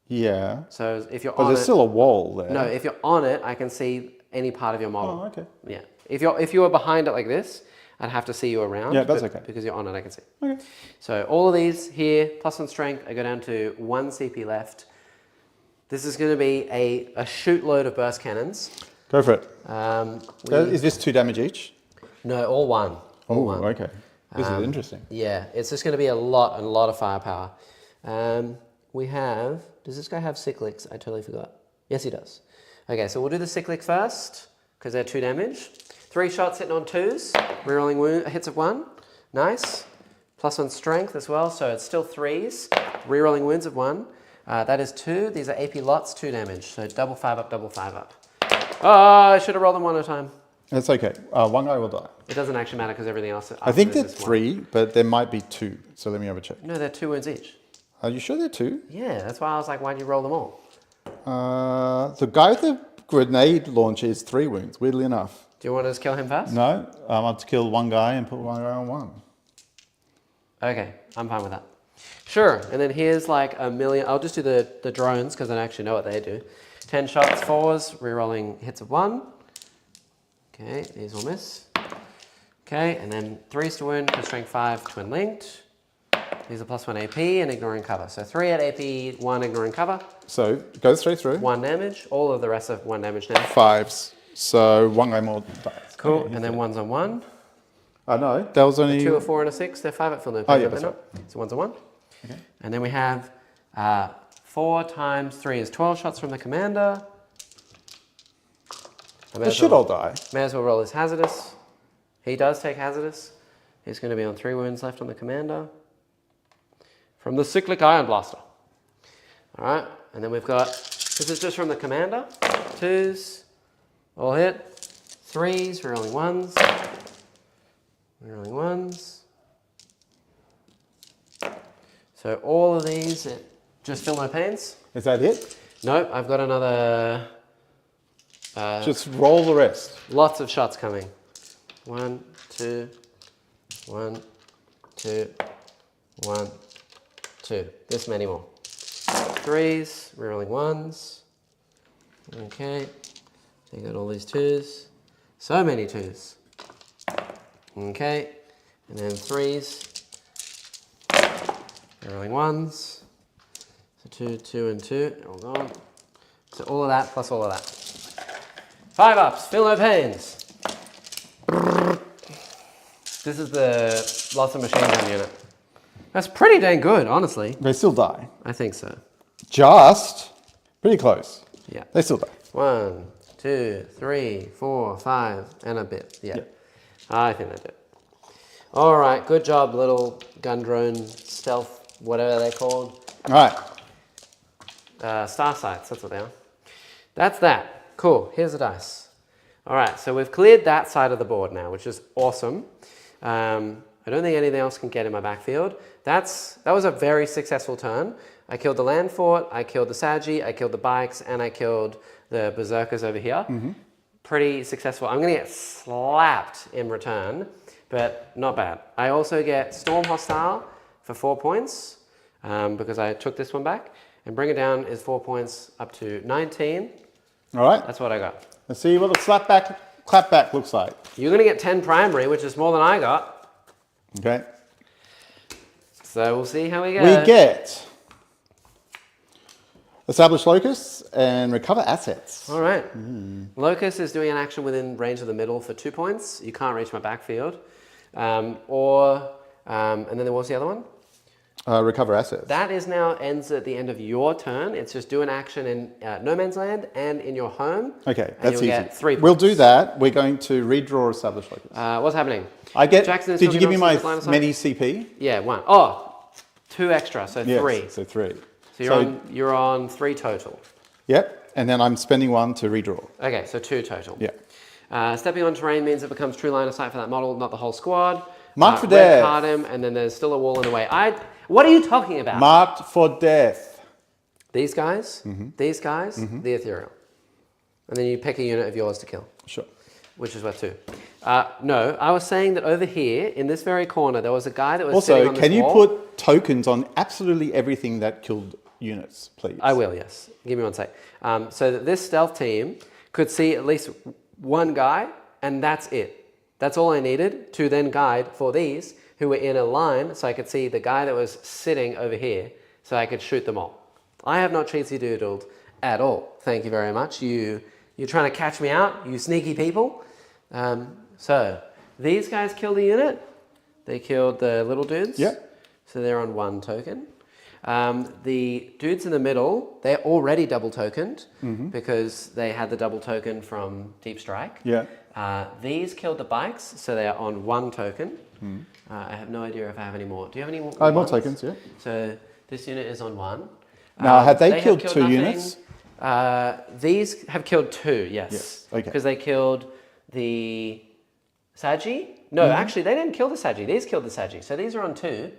Yeah. So if you're But on there's still a wall there. No, if you're on it, I can see any part of your model. Oh, okay. Yeah. If you were behind it like this, I'd have to see you around. Yeah, that's but okay. Because you're on it, I can see. Okay. So all of these here, +1 strength, I go down to 1 CP left. This is going to be a shoot load of burst cannons. Go for it. Is this 2 damage each? No, all 1. Oh, okay. This is interesting. Yeah, it's just going to be a lot of firepower. We have, does this guy have cyclics? I totally forgot. Yes, he does. Okay, so we'll do the cyclic first, because they're 2 damage. 3 shots hitting on 2s, rerolling hits of 1. Nice. +1 strength as well, so it's still 3s. Rerolling wounds of 1. That is 2. These are AP lots, 2 damage. So double 5 up, double 5 up. Oh, I should have rolled them 1 at a time. That's okay. One guy will die. It doesn't actually matter because everything else. I think they're is 3, but there might be 2. So let me have a check. No, they're 2 wounds each. Are you sure they're 2? Yeah, that's why I was like, why'd you roll them all? The guy with the grenade launcher is 3 wounds, weirdly enough. Do you want to just kill him first? No, I want to kill 1 guy and put 1 guy on 1. Okay, I'm fine with that. Sure, and then here's like a million. I'll just do the drones because I actually know what they do. 10 shots, 4s, rerolling hits of 1. Okay, these will miss. Okay, and then 3s to wound, plus strength 5, twin linked. These are +1 AP and ignoring cover. So 3 at AP, 1 ignoring cover. So it goes straight through. 1 damage. All of the rest of 1 damage now. 5s. So 1 guy more dies. Cool, Okay, and then 1's on 1. I know. That was only 2, a 4, and a 6. They're 5 at full no Oh, yeah, they're that's not. So 1's on 1. Okay. And then we have 4 times 3 is 12 shots from the commander. They should all die. May as well roll his hazardous. He does take hazardous. He's going to be on 3 wounds left on the commander. From the cyclic iron blaster. All right, and then we've got, this is just from the commander. 2s, all hit. 3s, rerolling 1s. Rerolling 1s. So all of these, just feel no pains. Is that it? Nope, I've got another. Just roll the rest. Lots of shots coming. 1, 2, 1, 2, 1, 2. This many more. 3s, rerolling 1s. Okay. So you got all these 2s. So many 2s. Okay. And then 3s. Rerolling 1s. So 2, 2, and 2. All gone. So all of that plus all of that. 5 ups, feel no pains. This is the lots of machine gun unit. That's pretty dang good, honestly. They still die. I think so. Just pretty close. Yeah. They still die. 1, 2, 3, 4, 5, and a bit. Yeah. I think they do. All right, good job, little gun drone stealth, whatever they're called. All right. Star sights, that's what they are. That's that. Cool, here's the dice. All right, so we've cleared that side of the board now, which is awesome. I don't think anything else can get in my backfield. That was a very successful turn. I killed the land fort, I killed the Saji, I killed the bikes, and I killed the berserkers over here. Pretty successful. I'm gonna get slapped in return, but not bad. I also get Storm Hostile for 4 points because I took this one back, and bring it down is 4 points up to 19. All right. That's what I got. Let's see what the clapback looks like. You're gonna get 10 primary, which is more than I got. Okay. So we'll see how we go. We get establish locus and recover assets. All right. Locus is doing an action within range of the middle for 2 points. You can't reach my backfield. And then there was the other one? Recover assets. That is now ends at the end of your turn. It's just do an action in no man's land and in your home. Okay, and that's you'll easy. get 3 points. We'll do that. We're going to redraw establish locus. What's happening? I get. Jackson is Did you give me my line of sight? many CP? Yeah, 1. Oh, 2 extra, so Yes, 3. So 3. So you're on 3 total. Yep. And then I'm spending 1 to redraw. Okay, so 2 total. Yeah. Stepping on terrain means it becomes true line of sight for that model, not the whole squad. Marked for red death. card him, and then there's still a wall in the way. What are you talking about? Marked for death. These guys, the ethereal. And then you pick a unit of yours to kill, Sure. which is worth 2. No, I was saying that over here, in this very corner, there was a guy that was sitting Also, on this can you wall. put tokens on absolutely everything that killed units, please? I will, yes. Give me 1 sec. So that this stealth team could see at least one guy, and that's it. That's all I needed to then guide for these who were in a line, so I could see the guy that was sitting over here, so I could shoot them all. I have not cheatsy doodled at all. Thank you very much. You're trying to catch me out, you sneaky people. So these guys killed the unit. They killed the little dudes. Yep. So they're on 1 token. The dudes in the middle, they're already double tokened because they had the double token from Deep Strike. Yeah. These killed the bikes, so they are on 1 token. I have no idea if I have any more. Do you have any more? I have more ones? tokens, yeah. So this unit is on 1. Now, have they killed have 2 nothing. units? These have killed 2, yes. Yes, okay. Because they killed the Saji. No, actually, they didn't kill the Saji. These killed the Saji. So these are on 2,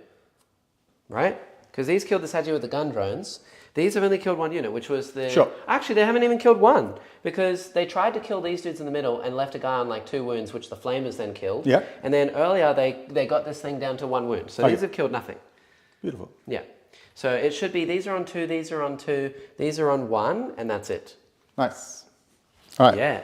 right? Because these killed the Saji with the gun drones. These have only killed 1 unit, which was the... Sure. Actually, they haven't even killed 1 because they tried to kill these dudes in the middle and left a guy on like 2 wounds, which the flamers then killed. Yeah. And then earlier, they got this thing down to 1 wound. So these have killed nothing. Beautiful. Yeah. So it should be these are on 2, these are on 2, these are on 1, and that's it. Nice. All right. Yeah.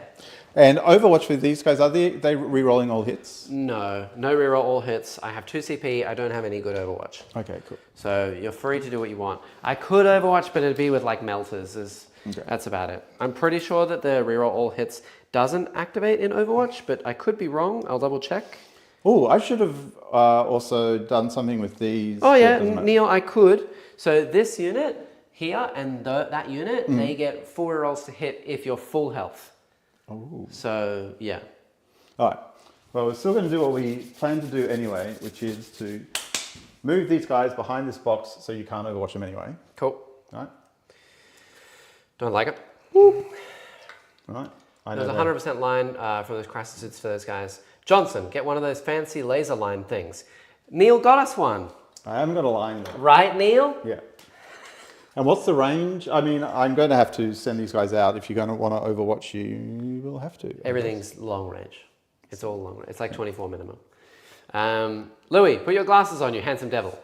And Overwatch with these guys, are they re-rolling all hits? No reroll all hits. I have 2 CP. I don't have any good Overwatch. Okay, cool. So you're free to do what you want. I could Overwatch, but it'd be with like melters. Okay. That's about it. I'm pretty sure that the reroll all hits doesn't activate in Overwatch, but I could be wrong. I'll double check. Oh, I should have also done something with these. Oh yeah, Doesn't matter. Neil, I could. So this unit here and that unit, they get 4 rerolls to hit if you're full health. Oh. So yeah. All right. Well, we're still going to do what we plan to do anyway, which is to move these guys behind this box so you can't Overwatch them anyway. Cool. All right. Don't like it. All right. I There's a know 100% line from those crisis suits for those guys. Johnson, get one of those fancy laser line things. Neil got us one. I haven't got a line though. Right, Neil? Yeah. And what's the range? I mean, I'm going to have to send these guys out. If you're going to want to Overwatch, you will have to. Everything's long range. It's all long range. It's like 24 minimum. Louis, put your glasses on, you handsome devil.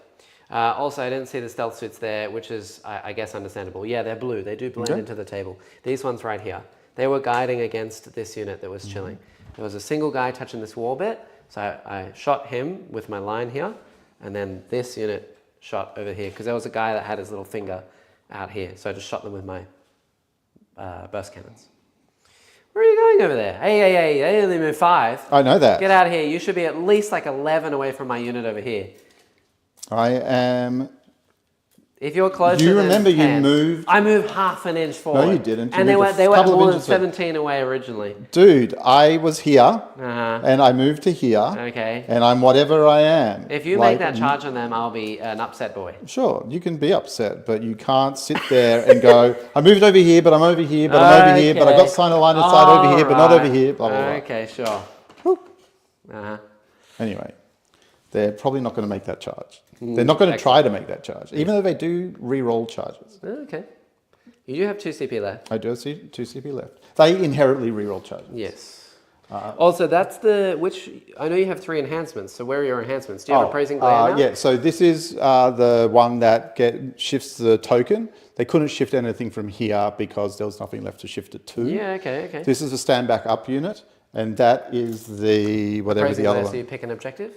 Also, I didn't see the stealth suits there, which is, I guess, understandable. Yeah, they're blue. They do blend into the table. These ones right here. They were guiding against this unit that was chilling. There was a single guy touching this wall bit, so I shot him with my line here, and then this unit shot over here, because there was a guy that had his little finger out here, so I just shot them with my burst cannons. Where are you going over there? Hey, they only move 5. I know that. Get out of here. You should be at least like 11 away from my unit over here. I am. If you're closer You than remember 10, you moved. I moved half an inch forward. No, you didn't. You And they moved were a couple of more than inches 17 away originally. Dude, I was here, Uh-huh. and I moved to here, Okay. and I'm whatever I am. If you make that charge on them, I'll be an upset boy. Sure, you can be upset, but you can't sit there and go, I moved over here, but I'm over here, but I'm over here, but I got sign of line of sight over here, but not over here, blah, blah, blah. Okay, sure. Whew. Uh-huh. Anyway, they're probably not going to make that charge. They're not going to try to make that charge, even though they do re-roll charges. Okay. You do have 2 CP left. I do see 2 CP left. They inherently re-roll charges. Yes. Also, that's I know you have 3 enhancements, so where are your enhancements? Do you have Appraising Glare now? Yeah, so this is the one that shifts the token. They couldn't shift anything from here because there was nothing left to shift it to. Yeah, okay. This is a stand back up unit, and that is the whatever Appraising the other Glare, one. so you pick an objective?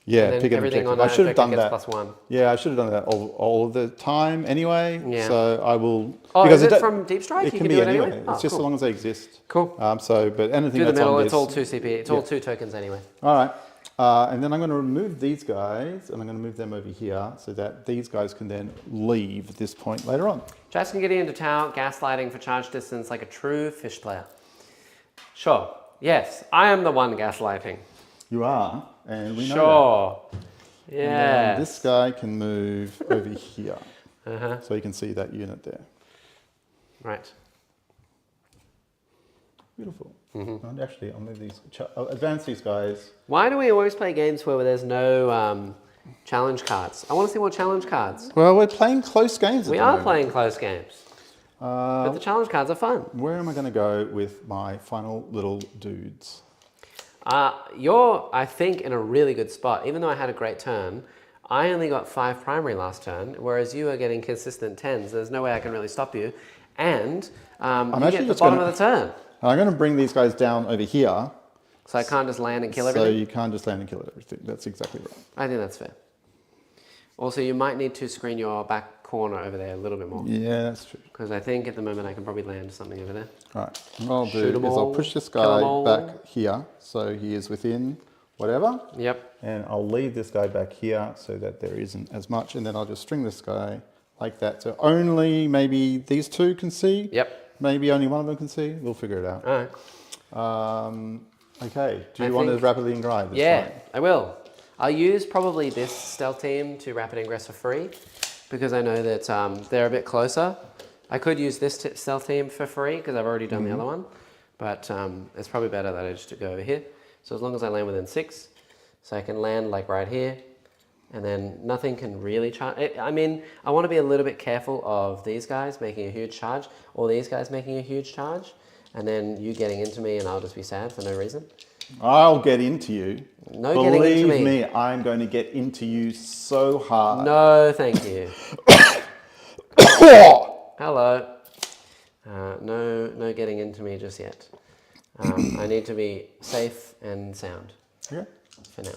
Yeah, pick an everything objective. on I should have done that. +1. Yeah, I should have done that all of the time anyway. Yeah. So I will. Oh, because is it from Deep Strike? It You can do be it anyway. Oh, It's just cool. as long as they exist. Cool. But anything Do the that's middle, on it's this, all 2 CP. It's all 2 tokens anyway. All right. And then I'm going to remove these guys, and I'm going to move them over here so that these guys can then leave this point later on. Just can get into town, gaslighting for charge distance like a true fish player. Sure. Yes, I am the one gaslighting. You are, and we know Sure. that. Yeah. And this guy can move over here, Uh-huh. so you can see that unit there. Right. Beautiful. And actually, I'll move these. I'll advance these guys. Why do we always play games where there's no challenge cards? I want to see more challenge cards. Well, we're playing close games. We are playing close games. But the challenge cards are fun. Where am I going to go with my final little dudes? You're, I think, in a really good spot. Even though I had a great turn, I only got 5 primary last turn, whereas you are getting consistent 10s. There's no way I can really stop you. And you get the bottom of the turn. I'm going to bring these guys down over here. So I can't just land and kill everything? So you can't just land and kill everything. That's exactly right. I think that's fair. Also, you might need to screen your back corner over there a little bit more. Yeah, that's true. Because I think at the moment I can probably land something over there. All right. What I'll Shoot do 'em is I'll all, push this kill 'em guy all. back here, so he is within whatever. Yep. And I'll leave this guy back here so that there isn't as much, and then I'll just string this guy like that. So only maybe these 2 can see. Yep. Maybe only one of them can see. We'll figure it out. All right. Okay. Do you want to rapidly ingride this Yeah, time? I will. I'll use probably this stealth team to rapid ingress for free because I know that they're a bit closer. I could use this stealth team for free because I've already done the other one, but it's probably better that I just go over here. So as long as I land within 6, so I can land like right here, and then nothing can really charge. I mean, I want to be a little bit careful of these guys making a huge charge or these guys making a huge charge, and then you getting into me and I'll just be sad for no reason. I'll get into you. No getting into me. Believe me, I'm going to get into you so hard. No, thank you. Hello. No getting into me just yet. I need to be safe and sound Okay. for now.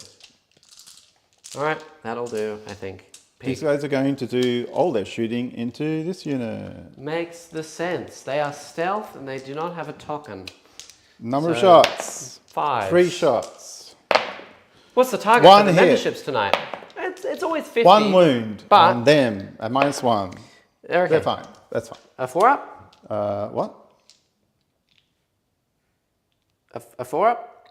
All right, that'll do, I think. These guys are going to do all their shooting into this unit. Makes the sense. They are stealth and they do not have a token. Number of So, shots. 5. 3 shots. What's the target One for the hit. memberships tonight? It's always 50. 1 wound But- on them at -1. They're okay. They're fine. That's fine. A 4-up? What? A 4-up?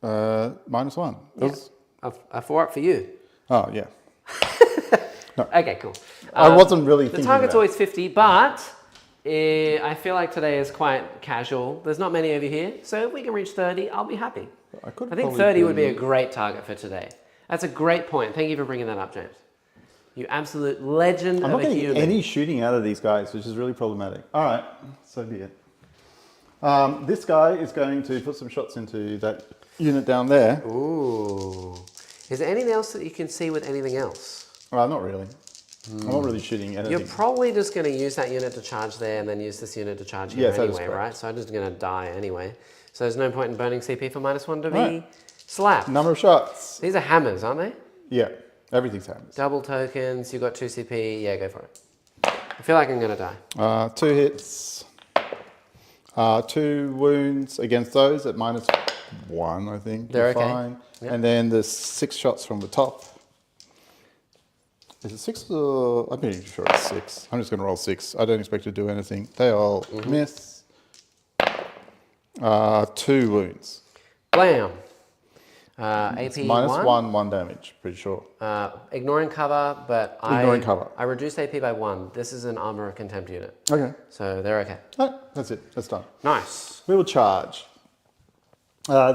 -1. Those- A 4-up for you. Oh, yeah. Okay, cool. I wasn't really The thinking target's about always 50, but I feel like today is quite casual. There's not many over here, so if we can reach 30, I'll be happy. I could I think probably 30 do- would be a great target for today. That's a great point. Thank you for bringing that up, James. You absolute legend I'm of not a getting human. any shooting out of these guys, which is really problematic. All right, so be it. This guy is going to put some shots into that unit down there. Ooh. Is there anything else that you can see with anything else? Not really. I'm not really shooting anything. You're probably just going to use that unit to charge there and then use this unit to charge here Yes, that is anyway, correct. right? So I'm just going to die anyway. So there's no point in burning CP for -1 to be Right. slapped. Number of shots. These are hammers, aren't they? Yeah, everything's hammers. Double tokens, you got 2 CP, yeah, go for it. I feel like I'm going to die. 2 hits. 2 wounds against those at -1, I think. They're You're okay. fine. Yep. And then the 6 shots from the top. Is it 6 or... I'm pretty sure it's 6. I'm just going to roll 6. I don't expect to do anything. They all miss. 2 wounds. Blam. AP -1, 1 damage, pretty sure. Ignoring cover, but Ignoring cover. I reduced AP by 1. This is an armor contempt unit. Okay. So they're okay. Oh, that's it. That's done. Nice. We will charge.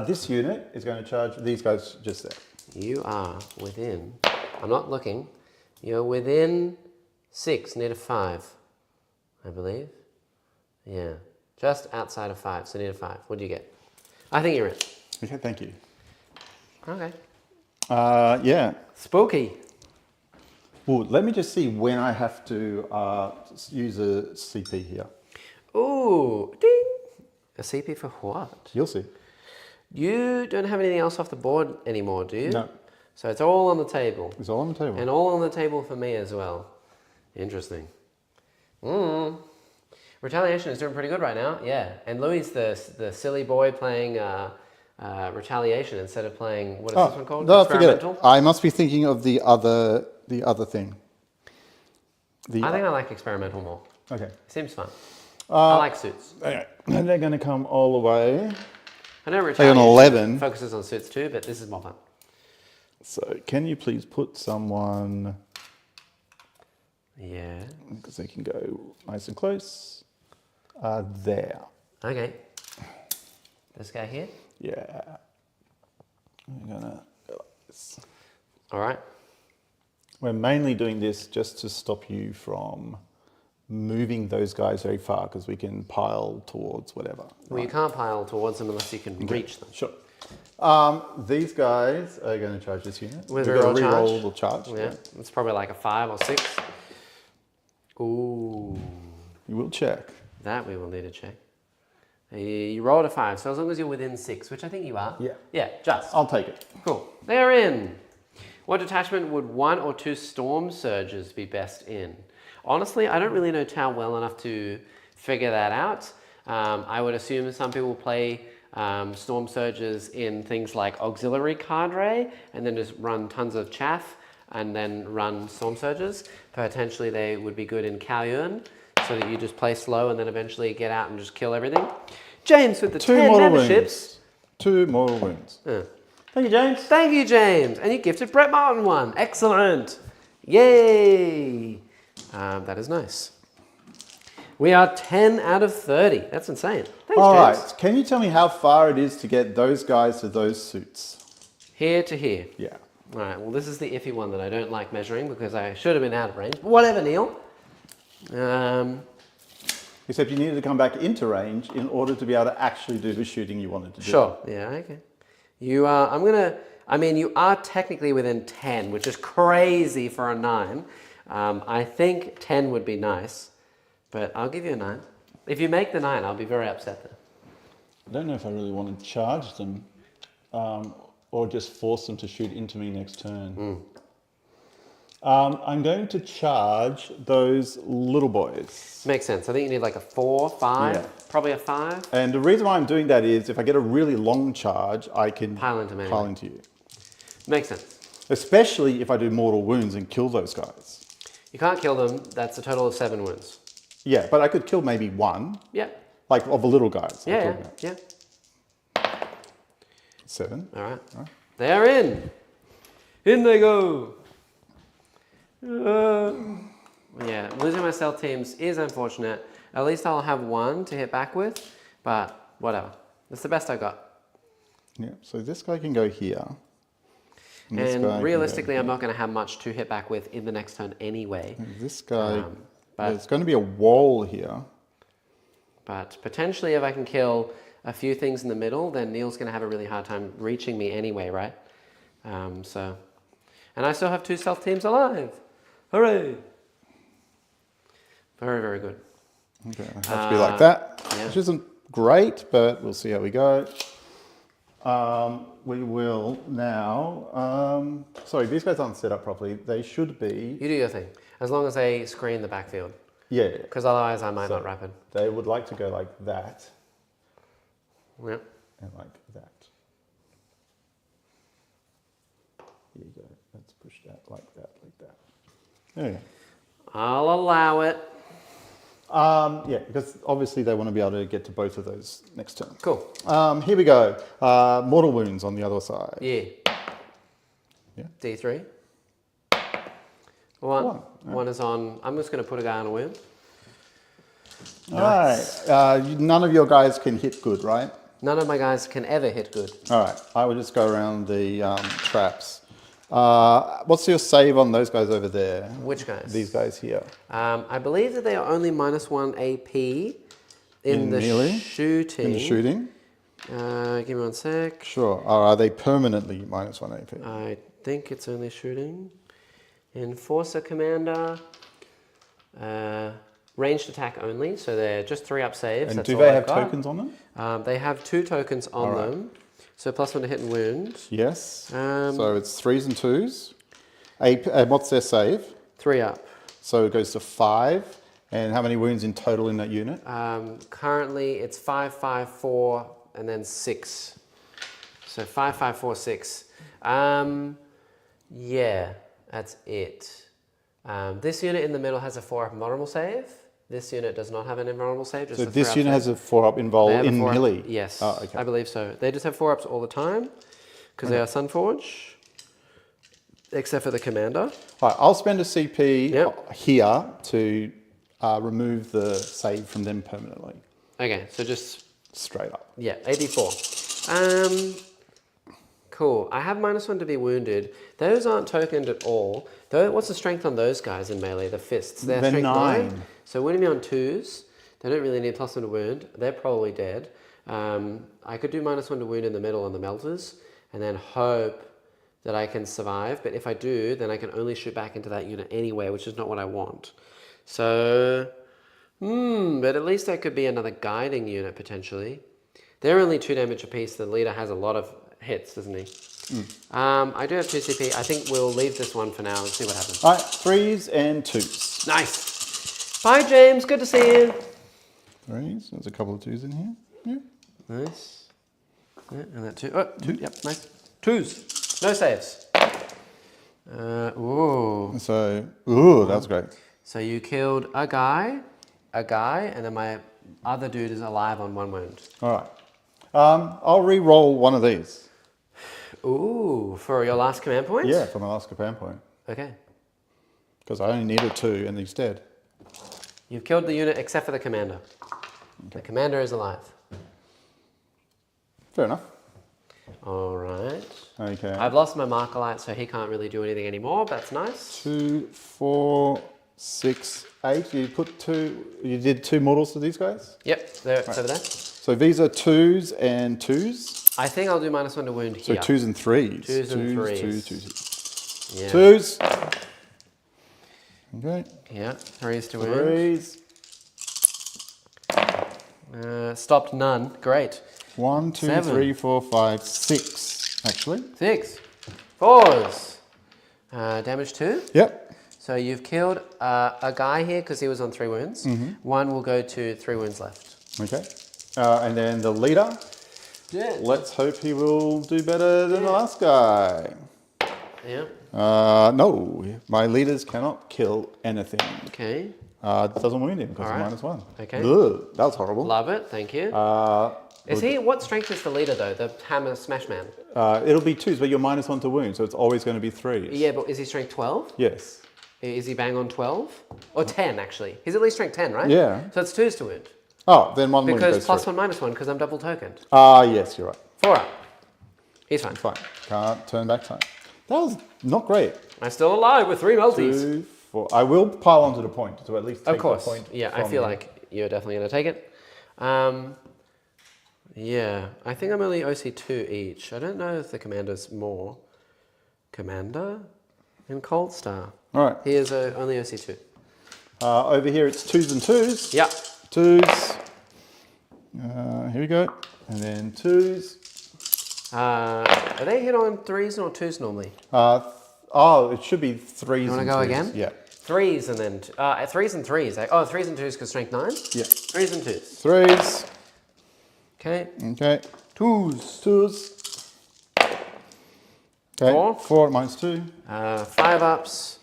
This unit is going to charge these guys just there. You are within, I'm not looking, you're within 6, near to 5, I believe. Yeah, just outside of 5, so near to 5. What do you get? I think you're in. Okay, thank you. Okay. Yeah. Spooky. Ooh, let me just see when I have to use a CP here. Ooh, ding. A CP for what? You'll see. You don't have anything else off the board anymore, do you? No. So it's all on the table. It's all on the table. And all on the table for me as well. Interesting. Retaliation is doing pretty good right now, yeah. And Louis the silly boy playing Retaliation instead of playing, what is this one called? No, forget it. Experimental? I must be thinking of the other thing. I think I like Experimental more. Okay. Seems fun. I like suits. Okay. And they're going to come all the way. I know They're on Retaliation 11. focuses on suits too, but this is more fun. So can you please put someone... Yeah. Because they can go nice and close. There. Okay. This guy here? Yeah. We're going to go like this. All right. We're mainly doing this just to stop you from moving those guys very far because we can pile towards whatever. Well, you can't pile towards them unless you can reach them. Sure. These guys are going to charge this unit. With We've got to reroll reroll the charge. Yeah. It's probably like a 5 or 6. Ooh. You will check. That we will need to check. You rolled a 5, so as long as you're within 6, which I think you are. Yeah. Yeah, just. I'll take it. Cool. They're in. What detachment would 1 or 2 storm surges be best in? Honestly, I don't really know Tau well enough to figure that out. I would assume some people play storm surges in things like auxiliary cadre and then just run tons of chaff and then run storm surges. Potentially they would be good in Kalyurn, so that you just play slow and then eventually get out and just kill everything. James with the 10 memberships. 2 mortal wounds. Thank you, James. Thank you, James. And you gifted Brett Martin one. Excellent. Yay. That is nice. We are 10 out of 30. That's insane. Thanks, All James. right. Can you tell me how far it is to get those guys to those suits? Here to here. Yeah. All right. Well, this is the iffy one that I don't like measuring because I should have been out of range. But whatever, Neil. Except you needed to come back into range in order to be able to actually do the shooting you wanted to do. Sure. Yeah, okay. You are, you are technically within 10, which is crazy for a 9. I think 10 would be nice, but I'll give you a 9. If you make the 9, I'll be very upset then. I don't know if I really want to charge them or just force them to shoot into me next turn. I'm going to charge those little boys. Makes sense. I think you need like a 4, 5, Yeah. probably a 5. And the reason why I'm doing that is if I get a really long charge, I can Pile into me. pile into you. Makes sense. Especially if I do mortal wounds and kill those guys. You can't kill them. That's a total of 7 wounds. Yeah, but I could kill maybe 1, Yeah. like of the little guys. I'm Yeah, talking about. yeah. 7. All right. They're in. In they go. Yeah, losing my stealth teams is unfortunate. At least I'll have 1 to hit back with, but whatever. That's the best I got. Yeah, so this guy can go here. This guy And can realistically, go I'm not going to have much to hit back with in the next turn anyway. here. This guy, but- there's going to be a wall here. But potentially if I can kill a few things in the middle, then Neil's going to have a really hard time reaching me anyway, right? And I still have 2 stealth teams alive. Hooray! Very, very good. Okay, it has to be like that, yeah. which isn't great, but we'll see how we go. We will now, sorry, these guys aren't set up properly. They should be, You do your thing. As long as they screen the backfield. yeah, Because otherwise I might not rapid. they would like to go like that. Yep. And like that. Here you go. Let's push that like that, like that. There you go. I'll allow it. Yeah, because obviously they want to be able to get to both of those next turn. Cool. Here we go. Mortal wounds on the other side. Yeah. Yeah. D3. One. One. One is on. I'm just going to put a guy on a wound. Nice. All right. None of your guys can hit good, right? None of my guys can ever hit good. All right. I will just go around the traps. What's your save on those guys over there? Which guys? These guys here. I believe that they are only -1 AP in the melee? shooting. In the shooting? Give me one sec. Sure. Are they permanently -1 AP? I think it's only shooting. Enforcer Commander. Ranged attack only, so they're just 3-up saves. And That's do all they I've have got. tokens on them? They have 2 tokens on them. So +1 to hit and wound. Yes. So it's 3s and 2s. And what's their save? 3-up. So it goes to 5. And how many wounds in total in that unit? Currently it's 5, 5, 4, and then 6. So 5, 5, 4, 6. Yeah, that's it. This unit in the middle has a 4-up invulnerable save. This unit does not have an invulnerable save. Just So a this 3-up unit save. has a 4-up They invul have a in 4-up melee? Yes, Oh, okay. I believe so. They just have 4-ups all the time because they are Sunforge, except for the commander. All right, I'll spend a CP Yep. here to remove the save from them permanently. Okay, so just, Straight up. yeah, AB4. Cool. I have -1 to be wounded. Those aren't tokened at all. What's the strength on those guys in melee, the fists? They're strength 9. So wounding me on 2s. They don't really need +1 to wound. They're probably dead. I could do -1 to wound in the middle on the melters and then hope that I can survive. But if I do, then I can only shoot back into that unit anyway, which is not what I want. So, but at least I could be another guiding unit potentially. They're only 2 damage apiece. The leader has a lot of hits, doesn't he? I do have 2 CP. I think we'll leave this one for now and see what happens. All right, 3s and 2s. Nice. Bye, James. Good to see you. 3s. There's a couple of 2s in here. Yeah. Nice. Yeah, and that 2. Oh, 2. Yep, nice. 2s. No saves. Ooh. So, ooh, that's great. So you killed a guy, and then my other dude is alive on 1 wound. All right. I'll re-roll one of these. Ooh, for your last command point? Yeah, for my last command point. Okay. Because I only needed 2 and he's dead. You've killed the unit except for the commander. The commander is alive. Fair enough. All right. Okay. I've lost my Markalite, so he can't really do anything anymore. That's nice. 2, 4, 6, 8. You put 2. You did 2 mortals to these guys. Yep, it's over there. So these are 2s and 2s. I think I'll do -1 to wound So here. 2s and 3s. 2s and 3s. 2s. Yeah. 2s. Okay. Yeah, 3s to wound. 3s. Stopped none. Great. 1, 2, 7. 3, 4, 5, 6. Actually. 6. 4s. Damage 2. Yep. So you've killed a guy here because he was on 3 wounds. 1 will go to 3 wounds left. Okay. And then the leader. Yeah. Let's hope he will do better than the last guy. Yeah. No, my leaders cannot kill anything. Okay. It doesn't wound him because All right. of -1. Okay. Ugh, that was horrible. Love it. Thank you. What strength is the leader though? The hammer smash man? It'll be 2s, but you're -1 to wound, so it's always going to be 3s. Yeah, but is he strength 12? Yes. Is he bang on 12? Or 10 actually? He's at least strength 10, right? Yeah. So it's 2s to wound. Oh, then 1 wound Because goes +1 through. -1 because I'm double tokened. Yes, you're right. 4 up. He's fine. Fine. Can't turn back time. That was not great. I'm still alive with 3 multis. 2, 4. I will pile onto the point to at least take Of course. the point. Yeah, I from feel you. like you're definitely going to take it. Yeah, I think I'm only OC2 each. I don't know if the commander's more. Commander? In Cold Star. All right. He is only OC2. Over here it's 2s and 2s. Yeah. 2s. Here we go. And then 2s. Are they hit on 3s or 2s normally? It should be 3s. You wanna and go 2s. again? Yeah. 3s and then 3s and 3s. 3s and 2s because strength 9. Yeah. 3s and 2s. 3s. Okay. Okay. Twos. Okay. 4 minus 2. 5 ups.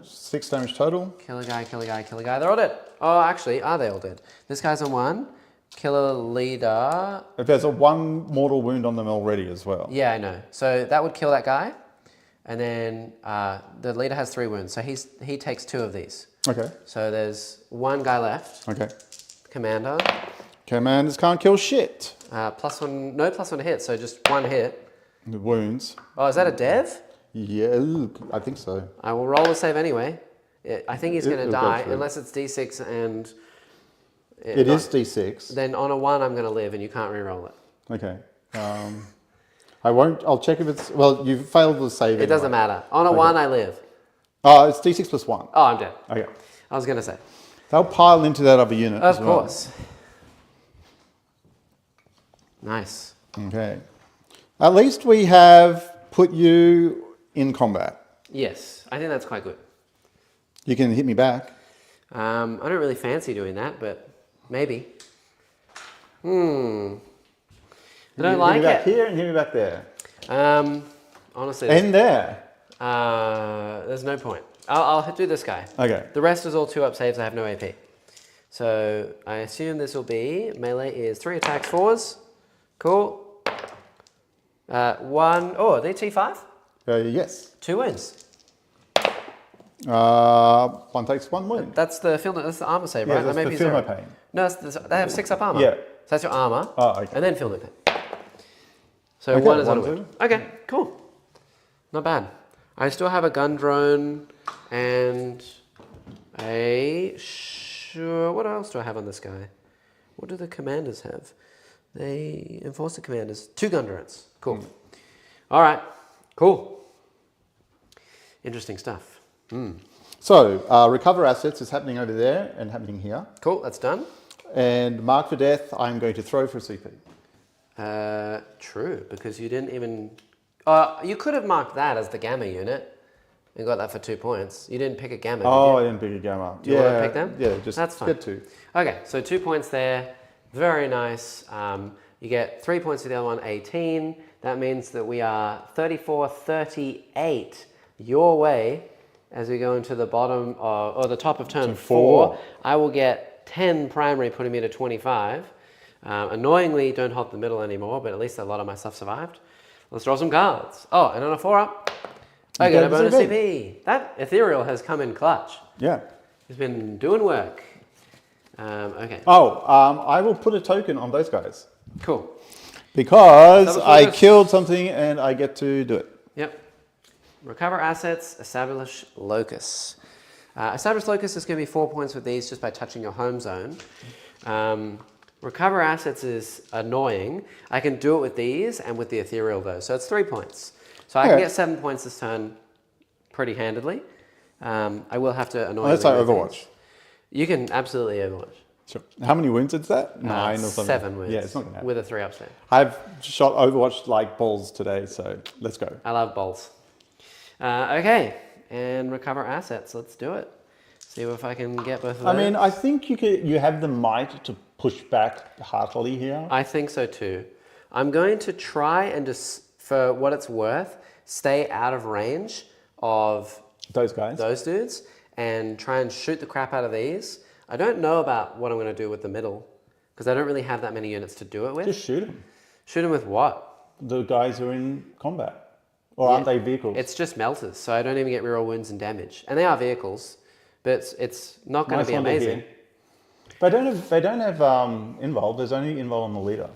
6 damage total. Kill a guy. They're all dead. Oh, actually, are they all dead? This guy's on 1. Killer leader. If there's a 1 mortal wound on them already as well. Yeah, I know. So that would kill that guy. And then the leader has 3 wounds. So he takes 2 of these. Okay. So there's 1 guy left. Okay. Commander. Commanders can't kill shit. +1, no +1 to hit, so just 1 hit. The wounds. Oh, is that a dev? Yeah, I think so. I will roll a save anyway. I think he's going to It'll go die through. unless it's D6 and... It is D6. Then on a 1 I'm going to live and you can't re-roll it. Okay. I won't. I'll check if it's. Well, you failed the save. It doesn't matter. On a 1 I live. Oh, it's D6 plus 1. Oh, I'm dead. Okay. I was going to say. They'll pile into that other unit. Of as well. course. Nice. Okay. At least we have put you in combat. Yes, I think that's quite good. You can hit me back. I don't really fancy doing that, but maybe. I don't like Hit me back it. here and hit me back there. Honestly, And there. there's no point. I'll do this guy. Okay. The rest is all 2-up saves. I have no AP. So I assume this will be melee is 3 attacks, 4s. Cool. 1. Oh, they T5? Yes. 2 wins. 1 takes 1 wound. That's the armor save, Yeah, right? that's That may the be feel no 0. pain. No, they have 6-up armor. Yeah. So that's your armor. Oh, okay. And then feel no pain. So Okay, 1 is 1, on a win. 2. Okay, cool. Not bad. I still have a gun drone and a... Sure, what else do I have on this guy? What do the commanders have? They enforce the commanders. 2 gun drones. Cool. All right. Cool. Interesting stuff. So, recover assets is happening over there and happening here. Cool, that's done. And mark for death, I'm going to throw for CP. True, because you didn't even... you could have marked that as the gamma unit and got that for 2 points. You didn't pick a gamma, Oh, I did you? didn't pick a gamma. Do you want to pick them? Yeah, just That's fine. get 2. Okay, so 2 points there. Very nice. You get 3 points for the other one, 18. That means that we are 34, 38 your way as we go into the bottom or the top of turn Turn 4. four. I will get 10 primary, putting me to 25. Annoyingly, don't hold the middle anymore, but at least a lot of my stuff survived. Let's draw some cards. Oh, and on a 4-up, I get a bonus CP. That ethereal has come in clutch. Yeah. He's been doing work. Okay, Oh, I will put a token on those guys. cool. Because Double I focus. killed something and I get to do it. Yep. Recover assets, establish locus. Establish locus is going to be 4 points with these just by touching your home zone. Recover assets is annoying. I can do it with these and with the ethereal though, so it's 3 points. So I can Okay. get 7 points this turn pretty handedly. I will have to annoy Unless I Overwatch. You can absolutely Overwatch. Sure. How many wins is that? 9 or something? 7 wins. Yeah, it's not going to happen. With a 3-up stand. I've shot Overwatch like balls today, so let's go. I love bowls. Okay, and recover assets. Let's do it. See if I can get both of those. I mean, I think you have the might to push back heartily here. I think so too. I'm going to try and just, for what it's worth, stay out of range of Those guys. those dudes and try and shoot the crap out of these. I don't know about what I'm going to do with the middle because I don't really have that many units to do it with. Just shoot them. Shoot them with what? The guys who are in combat. Or aren't Yeah. they vehicles? It's just melters, so I don't even get reroll wounds and damage. And they are vehicles, but it's not going to be Nice one to amazing. hear. They don't have invuln. There's only invuln on the leader.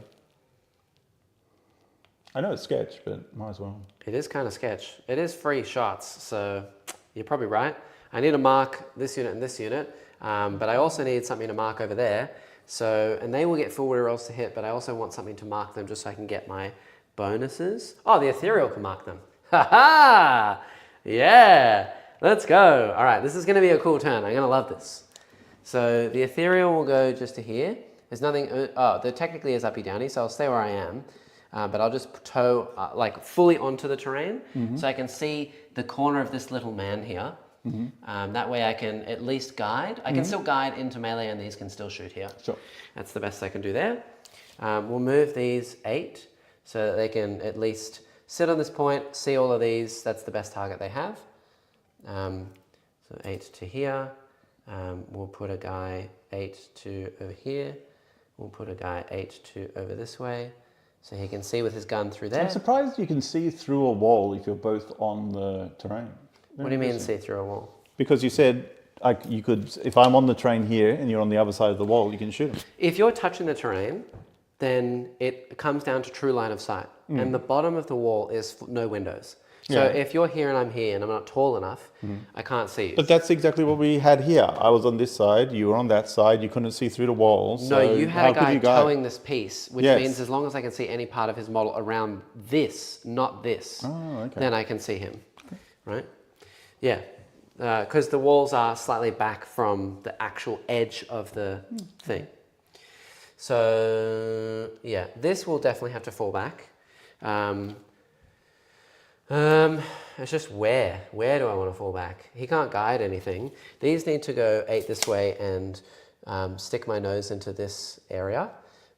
I know it's sketch, but might as well. It is kind of sketch. It is free shots, so you're probably right. I need to mark this unit and this unit, but I also need something to mark over there. So, and they will get full rerolls to hit, but I also want something to mark them just so I can get my bonuses. Oh, the ethereal can mark them. Ha ha! Yeah, let's go. All right, this is going to be a cool turn. I'm going to love this. So the ethereal will go just to here. There's nothing. Oh, there technically is uppy downy, so I'll stay where I am. But I'll just tow like fully onto the terrain so I can see the corner of this little man here. That way I can at least guide. I can still guide into melee and these can still shoot here. Sure. That's the best I can do there. We'll move these 8 so that they can at least sit on this point, see all of these. That's the best target they have. So 8 to here. We'll put a guy 8 to over here. We'll put a guy 8 to over this way. So he can see with his gun through there. I'm surprised you can see through a wall if you're both on the terrain. What do you mean see through a wall? Because you said you could, if I'm on the terrain here and you're on the other side of the wall, you can shoot him. If you're touching the terrain, then it comes down to true line of sight. And the bottom of the wall is no windows. So if you're here and I'm here and I'm not tall enough, I can't see you. But that's exactly what we had here. I was on this side, you were on that side, you couldn't see through the wall. No, so you had a guy towing this piece, which Yes. means as long as I can see any part of his model around this, not this, then I can see him, right? Yeah, because the walls are slightly back from the actual edge of the thing. So yeah, this will definitely have to fall back. It's just where do I want to fall back? He can't guide anything. These need to go 8 this way and stick my nose into this area.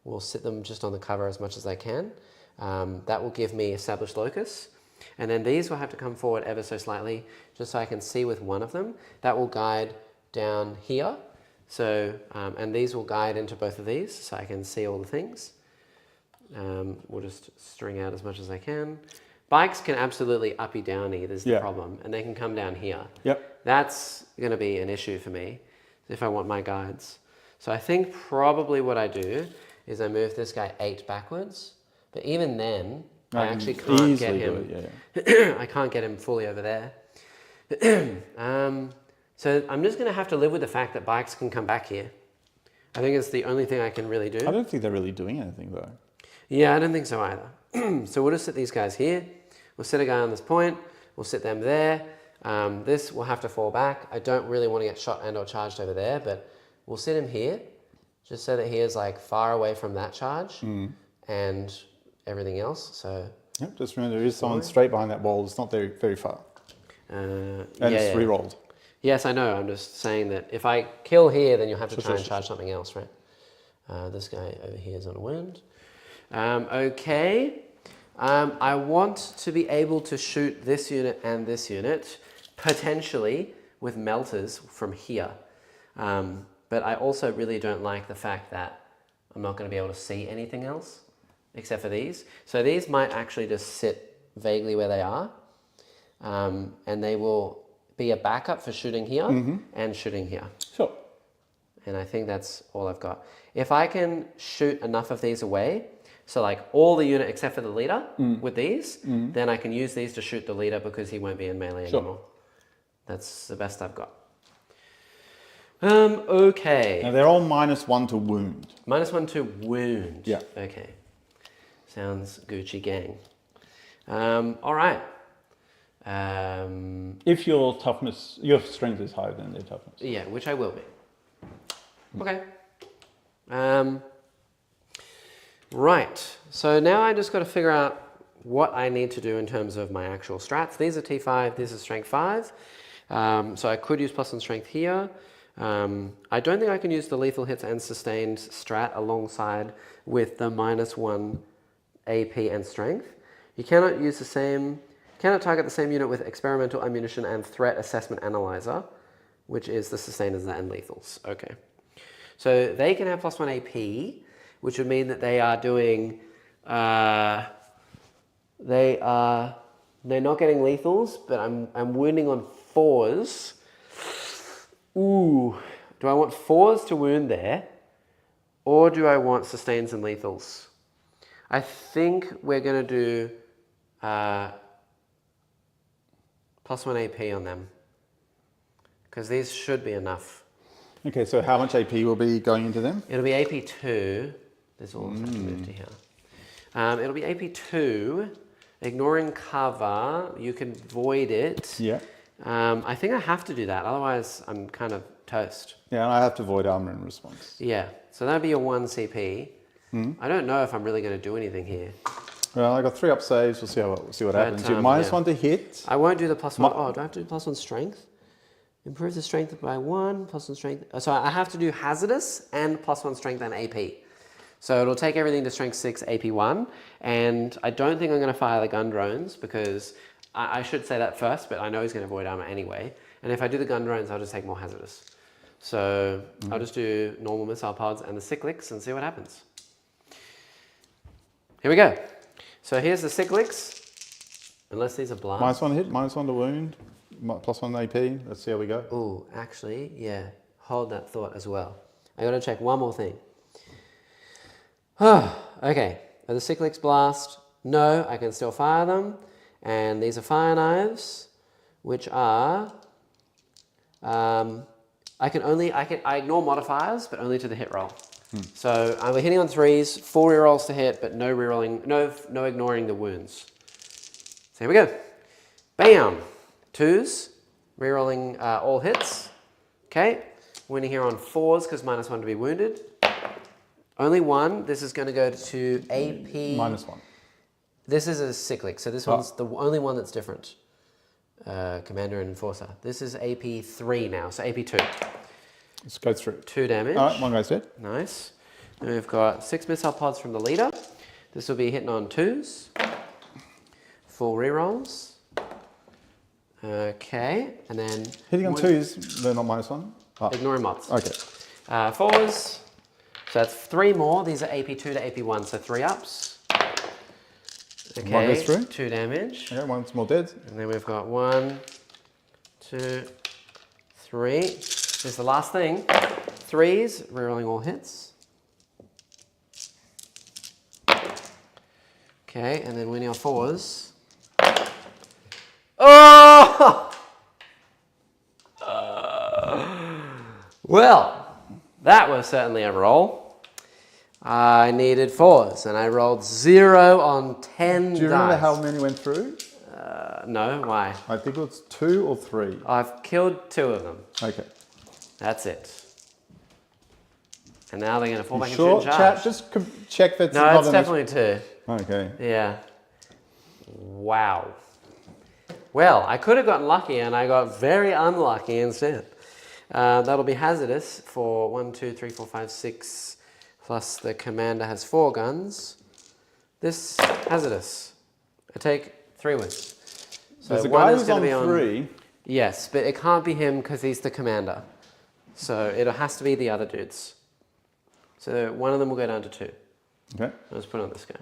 We'll sit them just on the cover as much as I can. That will give me established locus. And then these will have to come forward ever so slightly just so I can see with one of them. That will guide down here. So, and these will guide into both of these so I can see all the things. We'll just string out as much as I can. Bikes can absolutely uppy downy, there's the problem, and they can come down here. Yep. That's going to be an issue for me if I want my guides. So I think probably what I do is I move this guy 8 backwards, but even then I actually can't get him. I can't get him fully over there. So I'm just going to have to live with the fact that bikes can come back here. I think it's the only thing I can really do. I don't think they're really doing anything though. Yeah, I don't think so either. So we'll just sit these guys here. We'll sit a guy on this point. We'll sit them there. This will have to fall back. I don't really want to get shot and or charged over there, but we'll sit him here just so that he is like far away from that charge and everything else. So Yep, just remember there is someone straight behind that wall. It's not very far. and It's re-rolled. Yes, I know. I'm just saying that if I kill here, then you'll have to try and charge something else, right? This guy over here is on a wound. Okay. I want to be able to shoot this unit and this unit, potentially with melters from here. But I also really don't like the fact that I'm not going to be able to see anything else except for these. So these might actually just sit vaguely where they are. And they will be a backup for shooting here and shooting here. Sure. And I think that's all I've got. If I can shoot enough of these away, so like all the unit except for the leader with these, then I can use these to shoot the leader because he won't be in melee anymore. That's the best I've got. Okay. Now they're all -1 to wound. -1 to wound. Yeah. Okay. Sounds Gucci gang. All right. If your strength is higher than their toughness. Yeah, which I will be. Okay. Right. So now I just got to figure out what I need to do in terms of my actual strats. These are T5, this is strength 5. So I could use +1 strength here. I don't think I can use the lethal hits and sustained strat alongside with the -1 AP and strength. You cannot use cannot target the same unit with experimental ammunition and threat assessment analyzer, which is the sustainers and lethals. Okay. So they can have +1 AP, which would mean that they are doing, they're not getting lethals, but I'm wounding on 4s. Ooh, do I want 4s to wound there? Or do I want sustains and lethals? I think we're gonna do +1 AP on them. Because these should be enough. Okay, so how much AP will be going into them? It'll be AP2. This will also have to move to here. It'll be AP2. Ignoring cover, you can void it. Yeah. I think I have to do that, otherwise I'm kind of toast. Yeah, and I have to void armor in response. Yeah, so that'd be your 1 CP. I don't know if I'm really going to do anything here. Well, I got 3 up saves. We'll see what happens. You're -1 to hit. I won't do the +1. Oh, do I have to do +1 strength? Improve the strength by 1, +1 strength. So I have to do hazardous and +1 strength and AP. So it'll take everything to strength 6 AP1, and I don't think I'm going to fire the gun drones because I should say that first, but I know he's going to avoid armor anyway. And if I do the gun drones, I'll just take more hazardous. So I'll just do normal missile pods and the cyclics and see what happens. Here we go. So here's the cyclics. Unless these are blast. -1 hit, -1 to wound, +1 AP. Let's see how we go. Ooh, actually, yeah. Hold that thought as well. I got to check one more thing. Okay. Are the cyclics blast? No, I can still fire them. And these are fire knives, which are... I ignore modifiers, but only to the hit roll. So we're hitting on 3s, 4 rerolls to hit, but no rerolling, no ignoring the wounds. So here we go. Bam! 2s, rerolling all hits. Okay, winning here on 4s because -1 to be wounded. Only 1. This is going to go to AP. -1. This is a cyclic, so this one's the only one that's different. Commander and Enforcer. This is AP3 now, so AP2. Let's go through. 2 damage. All right, 1 goes dead. Nice. Then we've got 6 missile pods from the leader. This will be hitting on 2s. 4 rerolls. Okay, and then... Hitting on 2s, they're not -1? Oh. Ignoring mods. Okay. 4s. So that's 3 more. These are AP2 to AP1, so 3 ups. Okay, 1 goes through. 2 damage. Okay, 1's more dead. And then we've got 1, 2, 3. This is the last thing. 3s, rerolling all hits. Okay, and then winning our 4s. Oh! Well, that was certainly a roll. I needed 4s, and I rolled 0 on 10 Do you remember dice. how many went through? No, why? I think it was 2 or 3. I've killed 2 of them. Okay. That's it. And now they're going to fall back and Sure, shoot and charge. chat, just check that's No, not it's an definitely 2. Okay. Yeah. Wow. Well, I could have gotten lucky, and I got very unlucky instead. That'll be hazardous for 1, 2, 3, 4, 5, 6, plus the commander has 4 guns. This hazardous. I take 3 wins. So There's a one guy is who's gonna on be 3. Yes, but it can't be him because he's the commander. So it has to be the other dudes. So one of them will go down to 2. Okay. Let's put on this guy.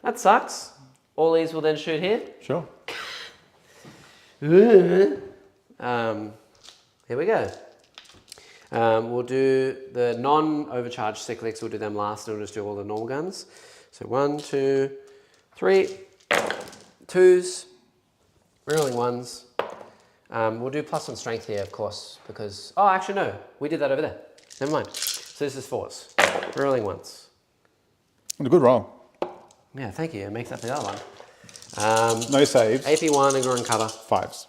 That sucks. All these will then shoot here. Sure. Here we go. We'll do the non-overcharged cyclics, we'll do them last, and we'll just do all the normal guns. So 1, 2, 3, 2s, rerolling 1s. We'll do +1 strength here, of course, because... Oh, actually, no. We did that over there. Never mind. So this is 4s. Rerolling 1s. A good roll. Yeah, thank you. It makes up the other one. No saves. AP1, ignoring cover. 5s.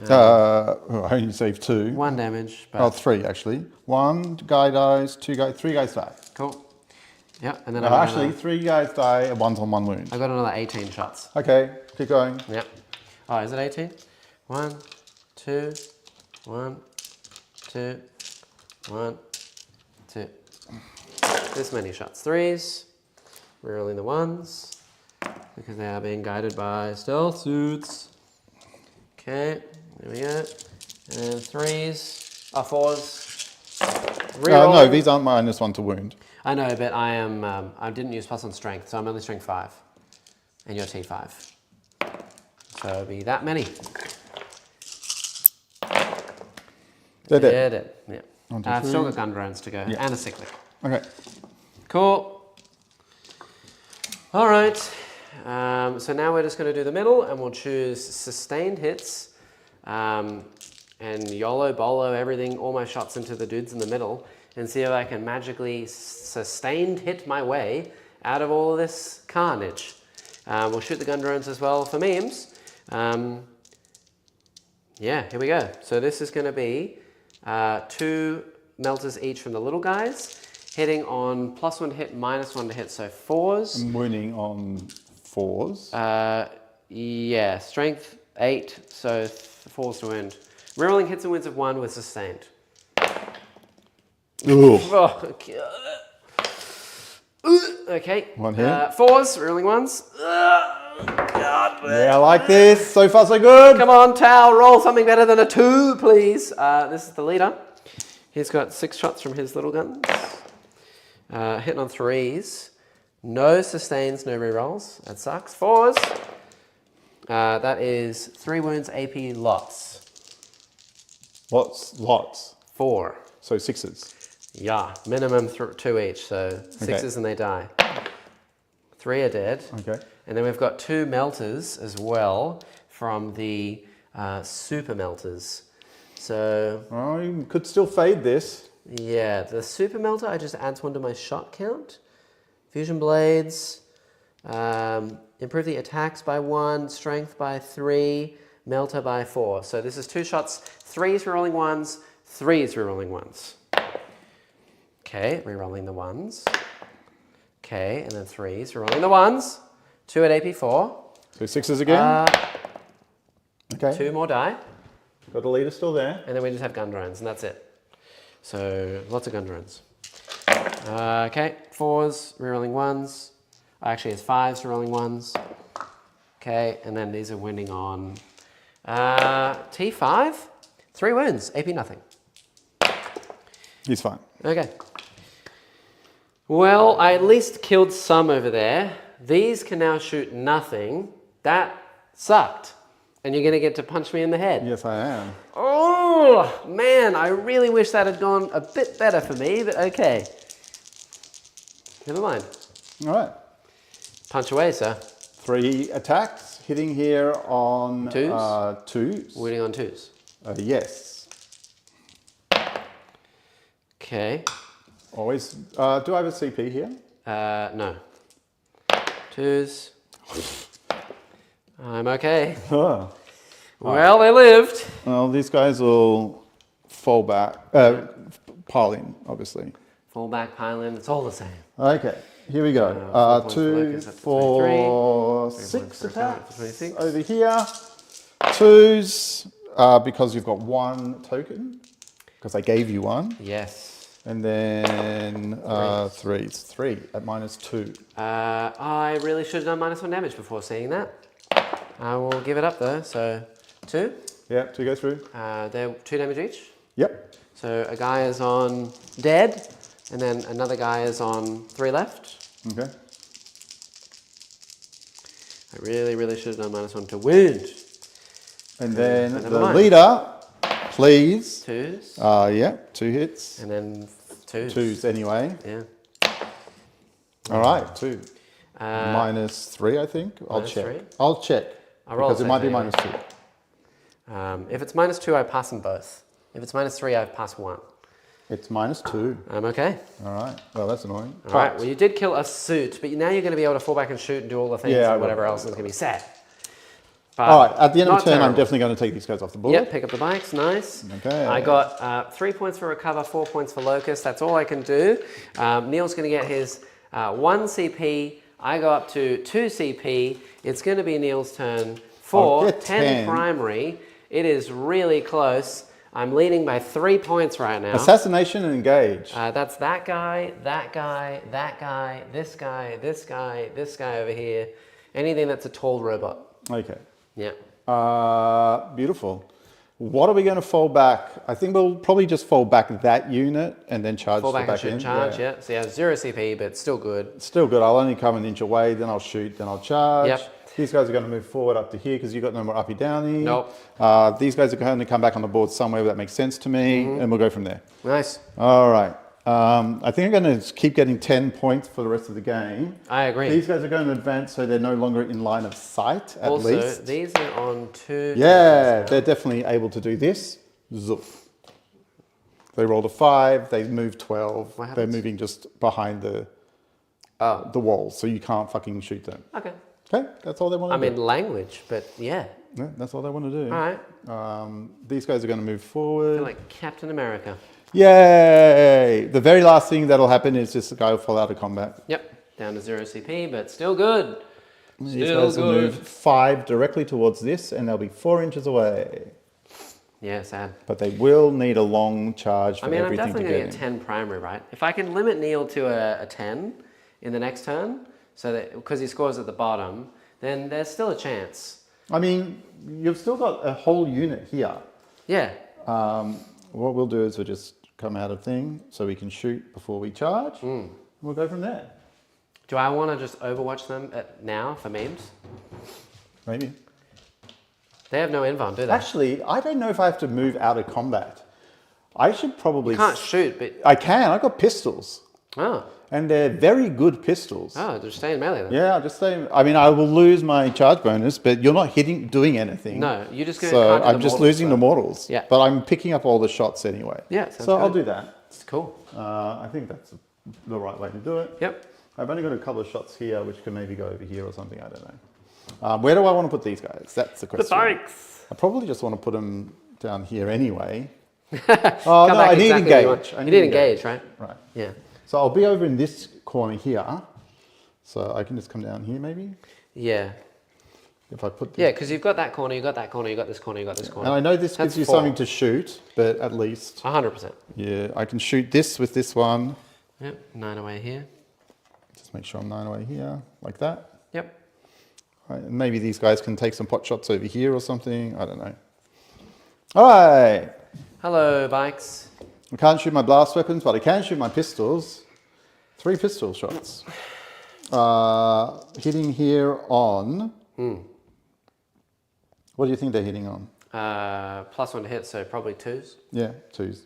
I only saved 2. 1 damage. But Oh, 3 actually. 1 guy dies, 3 guys die. Cool. Yeah, and then No, actually, 3 guys die, and 1's on 1 wound. I got another 18 shots. Okay, keep going. Yep. Oh, is it 18? 1, 2, 1, 2, 1, 2. This many shots. 3s. Rerolling the 1s because they are being guided by stealth suits. Okay, there we go. And 3s. Oh, 4s. No, these aren't -1 to wound. I know, but I am. I didn't use +1 strength, so I'm only strength 5, and you're T5. So it'll be that many. They're dead. Yeah, dead. Yeah. 1, 2, I've still 3. got gun drones to go, Yeah. and a cyclic. Okay. Cool. All right. So now we're just going to do the middle, and we'll choose sustained hits, and YOLO, BOLO, everything, all my shots into the dudes in the middle, and see if I can magically sustained hit my way out of all of this carnage. We'll shoot the gun drones as well for memes. Yeah, here we go. So this is going to be 2 melters each from the little guys, hitting on +1 to hit, -1 to hit, so 4s. I'm wounding on 4s. Yeah, strength 8, so 4s to wound. Rerolling hits and wins of 1 with sustained. Ooh. Oh, God. Okay. One here. Fours, rolling ones. God, Yeah, I like this. So far, so good. come on, Tao, roll something better than a 2, please. This is the leader. He's got 6 shots from his little guns. Hitting on 3s. No sustains, no rerolls. That sucks. 4s. That is 3 wounds, AP, lots. Lots. 4. So 6s. Yeah, minimum 2 each, so 6s and they die. 3 are dead. Okay. And then we've got 2 melters as well from the super melters. So, Oh, you could still fade this. yeah, the super melter, I just adds 1 to my shot count. Fusion blades, improve the attacks by 1, strength by 3, melter by 4. So this is 2 shots, 3s rerolling 1s, 3s rerolling 1s. Okay, rerolling the 1s. Okay, and then 3s rerolling the 1s. 2 at AP4. So 6s again. Okay. 2 more die. Got the leader still there. And then we just have gun drones, and that's it. So lots of gun drones. Okay, 4s, rerolling 1s. Actually, it's 5s, rerolling 1s. Okay, and then these are winning on T5. 3 wounds, AP nothing. He's fine. Okay. Well, I at least killed some over there. These can now shoot nothing. That sucked. And you're going to get to punch me in the head. Yes, I am. Oh, man, I really wish that had gone a bit better for me, but okay. Never mind. All right. Punch away, sir. 3 attacks. Hitting here on 2s? 2s. Winning on 2s. Yes. Okay. Always. Do I have a CP here? No. 2s. I'm okay. Oh. Well, they lived. Well, these guys will fall back, pile in, obviously. Fall back, pile in, it's all the same. Okay, here we go. 4 points for 2, Lucas, that's 4, 3 6 points for attacks 26. over here. 2s, because you've got 1 token, because I gave you 1. Yes. And then 3s. 3 at -2. I really should have done -1 damage before seeing that. I will give it up though, so 2. Yeah, 2 go through. They're 2 damage each. Yep. So a guy is on dead, and then another guy is on 3 left. Okay. I really should have done -1 to wound. And then but never the mind. leader, please. 2s, Yeah, 2 hits. and then 2s. 2s anyway. Yeah. All right, 2. -3, I think. I'll minus check. 3? I'll check. I'll roll Because it might be anyway. -2. If it's -2, I pass them both. If it's -3, I pass 1. It's -2. I'm okay. All right. Well, that's annoying. All right. Well, you did kill a suit, but now you're going to be able to fall back and shoot and do all the things Yeah, I and will. whatever else is going to be sad. But All right. At the end of not the turn, I'm terrible. definitely going to take these guys off the board. Yep, pick up the bikes, nice. Okay. I got 3 points for recover, 4 points for locust. That's all I can do. Neil's going to get his 1 CP. I go up to 2 CP. It's going to be Neil's turn I'll for get 10 10. primary. It is really close. I'm leading by 3 points right now. Assassination and engage. That's that guy, that guy, that guy, this guy, this guy, this guy over here. Anything that's a tall robot. Okay. Yeah. Beautiful. What are we going to fall back? I think we'll probably just fall back that unit and then charge Fall the back and back shoot in. and charge, yeah. So yeah, 0 CP, but still good. Still good. I'll only come an inch away, then I'll shoot, then I'll charge. Yep. These guys are going to move forward up to here because you've got no more uppy downy. Nope. These guys are going to come back on the board somewhere that makes sense to me, and we'll go from there. Nice. All right. I think I'm going to keep getting 10 points for the rest of the game. I agree. These guys are going to advance, so they're no longer in line of sight, at Also, least. these are on 2. Yeah, they're definitely able to do this. Zoof. They rolled a 5, they moved 12. What They're happens? moving just behind the wall, so you can't fucking shoot them. Okay. Okay, that's all they want to I'm do. in language, but yeah. Yeah, that's all they want to do. All right. These guys are going to move I forward. feel like Captain America. Yay! The very last thing that'll happen is just the guy will fall out of combat. Yep. Down to 0 CP, but still good. These Still guys will good. move 5 directly towards this, and they'll be 4 inches away. Yeah, sad. But they will need a long charge for I mean, I'm everything definitely to going get to in. get 10 primary, right? If I can limit Neil to a 10, in the next turn, so that because he scores at the bottom, then there's still a chance. I mean, you've still got a whole unit here. Yeah. What we'll do is we'll just come out of thing so we can shoot before we charge. We'll go from there. Do I want to just overwatch them now for memes? Maybe. They have no invuln, do they? Actually, I don't know if I have to move out of combat. I should probably... You can't shoot, but... I can. I've got pistols. Oh. And they're very good pistols. Oh, just stay in melee then. Yeah, just say. I mean, I will lose my charge bonus, but you're not doing anything. No, you're just going So to... I'm just losing the mortals. Yeah. But I'm picking up all the shots anyway. Yeah, sounds so I'll good. do that. It's cool. I think that's the right way to do it. Yep. I've only got a couple of shots here, which can maybe go over here or something. I don't know. Where do I want to put these guys? That's the question. The bikes. I probably just want to put them down here anyway. Oh Come no, back I need exactly where you engage. want. You need engage, right? Right. Yeah. So I'll be over in this corner here. So I can just come down here maybe. Yeah. If I put this. Yeah, because you've got that corner, you've got that corner, you've got this corner, you've got this corner. And I know this That's gives you 4. something to shoot, but at least. 100%. Yeah, I can shoot this with this one. Yep, 9 away here. Just make sure I'm 9 away here, like that. Yep. Right, and maybe these guys can take some pot shots over here or something. I don't know. All right. Hello, bikes. I can't shoot my blast weapons, but I can shoot my pistols. 3 pistol shots. Hitting here on... What do you think they're hitting on? +1 to hit, so probably 2s. Yeah, 2s.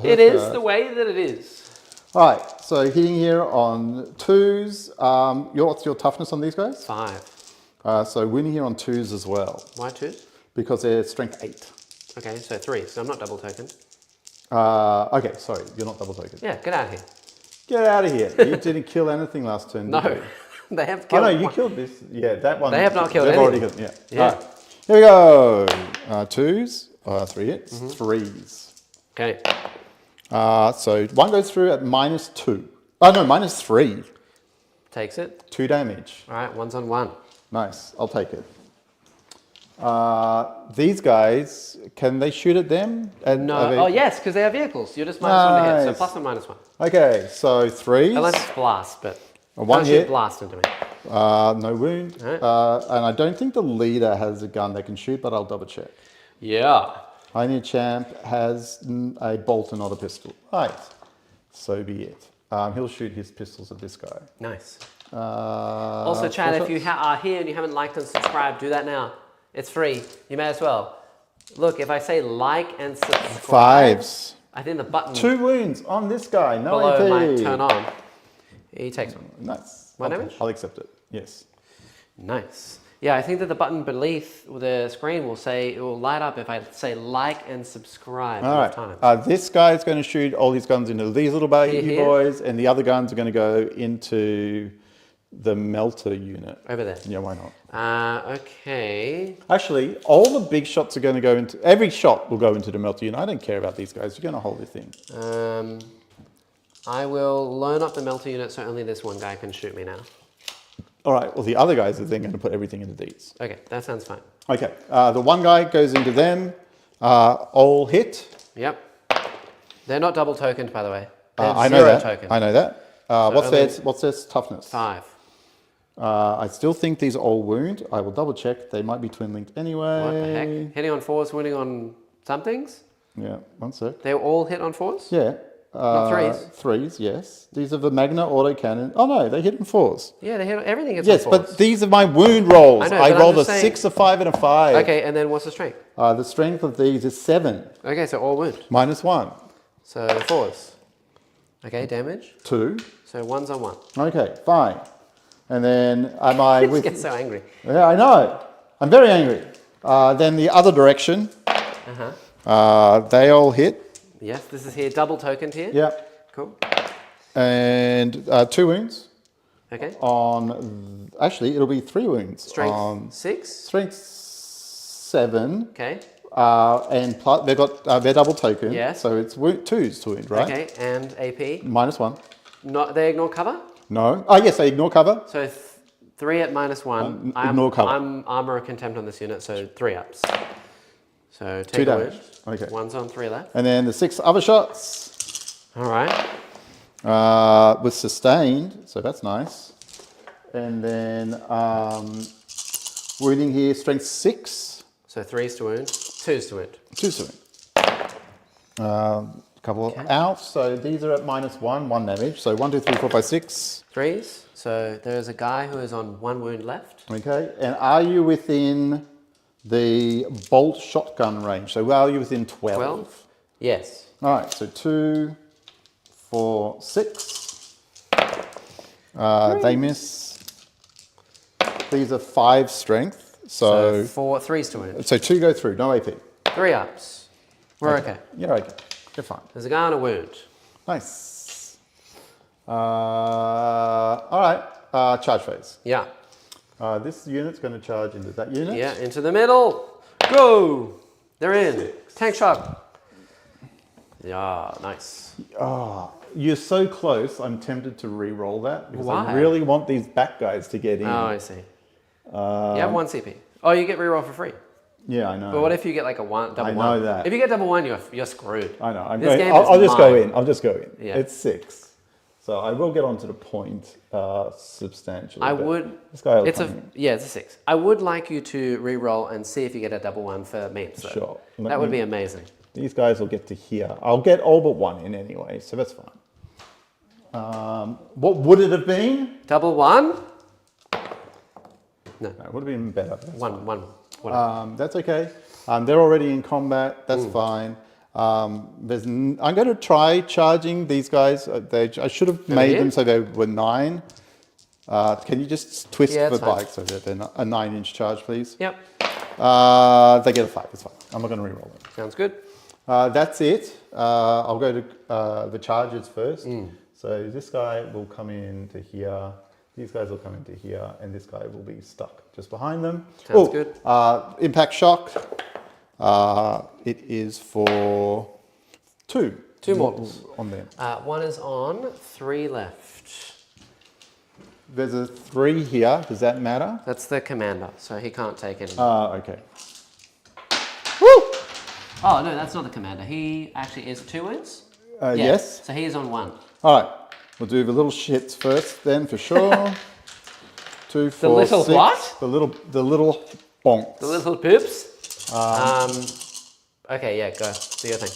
It is the way that it is. All right, so hitting here on 2s. What's your toughness on these guys? 5. So winning here on 2s as well, Why 2s? because they're strength 8. Okay, so 3. So I'm not double tokened. Okay, sorry, you're not double token. Yeah, get out of here. Get out of here. You didn't kill anything last turn, did No, you? they have Oh killed. no, you one. killed this. Yeah, that one. They have not killed They've already anything. killed. Yeah. Yeah. All right. Here we go. 2s. 3 hits. 3s. Okay. So 1 goes through at -2. Oh no, -3. Takes it. 2 damage. All right, 1's on 1. Nice. I'll take it. These guys, can they shoot at them? And No. are they- Oh, yes, because they have vehicles. You're just -1 to hit. So Nice. +1, -1. Okay, so 3s. Unless it's blast, but A 1 don't shoot hit. blast into me. No wound. Alright. And I don't think the leader has a gun they can shoot, but I'll double check. Yeah. Pioneer Champ has a bolt and not a pistol. Right. So be it. He'll shoot his pistols at this guy. Nice. Also, Also, chat, if you are here and you haven't liked and subscribed, do that now. It's free. You may as well. Look, if I say like and subscribe, 5s. I think the button 2 wounds on this guy. No below AP. might turn on. He takes one. Nice. One damage? I'll accept it. Yes. Nice. Yeah, I think that the button beneath the screen will say, it will light up if I say like and subscribe All enough right. times. This guy's going to shoot all his guns into these little baby Here. boys, and the other guns are going to go into the melter unit. Over there. Yeah, why not? Okay. Actually, all the big shots are going to go into... Every shot will go into the melter unit. I don't care about these guys. You're going to hold your thing. I will loan up the melter unit so only this one guy can shoot me now. All right. Well, the other guys are then going to put everything into these. Okay, that sounds fine. Okay. The one guy goes into them. All hit. Yep. They're not double tokened, by the way. They have I know 0 that. token. I know that. What's only- their toughness? 5. I still think these are all wound. I will double check. They might be twin linked anyway. What the heck? Hitting on 4s, winning on somethings? Yeah. 1 sec. They all hit on 4s? Yeah. Not 3s? 3s, yes. These are the Magna autocannon. Oh no, they hit in 4s. Yeah, they hit everything hits Yes, on 4s. but these are my wound rolls. I know, I but I'm rolled a just saying- 6, a 5, and a 5. Okay, and then what's the strength? The strength of these is 7, Okay, so all wound. -1. So 4s. Okay, damage. 2. So 1's on 1. Okay, fine. And then am I I with... get so angry. Yeah, I know. I'm very angry. Then the other direction. They all hit. Yes, this is here, double tokened here. Yep. Cool. And 2 wounds. Okay. On... Actually, it'll be 3 wounds. Strength On 6. strength 7. Okay. And plus, they're double token. Yes. So it's 2s to wound, right? Okay, and AP. -1. Not, they ignore cover? No. Oh, yes, they ignore cover. So 3 at -1. Ignore cover. I'm armor of contempt on this unit, so 3 ups. So 2 take a damage. wound. Okay. 1's on 3 left. And then the 6 other shots. All right. with sustained, so that's nice. And then wounding here, strength 6. So 3s to wound, 2s to wound. 2 to wound. Couple out, so these are at -1, 1 damage. So 1, 2, 3, 4, 5, 6. 3s. So there's a guy who is on 1 wound left. Okay, and are you within the bolt shotgun range? So are you within 12? 12? Yes. All right, so 2, 4, 6. They miss. These are 5 strength. So 3s to wound. So 2 go through, no AP. 3 ups. We're okay. You're okay. You're fine. There's a guy on a wound. Nice. All right, charge phase. Yeah. This unit's going to charge into that unit. Yeah, into the middle. Go! They're in. Tank shot. Yeah, nice. You're so close, I'm tempted to re-roll that because Why? I really want these back guys to get in. Oh, I see. You have 1 CP. Oh, you get reroll for free. Yeah, I know. But what if you get like a double I one? know that. If you get double one, you're screwed. I know. I'll I'll just go in. I'll just go in. Yeah. It's 6. So I will get onto the point substantially. I but would. This guy will It's come a in. it's a 6. I would like you to re-roll and see if you get a double one for memes. Though. Sure. That would be amazing. These guys will get to here. I'll get all but 1 in anyway, so that's fine. What would it have been? Double one. No, No, it would have been better. That's one. That's okay. They're already in combat. That's fine. I'm going to try charging these guys. I should have made them so they were 9. Can you just twist Yeah, the it's fine. bike so that they're not a 9-inch charge, please? Yep. They get a 5. It's fine. I'm not going to re-roll them. Sounds good. That's it. I'll go to the charges first. So this guy will come into here. These guys will come into here, and this guy will be stuck just behind them. Sounds good. Impact shock. It is for 2. 2 mortals. On them. 1 is on, 3 left. There's a 3 here. Does that matter? That's the commander, so he can't take any. Okay. Oh, no, that's not the commander. He actually is 2 wounds? Yes. So he is on 1. All right. We'll do the little shits first, then for sure. 2, 4, little 6. what? The little bonks. The little poops? Okay, yeah, go. Do your thing.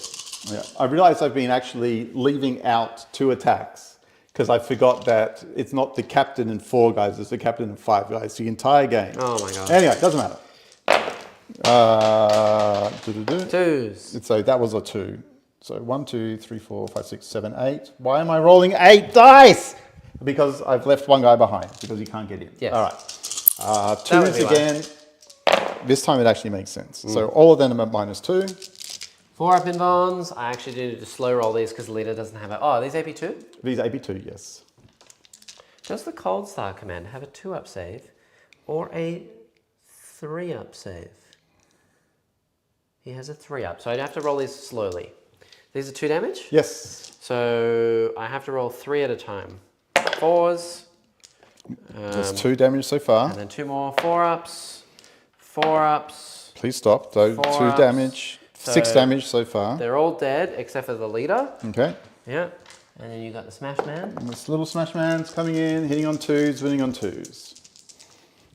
Yeah, I realised I've been actually leaving out 2 attacks because I forgot that it's not the captain and 4 guys, it's the captain and 5 guys the entire game. Oh my god. Anyway, doesn't matter. 2s. So that was a 2. So 1, 2, 3, 4, 5, 6, 7, 8. Why am I rolling 8 dice? Because I've left 1 guy behind because he can't get in. Yes. All right. That 2 would is be again. This time it actually makes sense. So all of them are at -2. 4 up in bonds. I actually do need to slow roll these because the leader doesn't have a... Oh, are these AP2? These AP2, yes. Does the Cold Star commander have a 2-up save or a 3-up save? He has a 3-up, so I'd have to roll these slowly. These are 2 damage? Yes. So I have to roll 3 at a time. 4s. There's 2 damage so far. And then 2 more. 4-ups. 4-ups. Please stop. So 2 4-ups. damage. 6 So damage so far. They're all dead except for the leader. Okay. Yeah. And then you got the Smash Man. And this little smash man's coming in, hitting on 2s, winning on 2s.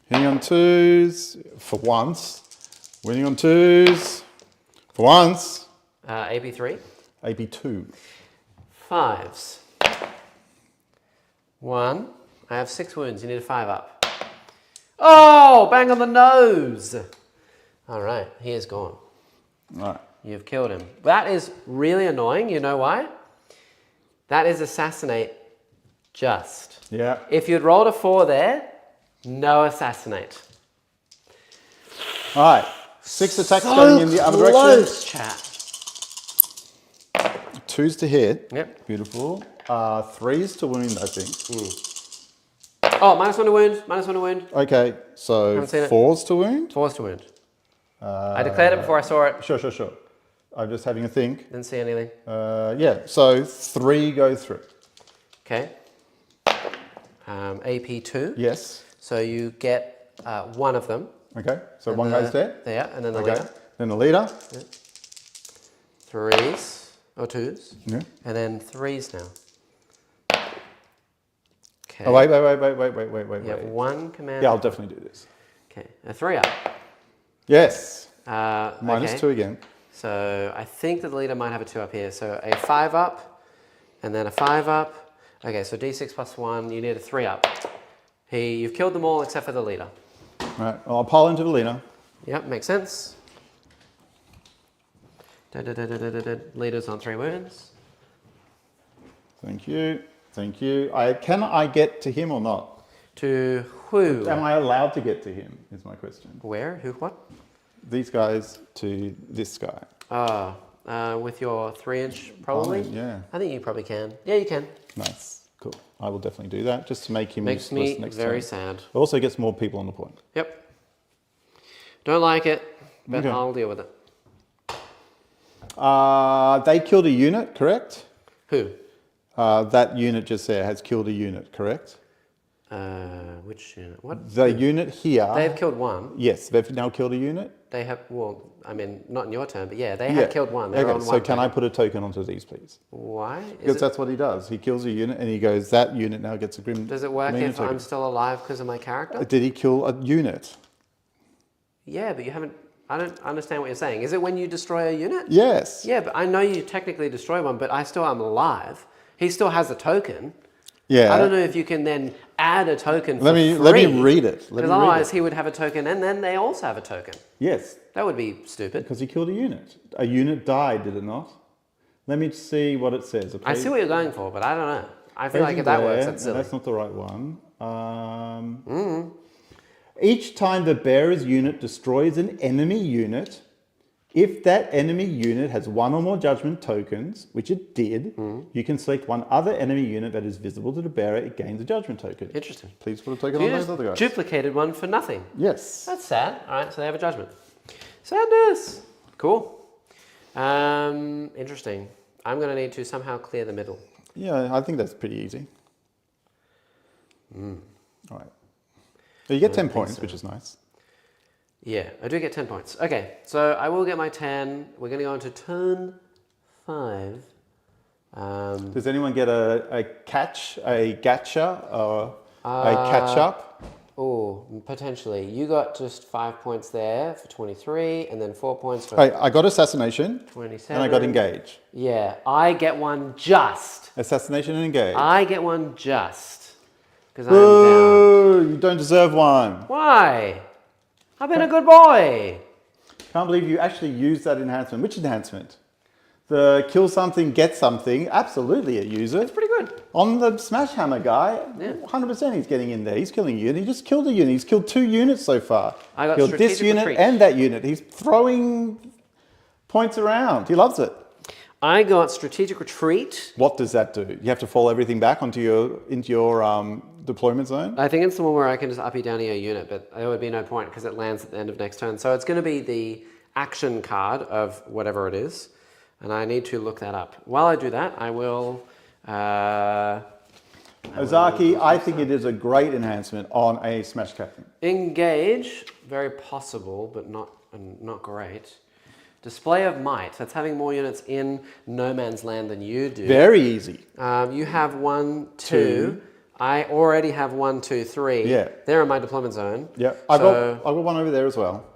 Hitting on 2s for once. Winning on 2s for once. AP3. AP2. 5s. 1. I have 6 wounds. You need a 5-up. Oh! Bang on the nose! All right. He is gone. All right. You've killed him. That is really annoying. You know why? That is assassinate just. Yeah. If you'd rolled a 4 there, no assassinate. All right. 6 attacks going in the other direction. Close, chat. 2s to hit. Yep. Beautiful. 3s to wound, I think. Oh, -1 to wound. -1 to wound. Okay, so Haven't seen it. 4s to wound? 4s to wound. I declared it before I saw it. Sure. I'm just having a think. Didn't see anything. Yeah, so 3 go through. Okay. AP2. Yes. So you get 1 of them. Okay, so 1 guy's dead. Yeah, and then the Okay, leader. then the leader. 3s or 2s. Yeah. And then 3s now. Okay. Oh, wait. You have one command. Yeah, I'll definitely do this. Okay, a 3-up. Yes. Okay. -2 again. So I think that the leader might have a 2-up here. So a 5-up, and then a 5-up. Okay, so d6 plus 1, you need a 3-up. You've killed them all except for the leader. All right, well, I'll pile into the leader. Yep, makes sense. Leader's on 3 wounds. Thank you. Thank you. Can I get to him or not? To who? Am I allowed to get to him, is my question. Where? Who? What? These guys to this guy. With your 3-inch, probably? Yeah. I think you probably can. Yeah, you can. Nice. Cool. I will definitely do that, just to make him Makes me next very turn. sad. It also gets more people on the point. Yep. Don't like it, but Okay. I'll deal with it. They killed a unit, correct? Who? That unit just there has killed a unit, correct? Which unit? What? The unit here. They've killed one. Yes, they've now killed a unit. They have, well, I mean, not in your turn, but yeah, they have killed one. They're Okay, on so one can I token. put a token onto these, please? Why? Because that's what he does. He kills a unit and he goes, that unit now gets a grim. Does it work Commander if token. I'm still alive because of my character? Did he kill a unit? Yeah, but you haven't, I don't understand what you're saying. Is it when you destroy a unit? Yes. Yeah, but I know you technically destroy one, but I still am alive. He still has a token. Yeah. I don't know if you can then add a token for Let me read it. Because otherwise he would have a token and then they also have a token. Yes, That would be stupid. because he killed a unit. A unit died, did it not? Let me see what it says. I see what you're going for, but I don't know. I feel like if that works, that's silly. That's not the right one. Each time the bearer's unit destroys an enemy unit, if that enemy unit has one or more judgment tokens, which it did, you can select one other enemy unit that is visible to the bearer. It gains a judgment token. Interesting. Please put a token So on you those just other guys. duplicated one for nothing. Yes. That's sad. All right, so they have a judgment. Sadness. Cool. Interesting. I'm going to need to somehow clear the middle. Yeah, I think that's pretty easy. All right. So you get 10 points, which is nice. Yeah, I do get 10 points. Okay, so I will get my 10. We're going to go into turn 5. Does anyone get a catch, a gacha, or a catch up? Oh, potentially. You got just 5 points there for 23, and then 4 points for Hey, I got assassination 27. and I got engage. Yeah, I get one just. Assassination and engage. I get one just. Because I'm down. Boo! You don't deserve one. Why? I've been a good boy. Can't believe you actually used that enhancement. Which enhancement? The kill something, get something. Absolutely a user. It's pretty good. On the Smash Hammer guy, Yeah. 100% he's getting in there. He's killing a unit. He just killed a unit. He's killed 2 units so far. I got killed this strategic unit retreat. and that unit. He's throwing points around. He loves it. I got strategic retreat. What does that do? You have to fall everything back into your deployment zone? I think it's the one where I can just uppy downy a unit, but there would be no point because it lands at the end of next turn. So it's going to be the action card of whatever it is, and I need to look that up. While I do that, I will... Ozaki, I think it is a great enhancement on a Smash Captain. Engage, very possible, but not great. Display of might, that's having more units in no man's land than you do. Very easy. You have 1, 2. I already have 1, 2, 3. Yeah. They're in my deployment zone. Yeah, So, I've got one over there as well.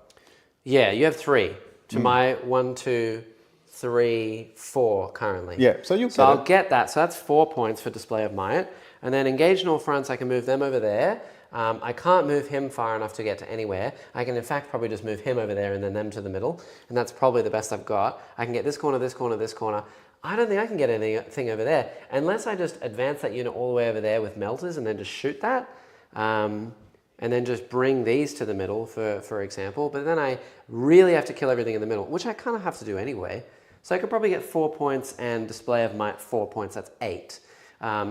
yeah, you have 3 to my 1, 2, 3, 4 currently. Yeah, so you'll So get I'll it. get that. So that's 4 points for display of might. And then engage in all fronts, I can move them over there. I can't move him far enough to get to anywhere. I can in fact probably just move him over there and then them to the middle. And that's probably the best I've got. I can get this corner, this corner, this corner. I don't think I can get anything over there. Unless I just advance that unit all the way over there with melters and then just shoot that. And then just bring these to the middle, for example. But then I really have to kill everything in the middle, which I kind of have to do anyway. So I could probably get 4 points and display of might 4 points. That's 8.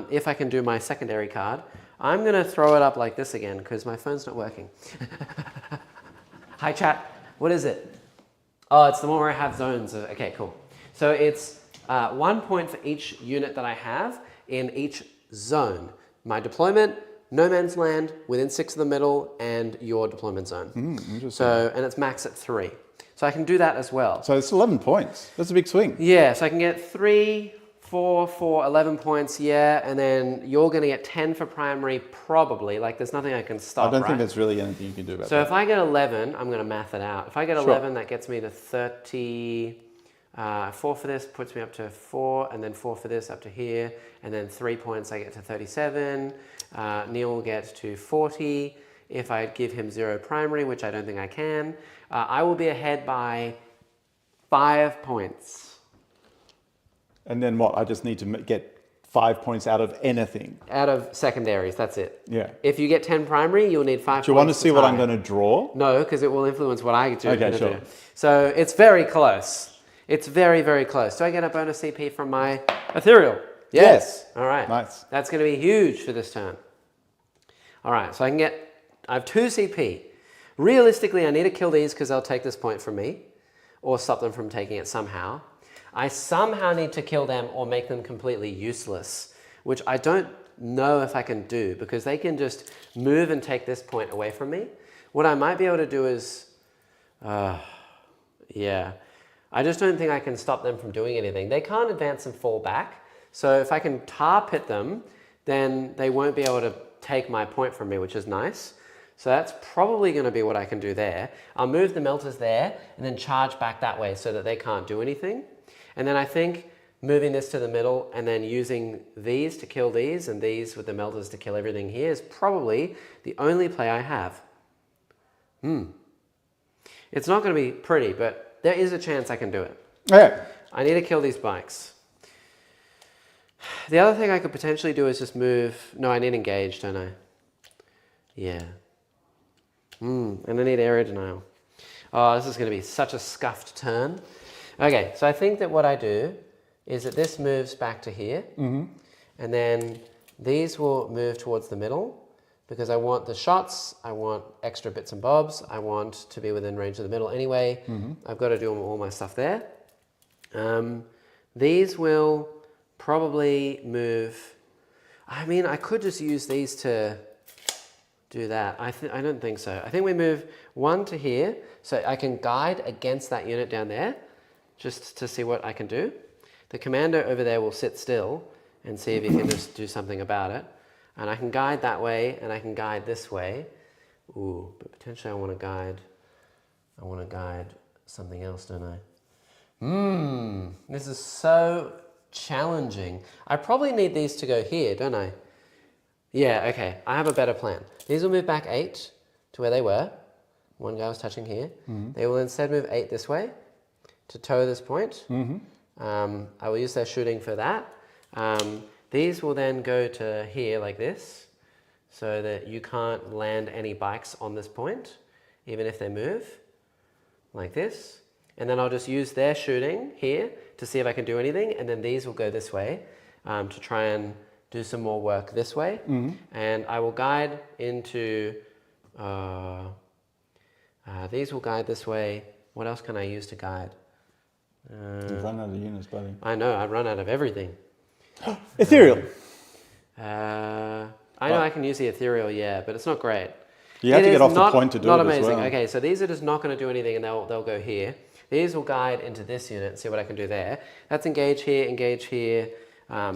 If I can do my secondary card. I'm going to throw it up like this again because my phone's not working. Hi, chat. What is it? Oh, it's the one where I have zones. Okay, cool. So it's 1 point for each unit that I have in each zone. My deployment, no man's land, within 6 of the middle, and your deployment zone. So, and it's max at 3. So I can do that as well. So it's 11 points. That's a big swing. Yeah, so I can get 3, 4 for 11 points, yeah, and then you're going to get 10 for primary, probably. Like, there's nothing I can stop, I don't right? think there's really anything you can do about So that. if I get 11, I'm going to math it out. If I get Sure. 11, that gets me to 30. 4 for this puts me up to 4, and then 4 for this up to here, and then 3 points I get to 37. Neil will get to 40 if I give him 0 primary, which I don't think I can. I will be ahead by 5 points. And then what? I just need to get 5 points out of anything. Out of secondaries, that's it. Yeah. If you get 10 primary, you'll need 5 points. Do you want to see what I'm tie. going to draw? No, because it will influence what I do. Okay, sure. do. So it's very close. It's very, very close. Do I get a bonus CP from my ethereal? Yes. All right. Nice. That's going to be huge for this turn. All right, so I have 2 CP. Realistically, I need to kill these because they'll take this point from me, or stop them from taking it somehow. I somehow need to kill them or make them completely useless, which I don't know if I can do because they can just move and take this point away from me. What I might be able to do is, yeah, I just don't think I can stop them from doing anything. They can't advance and fall back. So if I can tar pit them, then they won't be able to take my point from me, which is nice. So that's probably going to be what I can do there. I'll move the melters there and then charge back that way so that they can't do anything. And then I think moving this to the middle and then using these to kill these and these with the melters to kill everything here is probably the only play I have. It's not going to be pretty, but there is a chance I can do it. Okay. I need to kill these bikes. The other thing I could potentially do is just move... No, I need engage, don't I? Yeah. And I need area denial. Oh, this is going to be such a scuffed turn. Okay, so I think that what I do is that this moves back to here. And then these will move towards the middle because I want the shots, I want extra bits and bobs, I want to be within range of the middle anyway. I've got to do all my stuff there. These will probably move... I mean, I could just use these to do that. I don't think so. I think we move 1 to here so I can guide against that unit down there just to see what I can do. The commander over there will sit still and see if he can just do something about it. And I can guide that way and I can guide this way. Ooh, but potentially I want to guide something else, don't I? This is so challenging. I probably need these to go here, don't I? Yeah, okay. I have a better plan. These will move back 8 to where they were. One guy was touching here. They will instead move 8 this way to tow this point. I will use their shooting for that. These will then go to here like this so that you can't land any bikes on this point, even if they move like this. And then I'll just use their shooting here to see if I can do anything. And then these will go this way to try and do some more work this way. And I will guide into, these will guide this way. What else can I use to guide? You've run out of units, buddy. I know, I run out of everything. Ethereal. I know I can use the ethereal, yeah, but it's not great. You have to get off the point to do not it amazing. as well. Okay, so these are just not going to do anything and they'll go here. These will guide into this unit and see what I can do there. That's engage here,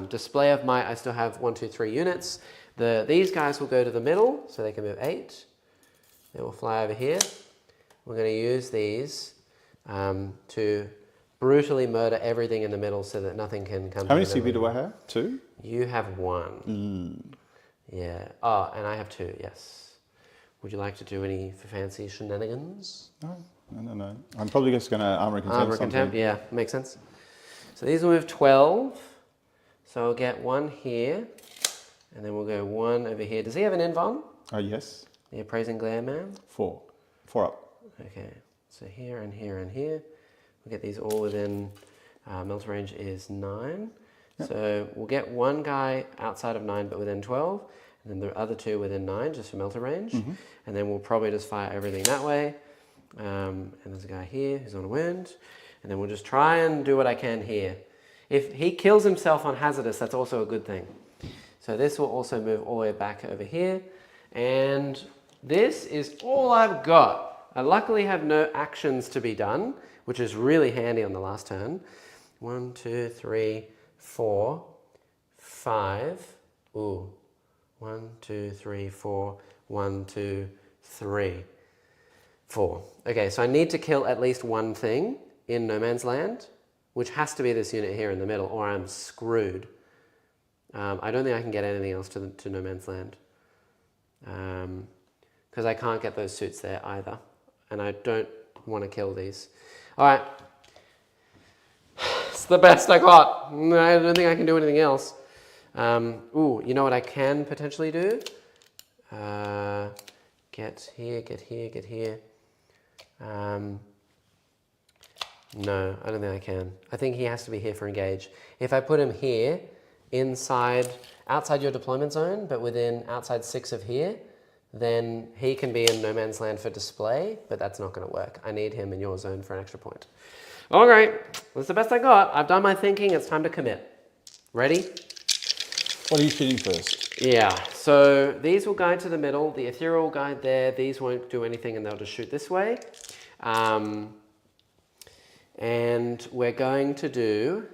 display of might, I still have 1, 2, 3 units. These guys will go to the middle, so they can move 8. They will fly over here. We're going to use these to brutally murder everything in the middle so that nothing can come. How many CP do I have? 2? You have 1. Yeah. Oh, and I have 2, yes. Would you like to do any fancy shenanigans? No. I'm probably just going to armor contempt Armor something. contempt, yeah, makes sense. So these will move 12. So I'll get 1 here, and then we'll go 1 over here. Does he have an invuln? Yes. The appraising glare man? 4. 4 up. Okay, so here and here and here. We'll get these all within, melter range is 9. Yep. So we'll get 1 guy outside of 9 but within 12, and then the other 2 within 9 just for melter range. And then we'll probably just fire everything that way. And there's a guy here who's on a wound. And then we'll just try and do what I can here. If he kills himself on hazardous, that's also a good thing. So this will also move all the way back over here. And this is all I've got. I luckily have no actions to be done, which is really handy on the last turn. 1, 2, 3, 4, 5. Ooh. 1, 2, 3, 4. 1, 2, 3, 4. Okay, so I need to kill at least one thing in no man's land, which has to be this unit here in the middle, or I'm screwed. I don't think I can get anything else to no man's land. Because I can't get those suits there either. And I don't want to kill these. Alright. It's the best I got. I don't think I can do anything else. Ooh, you know what I can potentially do? Get here, get here, get here. No, I don't think I can. I think he has to be here for engage. If I put him here, outside your deployment zone, but outside 6 of here, then he can be in no man's land for display, but that's not going to work. I need him in your zone for an extra point. All right, that's the best I got. I've done my thinking. It's time to commit. Ready? What are you shooting first? Yeah, so these will guide to the middle. The ethereal will guide there. These won't do anything and they'll just shoot this way. And we're going to do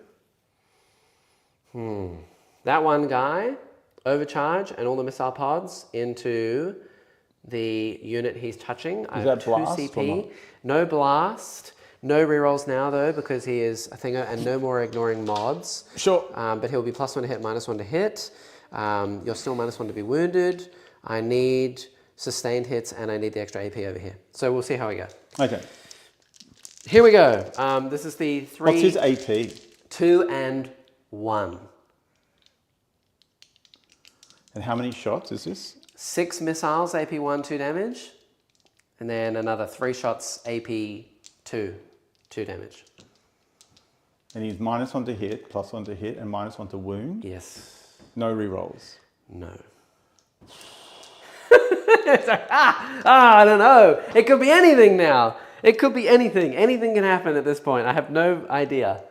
that one guy, overcharge, and all the missile pods into the unit he's touching. I have 2 CP. No blast. No rerolls now though, because he is a thinger, and no more ignoring mods. Sure. But he'll be +1 to hit, -1 to hit. You're still -1 to be wounded. I need sustained hits, and I need the extra AP over here. So we'll see how we go. Okay. Here we go. This is the 3. What's his AP? 2 and 1. And how many shots is this? 6 missiles, AP 1, 2 damage. And then another 3 shots, AP 2, 2 damage. And he's -1 to hit, +1 to hit, and -1 to wound? Yes. No rerolls? No. I don't know. It could be anything now. It could be anything. Anything can happen at this point. I have no idea.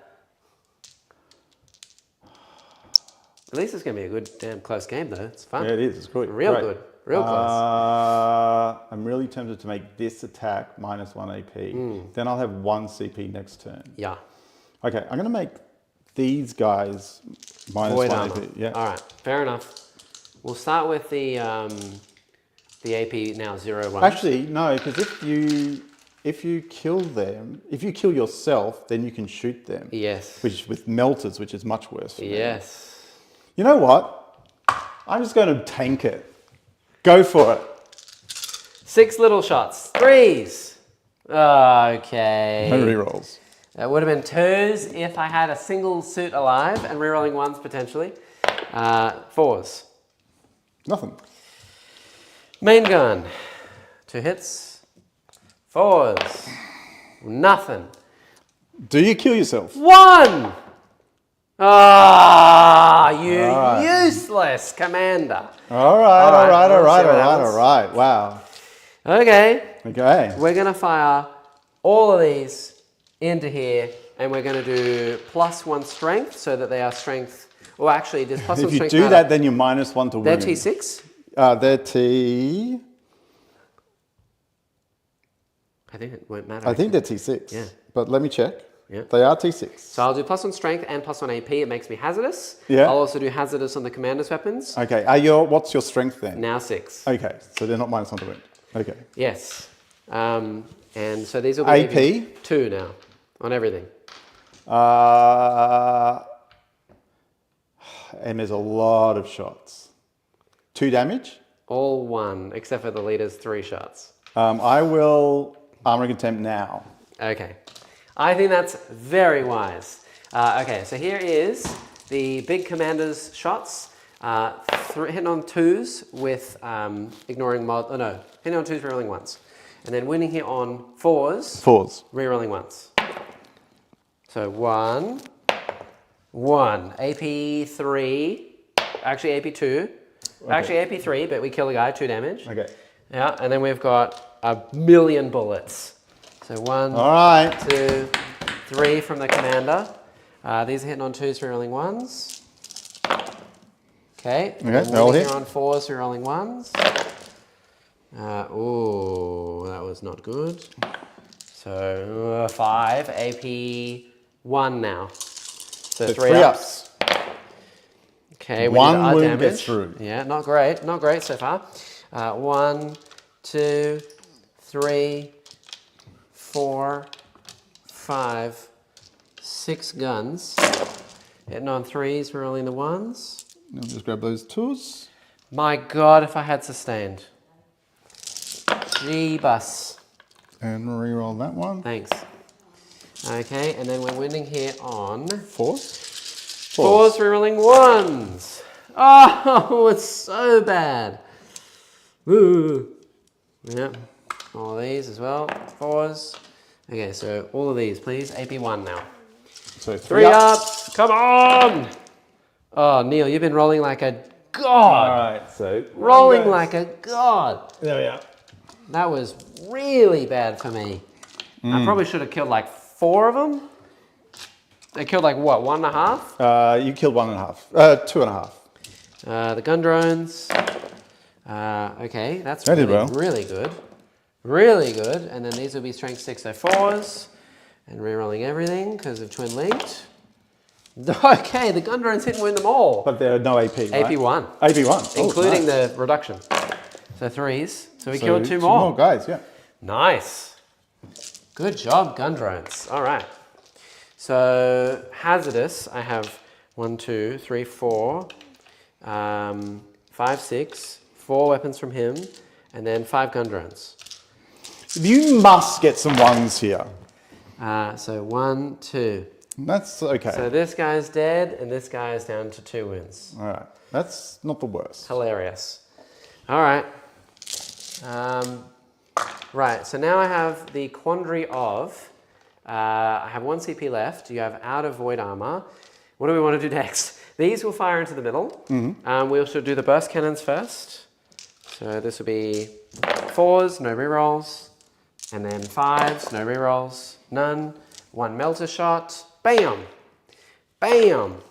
At least it's going to be a good, damn close game, though. It's fun. Yeah, it is. It's good. Real good. Real close. I'm really tempted to make this attack -1 AP. Then I'll have 1 CP next turn. Yeah. Okay, I'm going to make these guys -1 armor. AP. Yeah. All right. Fair enough. We'll start with the AP now 0-1. Actually, no, because if you kill them, if you kill yourself, then you can shoot them. Yes. Which with melters, which is much worse. For me. Yes. You know what? I'm just going to tank it. Go for it. 6 little shots. 3s. Okay. No rerolls. That would have been 2s if I had a single suit alive and rerolling 1s potentially. 4s. Nothing. Main gun. 2 hits. 4s. Nothing. Do you kill yourself? 1! Ah, you useless commander. All right. Wow. Okay. Okay. We're going to fire all of these into here, and we're going to do +1 strength so that they are strength. Well, actually, does +1 strength If you do that, then you're -1 to wound. They're T6? They're T... I think it won't matter. I think they're T6. Yeah. But let me check. Yeah. They are T6. So I'll do +1 strength and +1 AP. It makes me hazardous. Yeah. I'll also do hazardous on the commander's weapons. Okay. What's your strength then? Now 6. Okay. So they're not -1 to wound. Okay. Yes. And so these will be AP? 2 now on everything. And there's a lot of shots. 2 damage? All 1, except for the leader's 3 shots. I will armor contempt now. Okay. I think that's very wise. Okay, so here is the big commander's shots. Hitting on 2s with ignoring mod. Oh no, hitting on 2s, rerolling 1s. And then winning here on 4s. 4s. Rerolling 1s. So 1. AP 3. Actually AP 2. Okay. Actually AP 3, but we kill a guy, 2 damage. Okay. Yeah, and then we've got 1,000,000 bullets. So 1, All right. 2, 3 from the commander. These are hitting on 2s, rerolling 1s. Okay. Okay, they're all hit. Here on 4s, rerolling 1s. Ooh, that was not good. So 5, AP 1 now. So 3 ups. Okay, we One did our wound damage. gets through. Yeah, not great. Not great so far. 1, 2, 3, 4, 5, 6 guns. Hitting on 3s, rolling the 1s. Now just grab those 2s. My God, if I had sustained. Gee-bus. And reroll that one. Thanks. Okay, and then we're winning here on 4s. 4s, rerolling 1s. Oh, it's so bad. Woo. Yep. All of these as well. 4s. Okay, so all of these, please. AP1 now. So 3 ups. Come on. Oh, Neil, you've been rolling like a god. All right, so Rolling like a god. There we are. That was really bad for me. I probably should have killed like 4 of them. They killed like what, 1.5? You killed 1.5. 2.5. The gun drones. Okay, that's That did really, well. really good. Really good. And then these will be strength 6, so 4s. And rerolling everything because of twin linked. Okay, the gun drones hit and win them all. But there are no AP, right? AP1. AP1. Oh, Including nice. the reduction. So 3s. So we So killed 2 2 more. more guys, yeah. Nice. Good job, gun drones. All right. So hazardous, I have 1, 2, 3, 4, 5, 6, 4 weapons from him, and then 5 gun drones. You must get some 1s here. So 1, 2. That's okay. So this guy's dead, and this guy is down to 2 wins. All right. That's not the worst. Hilarious. All right. Right, so now I have the quandary of, I have 1 CP left, you have out of void armor. What do we want to do next? These will fire into the middle. We should do the burst cannons first. So this will be 4s, no rerolls, and then 5s, no rerolls, none. 1 melter shot, bam, bam.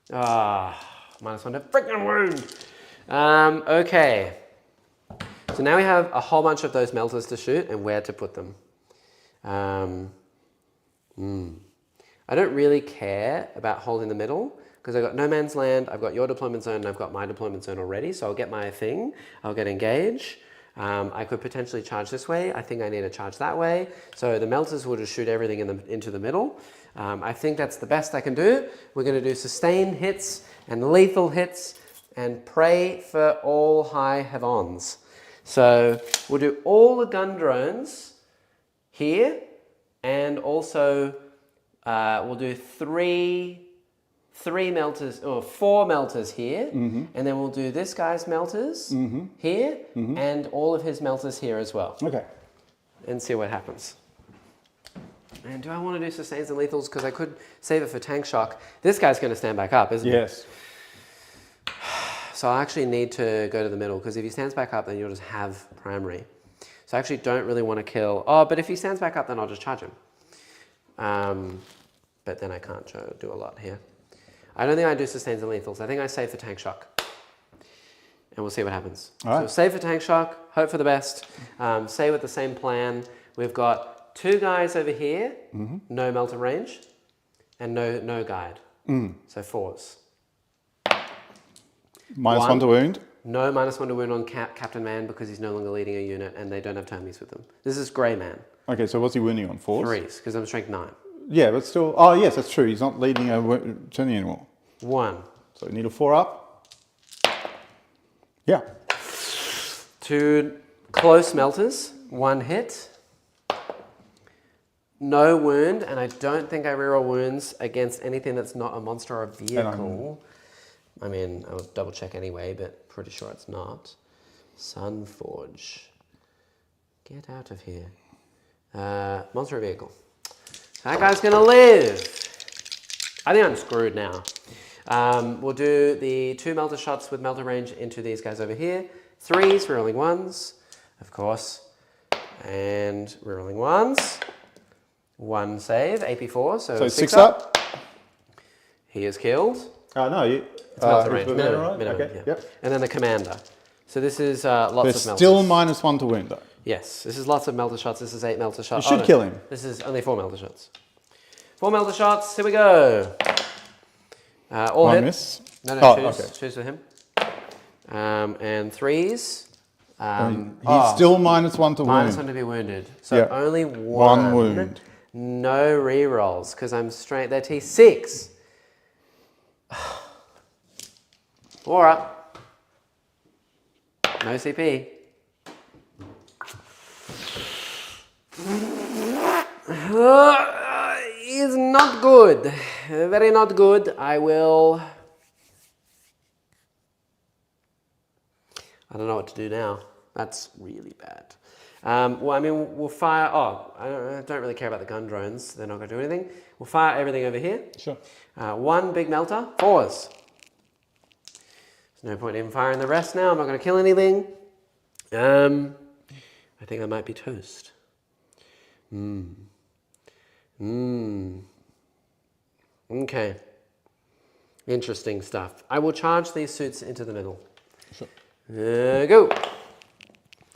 -1 to freaking wound. Okay. So now we have a whole bunch of those melters to shoot and where to put them. I don't really care about holding the middle because I've got no man's land, I've got your deployment zone, and I've got my deployment zone already. So I'll get my thing, I'll get engage. I could potentially charge this way. I think I need to charge that way. So the melters will just shoot everything into the middle. I think that's the best I can do. We're going to do sustained hits and lethal hits and pray for all high heavens. So we'll do all the gun drones here, and also we'll do 3 melters or 4 melters here, and then we'll do this guy's melters here, and all of his melters here as well. Okay. And see what happens. And do I want to do sustains and lethals? Because I could save it for tank shock. This guy's going to stand back up, isn't he? Yes. So I actually need to go to the middle, because if he stands back up, then you'll just have primary. So I actually don't really want to kill. Oh, but if he stands back up, then I'll just charge him. But then I can't do a lot here. I don't think I do sustains and lethals. I think I save for tank shock. And we'll see what happens. All right. So save for tank shock, hope for the best. Stay with the same plan. We've got 2 guys over here, no melter range, and no guide. So 4s. -1 to wound. No -1 to wound on Captain Man because he's no longer leading a unit and they don't have termies with them. This is Grey Man. Okay, so what's he wounding on? 4s? 3s, because I'm strength 9. Yeah, but still. Oh, yes, that's true. He's not leading a journey anymore. 1. So we need a 4 up. Yeah. 2 close melters, 1 hit. No wound, and I don't think I reroll wounds against anything that's not a monster or a vehicle. I mean, I'll double check anyway, but pretty sure it's not. Sunforge. Get out of here. Monster or vehicle. That guy's gonna live. I think I'm screwed now. We'll do the 2 melter shots with melter range into these guys over here. 3s, rerolling 1s, of course. And rerolling 1s. 1 save, AP4, so 6 up. He is killed. No, you. It's melter range, is minimum, right? minimum, Okay, yeah. yep. And then the commander. So this is lots There's of melters. still -1 to wound, though. Yes, this is lots of melter shots. This is 8 melter shots. You should kill him. This is only 4 melter shots. 4 melter shots, here we go. All 1 hit. miss. No, Oh, twos. okay. Twos for him. And threes. He's still -1 to minus wound. one to be wounded. So Yeah. only One wound. No rerolls because I'm straight. They're T6. 4 up. No CP. Is not good. Very not good. I don't know what to do now. That's really bad. Well, I mean, we'll fire... Oh, I don't really care about the gun drones. They're not going to do anything. We'll fire everything over here. Sure. One big melter. 4s. There's no point in firing the rest now. I'm not going to kill anything. I think that might be toast. Okay. Interesting stuff. I will charge these suits into the middle. Sure. Go.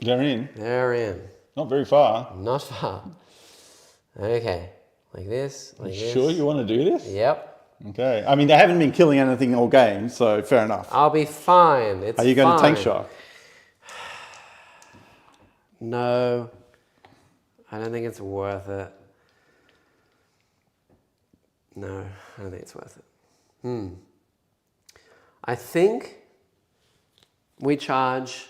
They're in. They're in. Not very far. Not far. Okay. Like this. Like this. Sure you want to do this? Yep. Okay. I mean, they haven't been killing anything all game, so fair enough. I'll be fine. It's Are you going to tank fine. shock? No. I don't think it's worth it. No, I don't think it's worth it. I think we charge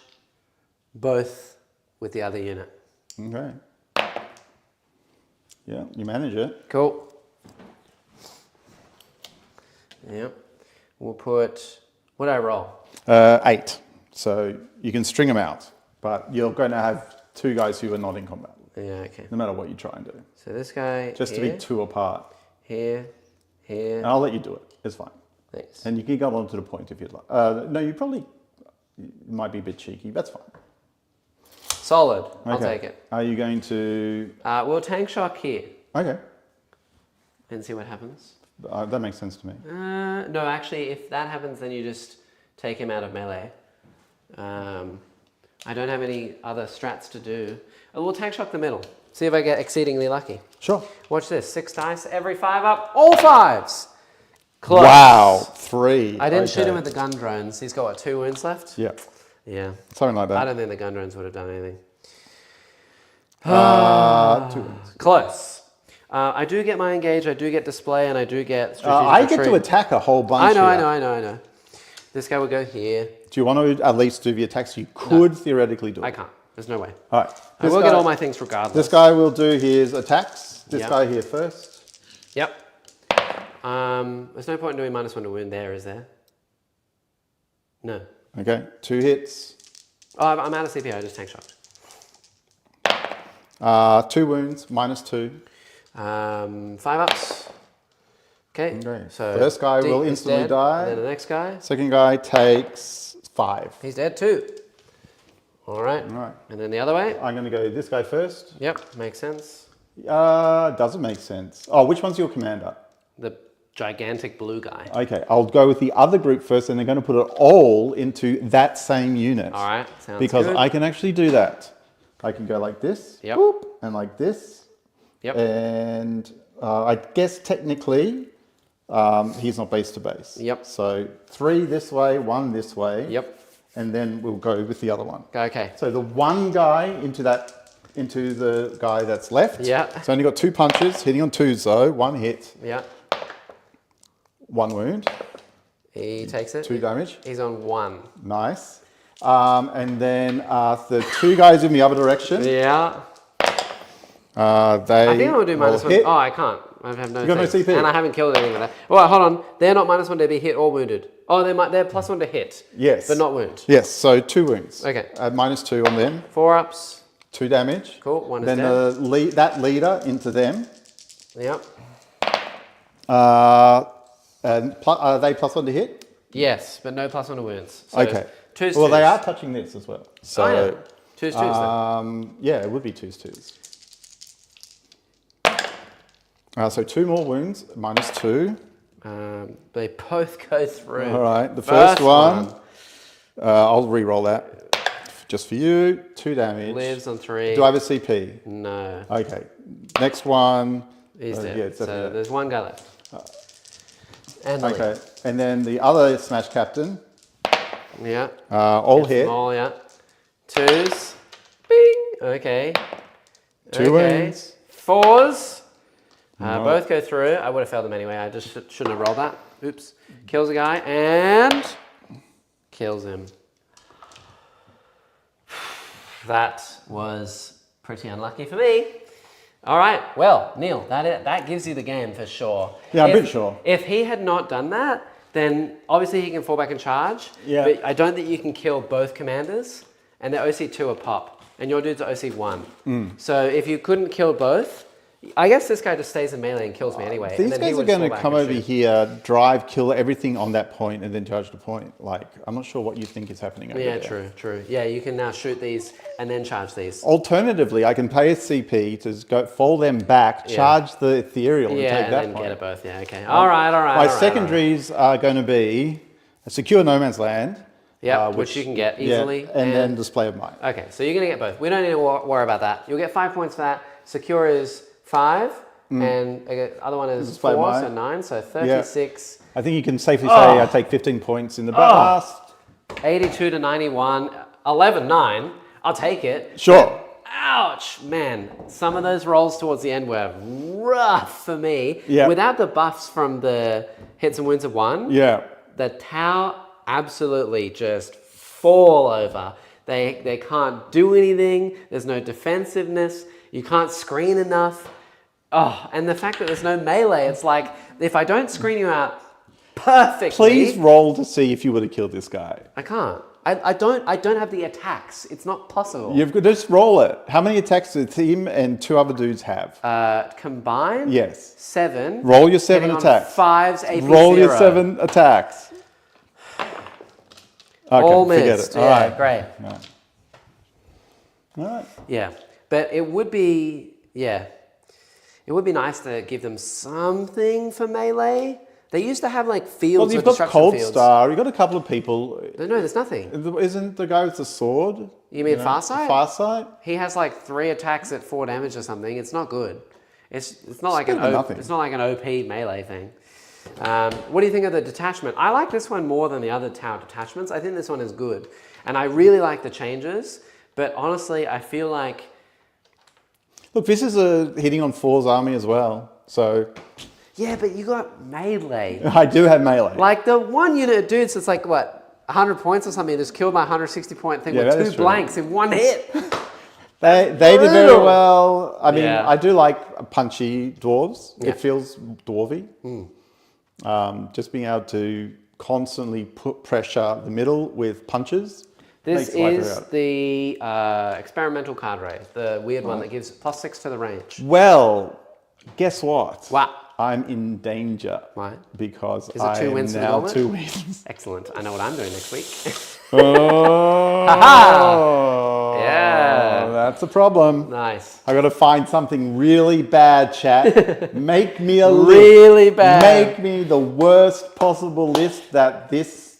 both with the other unit. Okay. Yeah, you manage it. Cool. Yep. We'll put... What do I roll? 8. So you can string them out, but you're going to have 2 guys who are not in combat, Yeah, okay. no matter what you try and do. So this guy Just here, to be 2 apart. here, here. And I'll let you do it. It's fine. Thanks. And you can go on to the point if you'd like. No, you probably might be a bit cheeky. That's fine. Solid. I'll Okay. take it. Are you going to... We'll tank shock here Okay. and see what happens. That makes sense to me. No, actually, if that happens, then you just take him out of melee. I don't have any other strats to do. We'll tank shock the middle. See if I get exceedingly lucky. Sure. Watch this. 6 dice. Every 5 up. All 5s. Close. Wow. 3. I didn't shoot him with the gun drones. He's got, what, 2 wounds left? Yeah. Yeah. Something like I that. don't think the gun drones would have done anything. 2 wins. Close. I do get my engage, I do get display, and I do get strategic I get retreat. to attack a whole bunch I here. know. This guy would go here. Do you want to at least do the attacks? You could theoretically do it. I can't. There's no way. All right. I will get all my things regardless. This guy will do his attacks. This Yep. guy here first. Yep. There's no point in doing -1 to wound there, is there? No. Okay. 2 hits. Oh, I'm out of CP. I just tank shocked. 2 wounds, -2. 5 ups. Okay. Okay. So First guy Deep will is instantly dead, die. And then the next guy. Second guy takes 5. He's dead too. All right. All right. And then the other way. I'm going to go this guy first. Yep. Makes sense. Doesn't make sense. Oh, which one's your commander? The gigantic blue guy. Okay, I'll go with the other group first, and they're going to put it all into that same unit. All right. Sounds Because good. I can actually do that. I can go like this, Yep. whoop, and like this. Yep. And I guess technically, he's not base to base. Yep. So 3 this way, 1 this way. Yep. And then we'll go with the other one. Okay. So the one guy into the guy that's left. Yeah. It's only got 2 punches, hitting on 2s though. 1 hit, Yeah. 1 wound, He takes it. 2 damage. He's on 1. Nice. And then the 2 guys in the other direction. Yeah. They I think I'm gonna do will -1. hit. Oh, I can't. I have no. You got no things. CP. And I haven't killed anything with that. Well, hold on. They're not -1 to be hit or wounded. Oh, they're +1 to hit. Yes. But not wound. Yes, so 2 wounds. Okay. -2 on them, 4 ups. 2 damage. Cool. 1 is Then dead. that leader into them. Yep. And are they +1 to hit? Yes, but no +1 to wounds. So Okay. 2s. Well, they are touching this as well. So, I know. 2s. Then. yeah, it would be 2s. So 2 more wounds, -2. They both go through. All right, the first one. I'll re-roll that just for you. 2 damage. Lives on 3. Do I have a CP? No. Okay. Next one. He's dead. yeah, it's so definitely there's 1 guy left. And the Okay. And then the other smash captain, Yeah. all Gets them hit. all, yeah. Twos. Bing. Okay. Two wounds. Fours. No. Both go through. I would have failed them anyway. I just shouldn't have rolled that. Oops. Kills a guy and kills him. That was pretty unlucky for me. All right. Well, Neil, that gives you the game for sure. Yeah, I'm pretty sure. If he had not done that, then obviously he can fall back and charge. Yeah. But I don't think you can kill both commanders, and the OC2 are pop, and your dude's OC1. So if you couldn't kill both, I guess this guy just stays in melee and kills me anyway. and These then he guys are would going fall to back come and over shoot. here, drive, kill everything on that point, and then charge the point. Like, I'm not sure what you think is happening over Yeah, there. true. Yeah, you can now shoot these and then charge these. Alternatively, I can pay a CP to go fall them back, charge the ethereal, and Yeah, take and that then point. get it both. Yeah, okay. All right. My secondaries are going to be a secure no man's land. Yeah, which you can get easily. and then display of might. Okay, so you're going to get both. We don't need to worry about that. You'll get 5 points for that. Secure is 5, and the other one is Display 4, mine. so 9, so 36. I think you can safely say I take 15 points in the last. 82 to 91, 11-9. I'll take it. Sure. Ouch, man. Some of those rolls towards the end were rough for me. Yeah. Without the buffs from the hits and wins of 1, Yeah. the Tau absolutely just fall over. They can't do anything. There's no defensiveness. You can't screen enough. Oh, and the fact that there's no melee, it's like, if I don't screen you out perfectly... Please roll to see if you would have killed this guy. I can't. I don't have the attacks. It's not possible. You've got just roll it. How many attacks does him and 2 other dudes have? Combined? Yes. 7. Roll your 7 hitting on attacks. 5's AP Roll 0. your 7 attacks. Okay, All forget missed. it. Yeah, All right. great. All right. Yeah, but it would be nice to give them something for melee. They used to have like fields Well, or you've got destruction Cold fields. Star. You've got a couple of people. No, there's nothing. Isn't the guy with the sword? You mean Farsight? Farsight? He has like 3 attacks at 4 damage or something. It's not good. It's not like better than nothing. it's not like an OP melee thing. What do you think of the detachment? I like this one more than the other Tau detachments. I think this one is good, and I really like the changes. But honestly, I feel like Look, this is a hitting on 4's army as well. So yeah, but you got melee. I do have melee. Like the one unit of dudes that's like what 100 points or something, just killed my 160 point thing Yeah, with that is 2 true. blanks in 1 hit. They did very brutal. well. I mean, Yeah. I do like punchy dwarves. Yeah. It feels dwarvy. Just being able to constantly put pressure the middle with punches. This makes life is very hard. the experimental card ray, the weird one that gives +6 to the range. Well, guess what? Wow. I'm in danger. Right. Because Is it I 2 am wins for the now gauntlet? 2 wins. Excellent. I know what I'm doing next week. Oh, Yeah. That's a problem. Nice. I got to find something really bad, chat. Make me a list. Really bad. Make me the worst possible list that this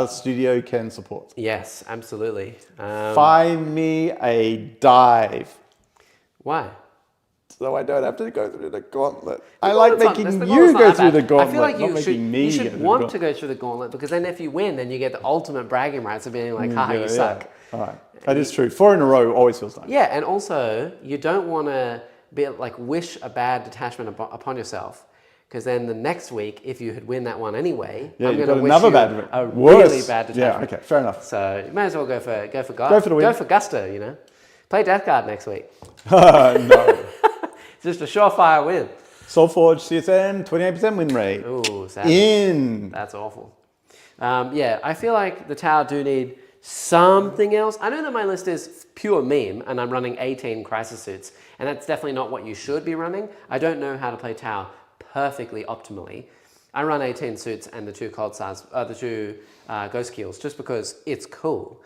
studio can support. Yes, absolutely. Find me a dive, Why? so I don't have to go through the gauntlet. I Well, like it's not- making the you gauntlet's not go that through the bad. gauntlet. I feel like not you making me should go through want the to go through the gauntlet, because then if you win, then you get the ultimate bragging rights of being like, haha, gauntlet. you suck. All right, that is true. 4 in a row always feels nice. Yeah, and also you don't want to be like wish a bad detachment upon yourself, because then the next week, if you had win that one anyway, Yeah, I'm you've going to got wish another you bad, a worse. really bad Yeah, detachment. okay, fair enough. So you may as well go for Go for the win. Go for gusto, you know. Play Death Guard next week. No. It's just a surefire win. Soulforge CSN 28% win rate. Ooh, sad. In. That's awful. Yeah, I feel like the Tau do need something else. I know that my list is pure meme and I'm running 18 crisis suits, and that's definitely not what you should be running. I don't know how to play Tau perfectly optimally. I run 18 suits and the 2 cold stars, the 2 ghost kills, just because it's cool.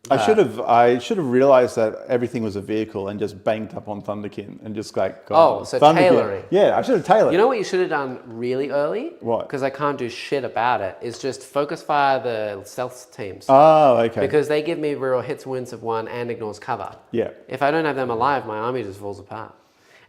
I should have realized that everything was a vehicle and just banked up on Thunderkin and just like Oh, so Thunderkin. tailoring. Yeah, I should have tailored. You know what you should have done really early? What? Because I can't do shit about it, is just focus fire the stealth teams. Oh, okay. Because they give me reroll hits, wins of 1 and ignores cover. Yeah. If I don't have them alive, my army just falls apart.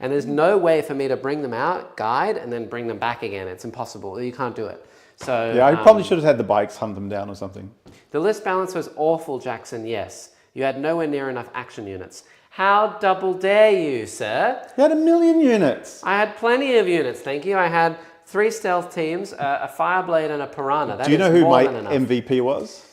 And there's no way for me to bring them out, guide, and then bring them back again. It's impossible. You can't do it. So Yeah, I probably should have had the bikes hunt them down or something. the list balance was awful, Jackson, yes. You had nowhere near enough action units. How double dare you, sir? You had 1,000,000 units. I had plenty of units, thank you. I had 3 stealth teams, a Fireblade and a Piranha. That Do you is know who more my than enough. MVP was?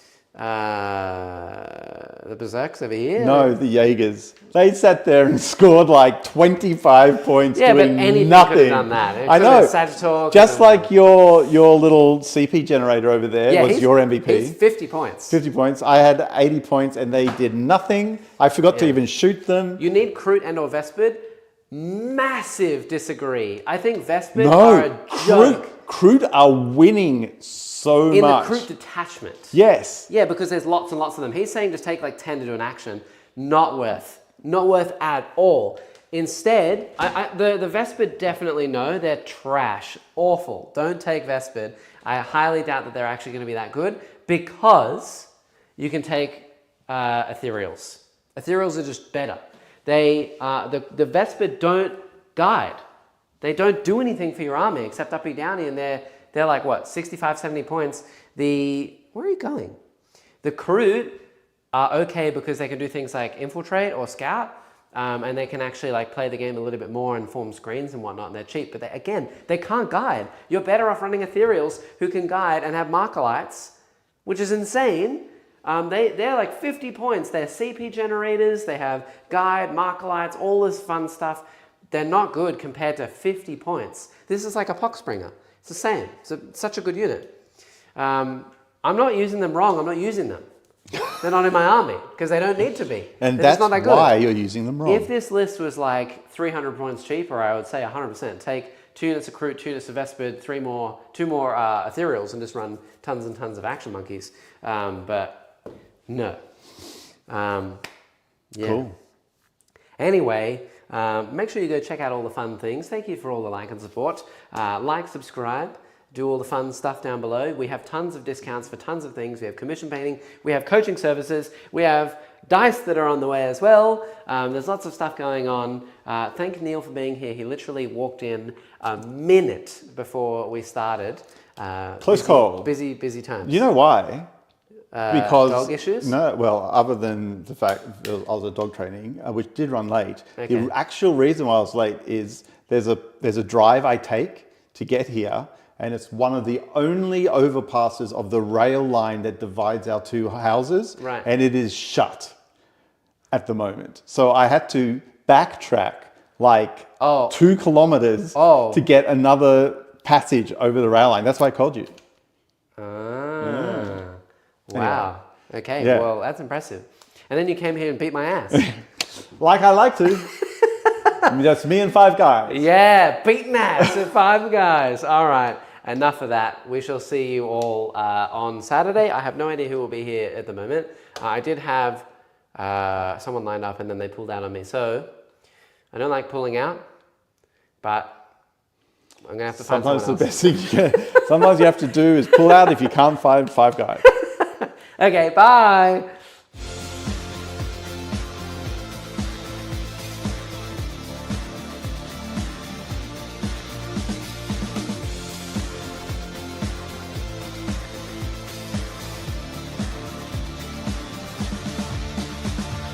The Berserks over here? No, the Jaegers. They sat there and scored like 25 points Yeah, but doing anything nothing. could have done that. It I could have know. been Sagittor, Just could have like your little CP generator over there Yeah, was he's- your MVP. He's 50 points. 50 points. I had 80 points and they did nothing. I forgot to Yeah. even shoot them. You need Kroot and or Vespid. Massive disagree. I think Vespid are a joke Kroot are winning so in much. the Kroot detachment. Yes. Yeah, because there's lots and lots of them. He's saying just take like 10 to do an action. Not worth. Not worth at all. Instead, the Vespid definitely know they're trash. Awful. Don't take Vespid. I highly doubt that they're actually going to be that good because you can take Ethereals. Ethereals are just better. The Vespid don't guide. They don't do anything for your army except uppy downy, and they're like what, 65, 70 points. Where are you going? The Kroot are okay because they can do things like infiltrate or scout, and they can actually like play the game a little bit more and form screens and whatnot, and they're cheap. But they can't guide. You're better off running Ethereals who can guide and have Markalites, which is insane. They're like 50 points. They're CP generators. They have guide, Markalites, all this fun stuff. They're not good compared to 50 points. This is like a Poxbringer. It's the same. It's such a good unit. I'm not using them wrong. I'm not using them. They're not in my army because they don't need to be. And They're that's just not that good. why you're using them wrong. If this list was like 300 points cheaper, I would say 100%. Take 2 units of Kroot, 2 units of Vespid, 2 more Ethereals, and just run tons and tons of Action Monkeys. But no. Yeah. Cool. Anyway, make sure you go check out all the fun things. Thank you for all the like and support. Like, subscribe, do all the fun stuff down below. We have tons of discounts for tons of things. We have commission painting, we have coaching services, we have dice that are on the way as well. There's lots of stuff going on. Thank Neil for being here. He literally walked in a minute before we started. Close call. Busy times. You know why? Because dog issues? No, well, other than the fact that I was at dog training, which did run late. Okay. The actual reason why I was late is there's a drive I take to get here, and it's one of the only overpasses of the rail line that divides our 2 houses, Right. and it is shut at the moment. So I had to backtrack like 2 kilometers to get another passage over the rail line. That's why I called you. Wow. Okay, Yeah. well, that's impressive. And then you came here and beat my ass. Like I like to. That's me and 5 guys. Yeah, beating ass at 5 guys. All right, enough of that. We shall see you all on Saturday. I have no idea who will be here at the moment. I did have someone lined up and then they pulled out on me. So I don't like pulling out, but I'm going to have to find someone Sometimes else. the best thing sometimes you have to do is pull out if you can't find 5 guys. Okay, bye.